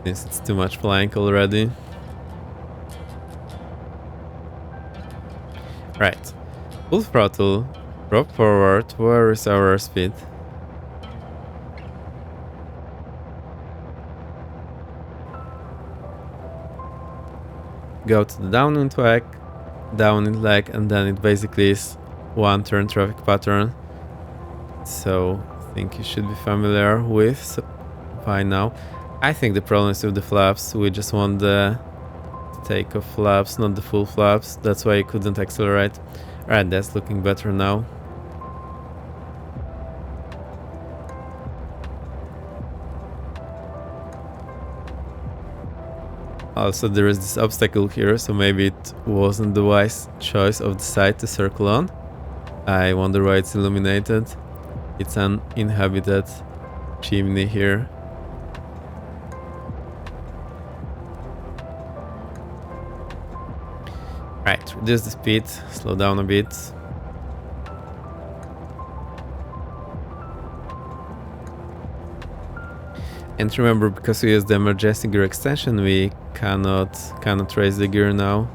since it's too much flying already. Right, full throttle, prop forward. Where is our speed? Go to the downwind leg, and then it basically is one turn traffic pattern. So I think you should be familiar with by now. I think the problem is with the flaps. We just want the takeoff flaps, not the full flaps. That's why you couldn't accelerate. Alright, that's looking better now. Also, there is this obstacle here, so maybe it wasn't the wise choice of the site to circle on. I wonder why it's illuminated. It's an inhabited chimney here. Right, reduce the speed, slow down a bit. And remember, because we use the emergency gear extension, we cannot raise the gear now.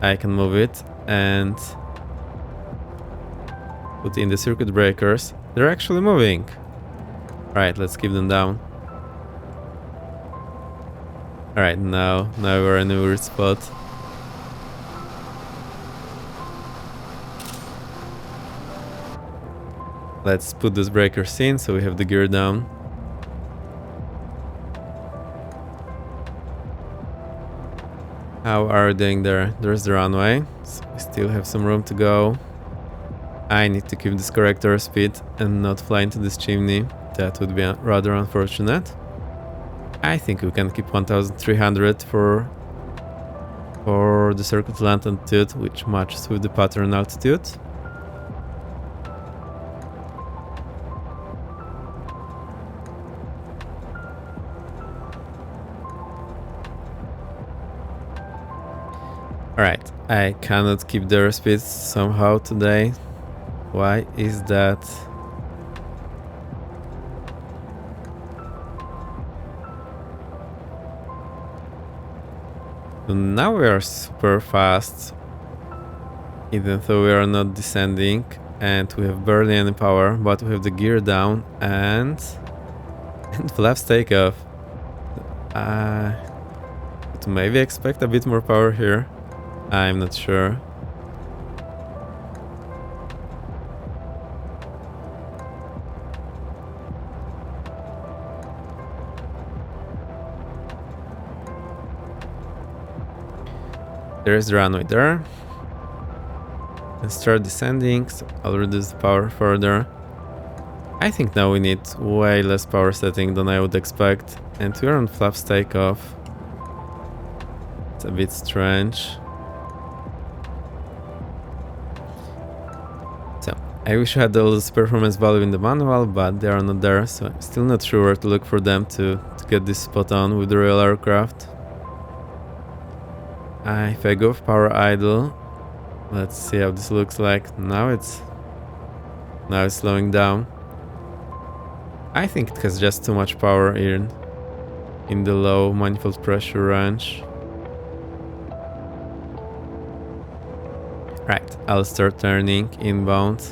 I can move it and put in the circuit breakers. They're actually moving. Right, let's keep them down. Alright, now we're in a weird spot. Let's put those breakers in so we have the gear down. How are we doing there? There's the runway, so we still have some room to go. I need to keep this correct airspeed and not fly into this chimney. That would be rather unfortunate. I think we can keep 1300 for the circuit land altitude, which matches with the pattern altitude. Alright, I cannot keep the airspeed somehow today. Why is that? So now we are super fast, even though we are not descending, and we have barely any power, but we have the gear down and flaps takeoff. To maybe expect a bit more power here. I'm not sure. There's the runway there. And start descending, so I'll reduce the power further. I think now we need way less power setting than I would expect. And we're on flaps takeoff. It's a bit strange. So, I wish I had all this performance value in the manual, but they are not there, so I'm still not sure where to look for them to get this spot on with the real aircraft. If I go with power idle, let's see how this looks like. Now it's slowing down. I think it has just too much power in the low manifold pressure range. Right, I'll start turning inbound.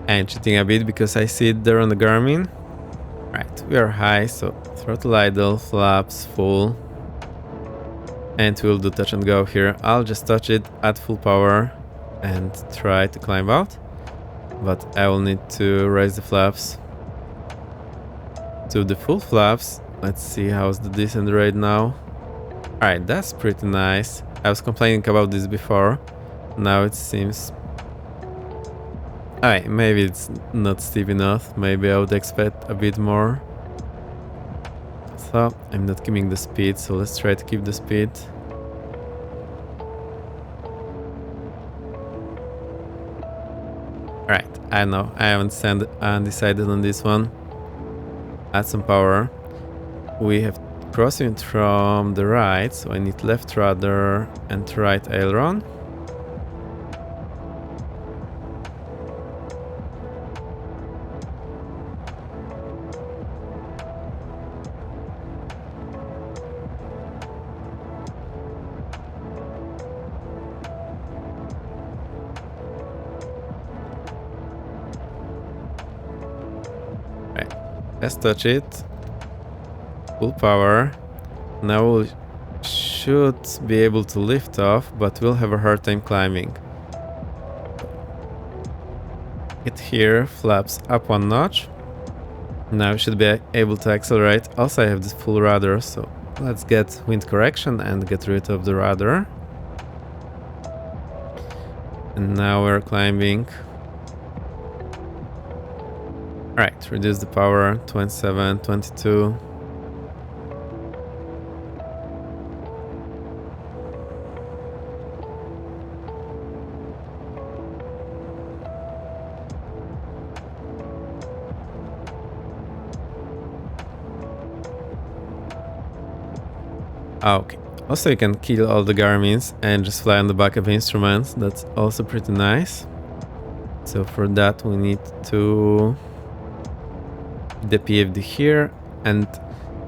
And cheating a bit because I see it there on the Garmin. Right, we are high, so throttle idle, flaps full. And we'll do touch and go here. I'll just touch it at full power and try to climb out. But I will need to raise the flaps to the full flaps. Let's see how's the descent rate now. Alright, that's pretty nice. I was complaining about this before. Now it seems... Alright, maybe it's not steep enough. Maybe I would expect a bit more. So, I'm not keeping the speed, so let's try to keep the speed. Alright, I know, I haven't undecided on this one. Add some power. We have crossing from the right, so I need left rudder and right aileron. Let's touch it. Full power. Now we should be able to lift off, but we'll have a hard time climbing. It here, flaps up one notch. Now we should be able to accelerate. Also, I have this full rudder, so let's get wind correction and get rid of the rudder. And now we're climbing. Alright, reduce the power, 27, 22. Okay, also you can kill all the Garmins and just fly on the back of instruments. That's also pretty nice. So for that we need to... the PFD here, and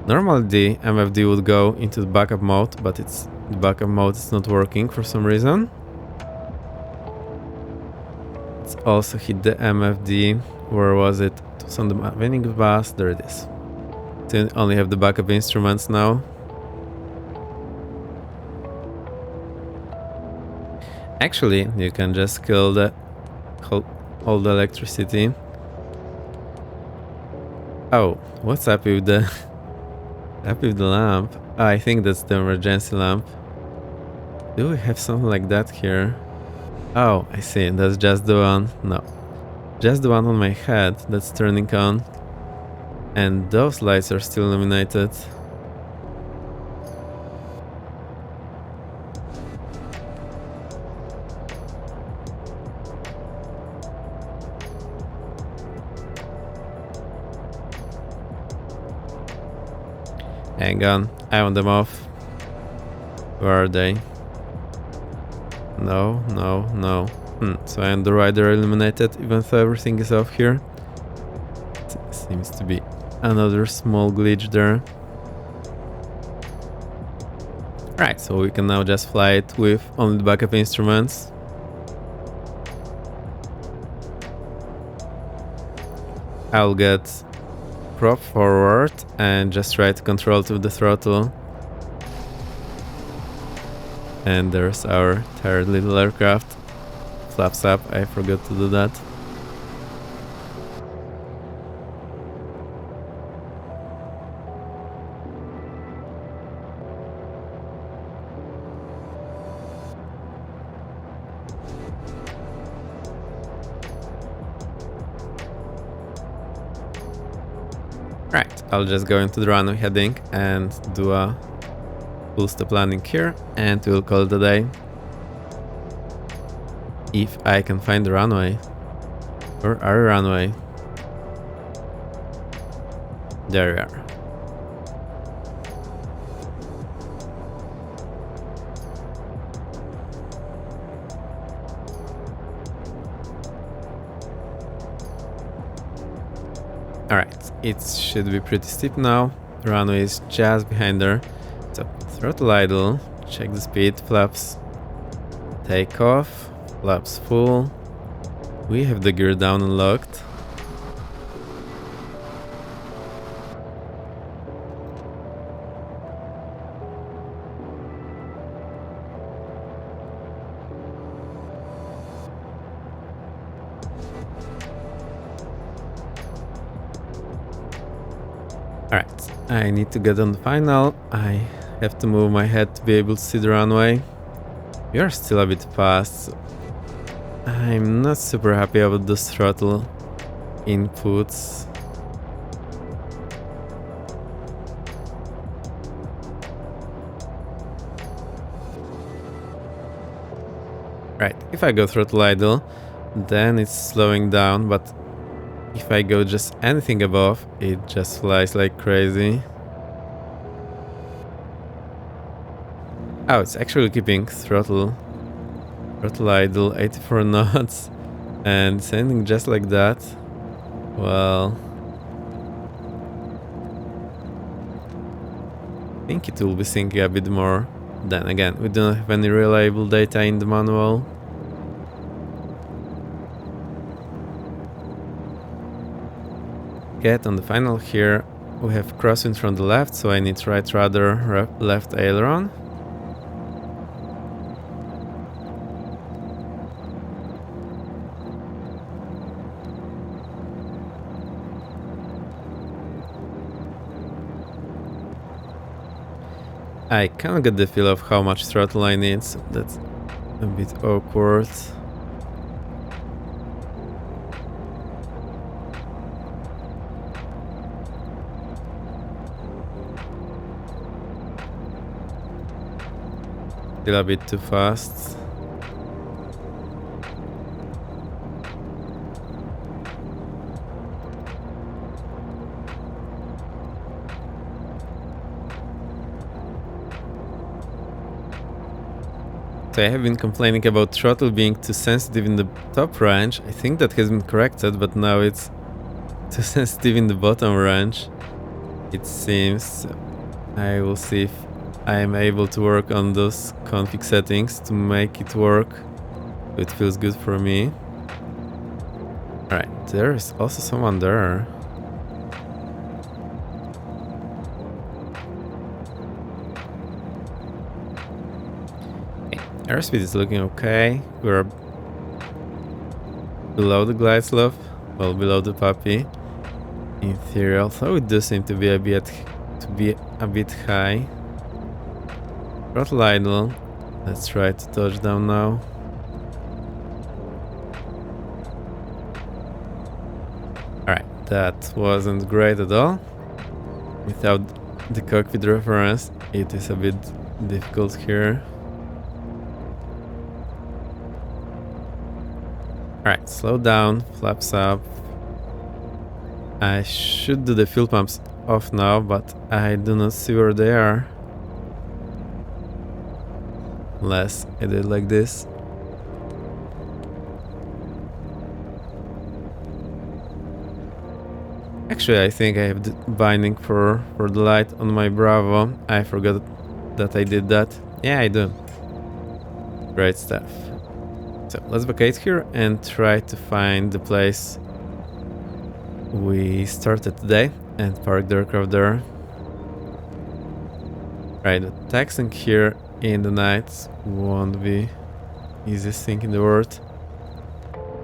normally the MFD would go into the backup mode, but the backup mode is not working for some reason. Let's also hit the MFD. Where was it? It was on the winning bus. There it is. So you only have the backup instruments now. Actually, you can just kill all the electricity. Oh, what's up with the lamp? Oh, I think that's the emergency lamp. Do we have something like that here? Oh, I see. That's just the one. No, just the one on my head that's turning on. And those lights are still illuminated. Hang on, I want them off. Where are they? No. So I am the rider eliminated, even though everything is off here. It seems to be another small glitch there. Right, so we can now just fly it with only the backup instruments. I'll get prop forward and just try to control to the throttle. And there's our tired little aircraft. Flaps up, I forgot to do that. I'll just go into the runway heading and do a full stop landing here, and we'll call it a day. If I can find the runway. Or our runway. There we are. Alright, it should be pretty steep now. The runway is just behind there. So throttle idle, check the speed, flaps, take off, flaps full. We have the gear down and locked. Alright, I need to get on the final. I have to move my head to be able to see the runway. We are still a bit fast, so I'm not super happy about those throttle inputs. Right, if I go throttle idle, then it's slowing down, but if I go just anything above, it just flies like crazy. Oh, it's actually keeping throttle idle 84 knots and sending just like that. Well, I think it will be sinking a bit more. Then again, we don't have any reliable data in the manual. Get on the final here. We have crosswind from the left, so I need right rudder, left aileron. I can't get the feel of how much throttle I need, so that's a bit awkward. Still a bit too fast. So I have been complaining about throttle being too sensitive in the top range. I think that has been corrected, but now it's too sensitive in the bottom range, it seems. I will see if I am able to work on those config settings to make it work so it feels good for me. Alright, there is also someone there. Airspeed is looking okay. We're below the glide slope, well below the puppy. In theory, although it does seem to be a bit high. Throttle idle. Let's try to touch down now. Alright, that wasn't great at all. Without the cockpit reference, it is a bit difficult here. Alright, slow down, flaps up. I should do the fuel pumps off now, but I do not see where they are. Unless I did like this. Actually, I think I have the binding for the light on my Bravo. I forgot that I did that. Yeah, I do. Great stuff. So let's vacate here and try to find the place we started today and park the aircraft there. Right, taxiing here in the night won't be easiest thing in the world.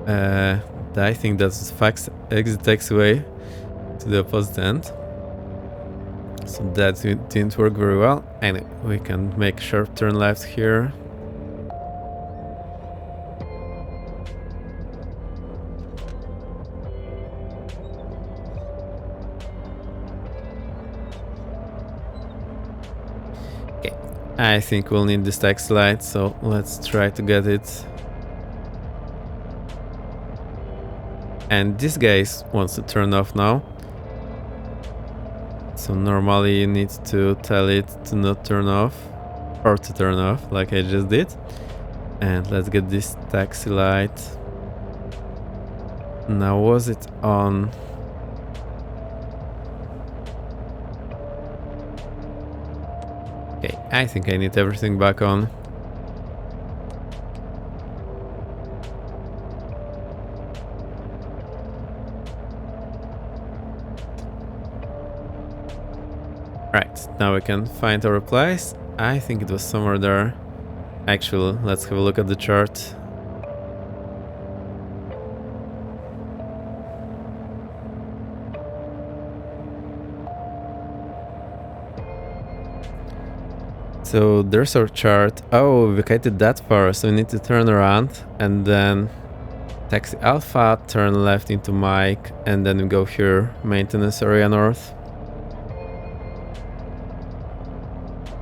I think that's the exit taxiway to the opposite end. So that didn't work very well. Anyway, we can make a sharp turn left here. I think we'll need this taxi light, so let's try to get it. And this guy wants to turn off now. So normally you need to tell it to not turn off or to turn off like I just did. And let's get this taxi light. Now was it on? Okay, I think I need everything back on. Right, now we can find our place. I think it was somewhere there. Actually, let's have a look at the chart. So there's our chart. Oh, we vacated that far, so we need to turn around and then taxi Alpha, turn left into Mike, and then we go here, maintenance area north.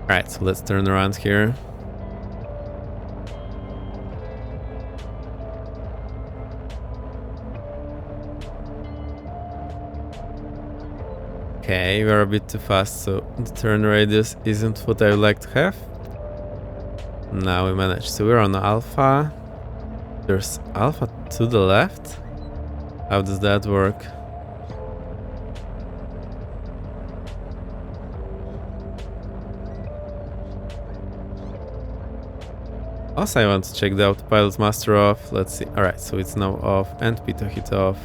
Alright, so let's turn around here. Okay, we're a bit too fast, so the turn radius isn't what I would like to have. Now we managed. So we're on Alpha. There's Alpha to the left. How does that work? Also, I want to check the autopilot master off. Let's see. Alright, so it's now off and P2 hit off.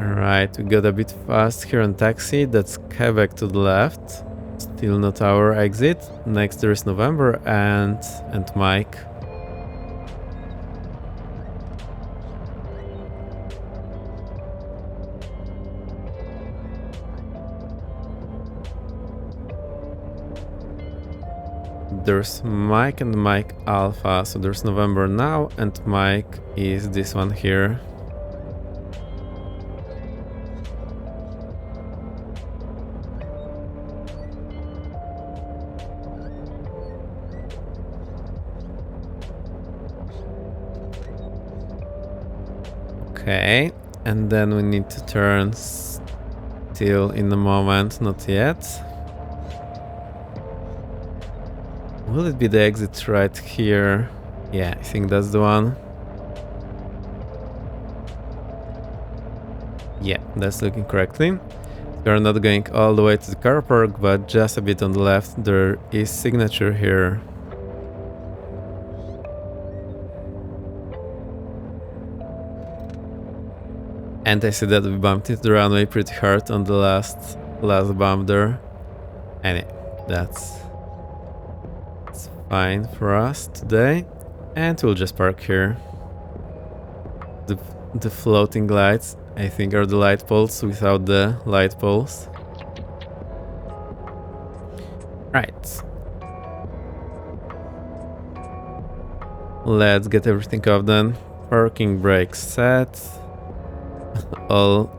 Alright, we got a bit fast here on taxi. That's Quebec to the left. Still not our exit. Next there is November and Mike. There's Mike and Mike Alpha, so there's November now, and Mike is this one here. Okay, and then we need to turn still in the moment, not yet. Will it be the exit right here? Yeah, I think that's the one. Yeah, that's looking correctly. We're not going all the way to the car park, but just a bit on the left. There is signature here. And I see that we bumped into the runway pretty hard on the last bump there. Anyway, that's fine for us today. And we'll just park here. The floating lights, I think, are the light poles without the light poles. Right. Let's get everything off then. Parking brakes set. All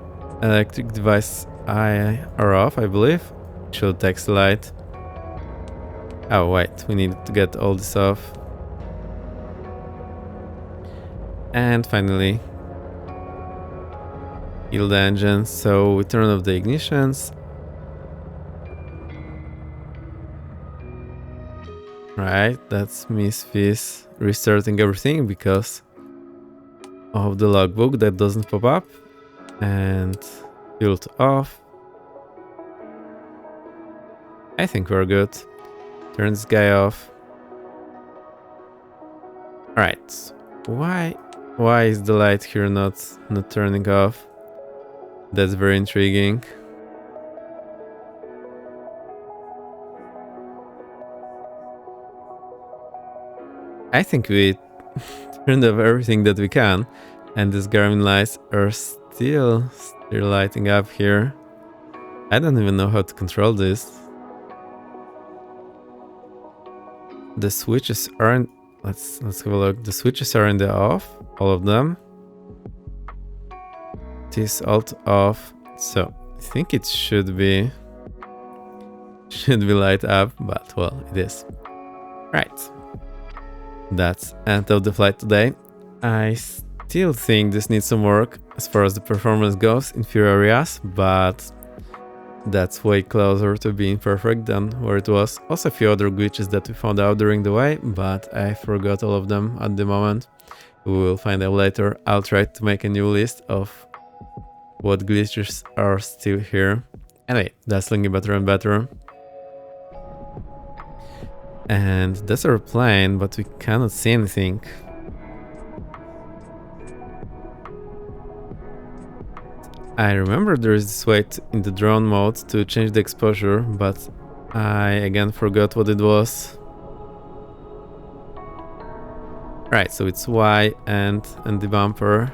electric devices are off, I believe. Show taxi light. Oh wait, we need to get all this off. And finally, kill the engine. So we turn off the ignitions. Right, that's Miss Fizz restarting everything because of the logbook that doesn't pop up. And build off. I think we're good. Turn this guy off. Alright. Why is the light here not turning off? That's very intriguing. I think we turned off everything that we can, and these Garmin lights are still lighting up here. I don't even know how to control this. The switches aren't. Let's have a look. The switches are in the off, all of them. This alt off. So I think it should be should be light up, but well, it is. Right. That's end of the flight today. I still think this needs some work as far as the performance goes in few areas, but that's way closer to being perfect than where it was. Also a few other glitches that we found out during the way, but I forgot all of them at the moment. We will find out later. I'll try to make a new list of what glitches are still here. Anyway, that's looking better and better. And that's our plane, but we cannot see anything. I remember there is this way in the drone mode to change the exposure, but I again forgot what it was. Right, so it's Y and the bumper.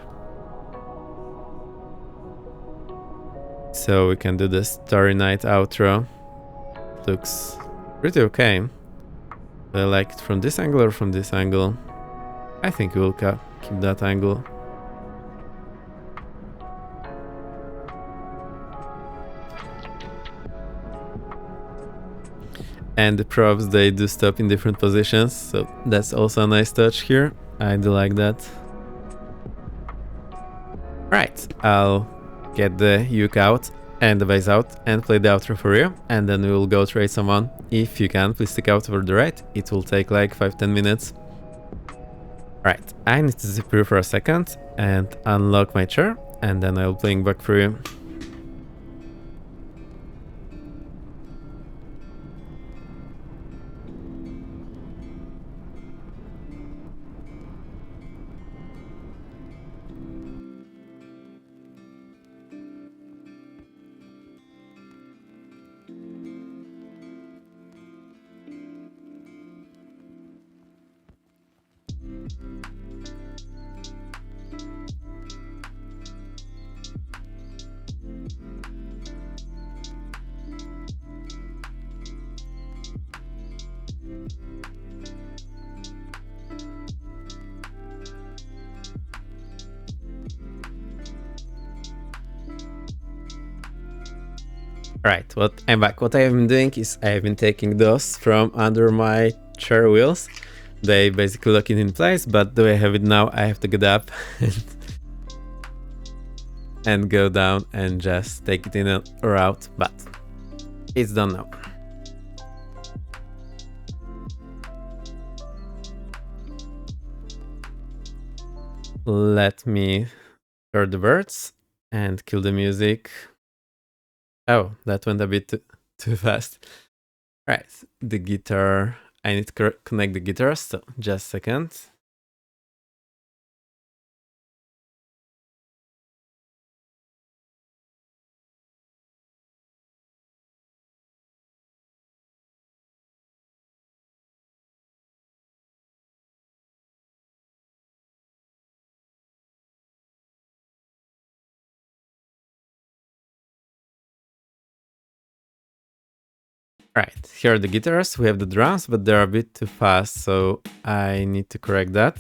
So we can do the Starry Night outro. Looks pretty okay. I like it from this angle or from this angle. I think we'll keep that angle. And the props, they do stop in different positions, so that's also a nice touch here. I do like that. Right, I'll get the uke out and the bass out and play the outro for you, and then we will go trade someone. If you can, please stick out for the ride. It will take like 5-10 minutes. Right, I need to disappear for a second and unlock my chair, and then I'll playing back for you. Right, what I'm back. What I've been doing is I've been taking those from under my chair wheels. They basically lock it in place, but the way I have it now, I have to get up and go down and just take it in or out, but it's done now. Let me start the birds and kill the music. Oh, that went a bit too fast. Right, the guitar. I need to connect the guitar, so just a second. Right, here are the guitars. We have the drums, but they're a bit too fast, so I need to correct that.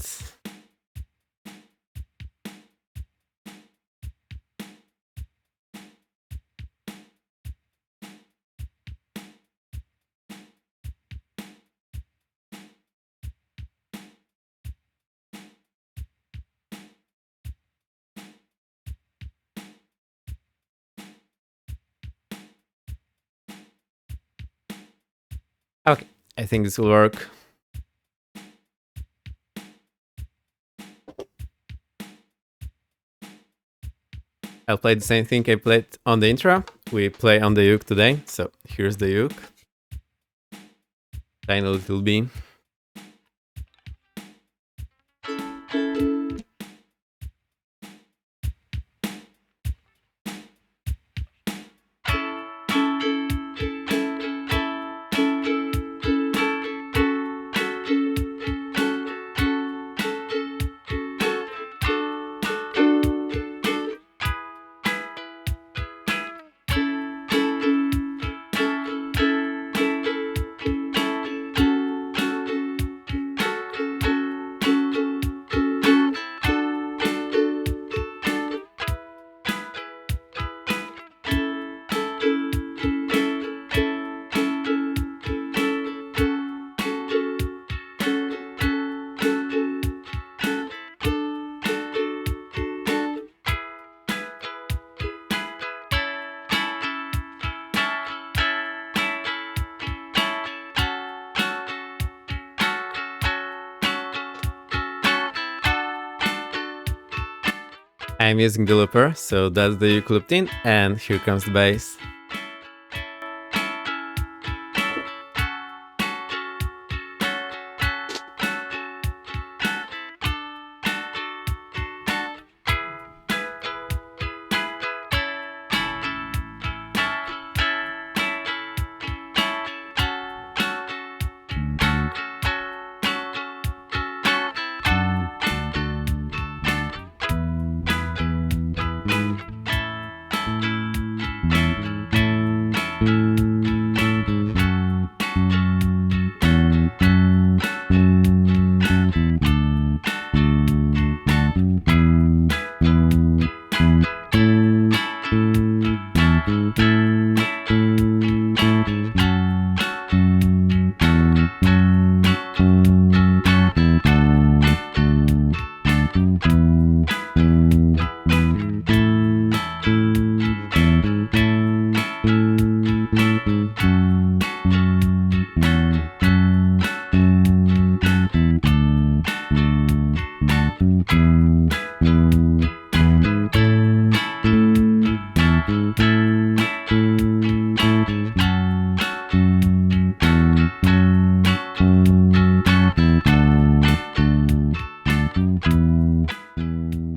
Okay, I think this will work. I'll play the same thing I played on the intro. We play on the uke today, so here's the uke. Tiny little beam. I'm using the looper, so that's the uke looped in, and here comes the bass.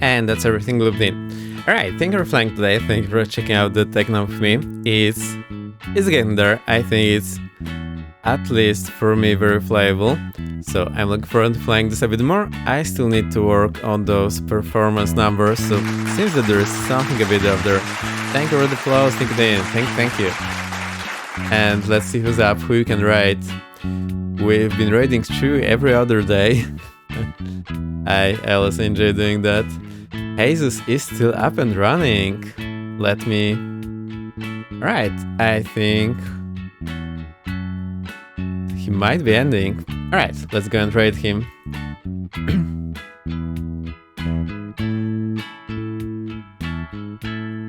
And that's everything looped in. Alright, thank you for playing today, thank you for checking out the Tecnam with me. It's getting there, I think it's, at least for me, very playable. So I'm looking forward to playing this a bit more. I still need to work on those performance numbers, so it seems that there is something a bit up there. Thank you for the follow, thank you. And let's see who's up, who you can raid. We've been raiding through every other day. I also enjoy doing that. Jesus is still up and running. Right, I think he might be ending. Alright, let's go and raid him.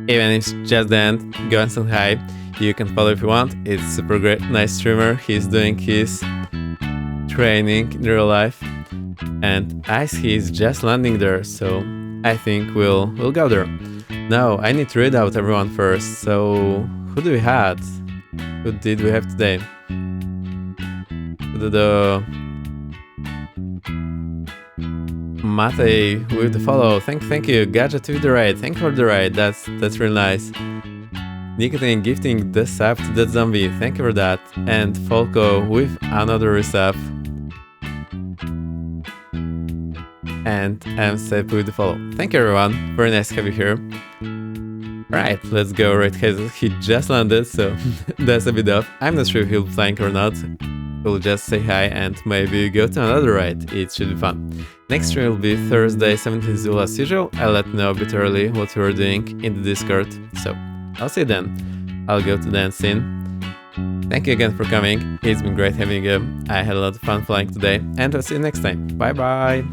Even if it's just the end, go and say hi. You can follow if you want. It's super great, nice streamer. He's doing his training in real life. And I see he's just landing there, so I think we'll go there. No, I need to read out everyone first. So who do we had? Who did we have today? Mate with the follow. Thank you. Gadget with the raid. Thank you for the raid. That's really nice. Nicotine gifting the sub to that zombie. Thank you for that. And Folko with another resub. And I'm Sep with the follow. Thank you everyone, very nice to have you here. Right, let's go right Hazel. He just landed, so that's a bit off. I'm not sure if he'll flank or not. We'll just say hi and maybe go to another ride. It should be fun. Next stream will be Thursday 17th June as usual. I'll let you know a bit early what we're doing in the Discord. So, I'll see you then. I'll go to dance scene. Thank you again for coming. It's been great having you. I had a lot of fun flying today, and I'll see you next time. Bye bye!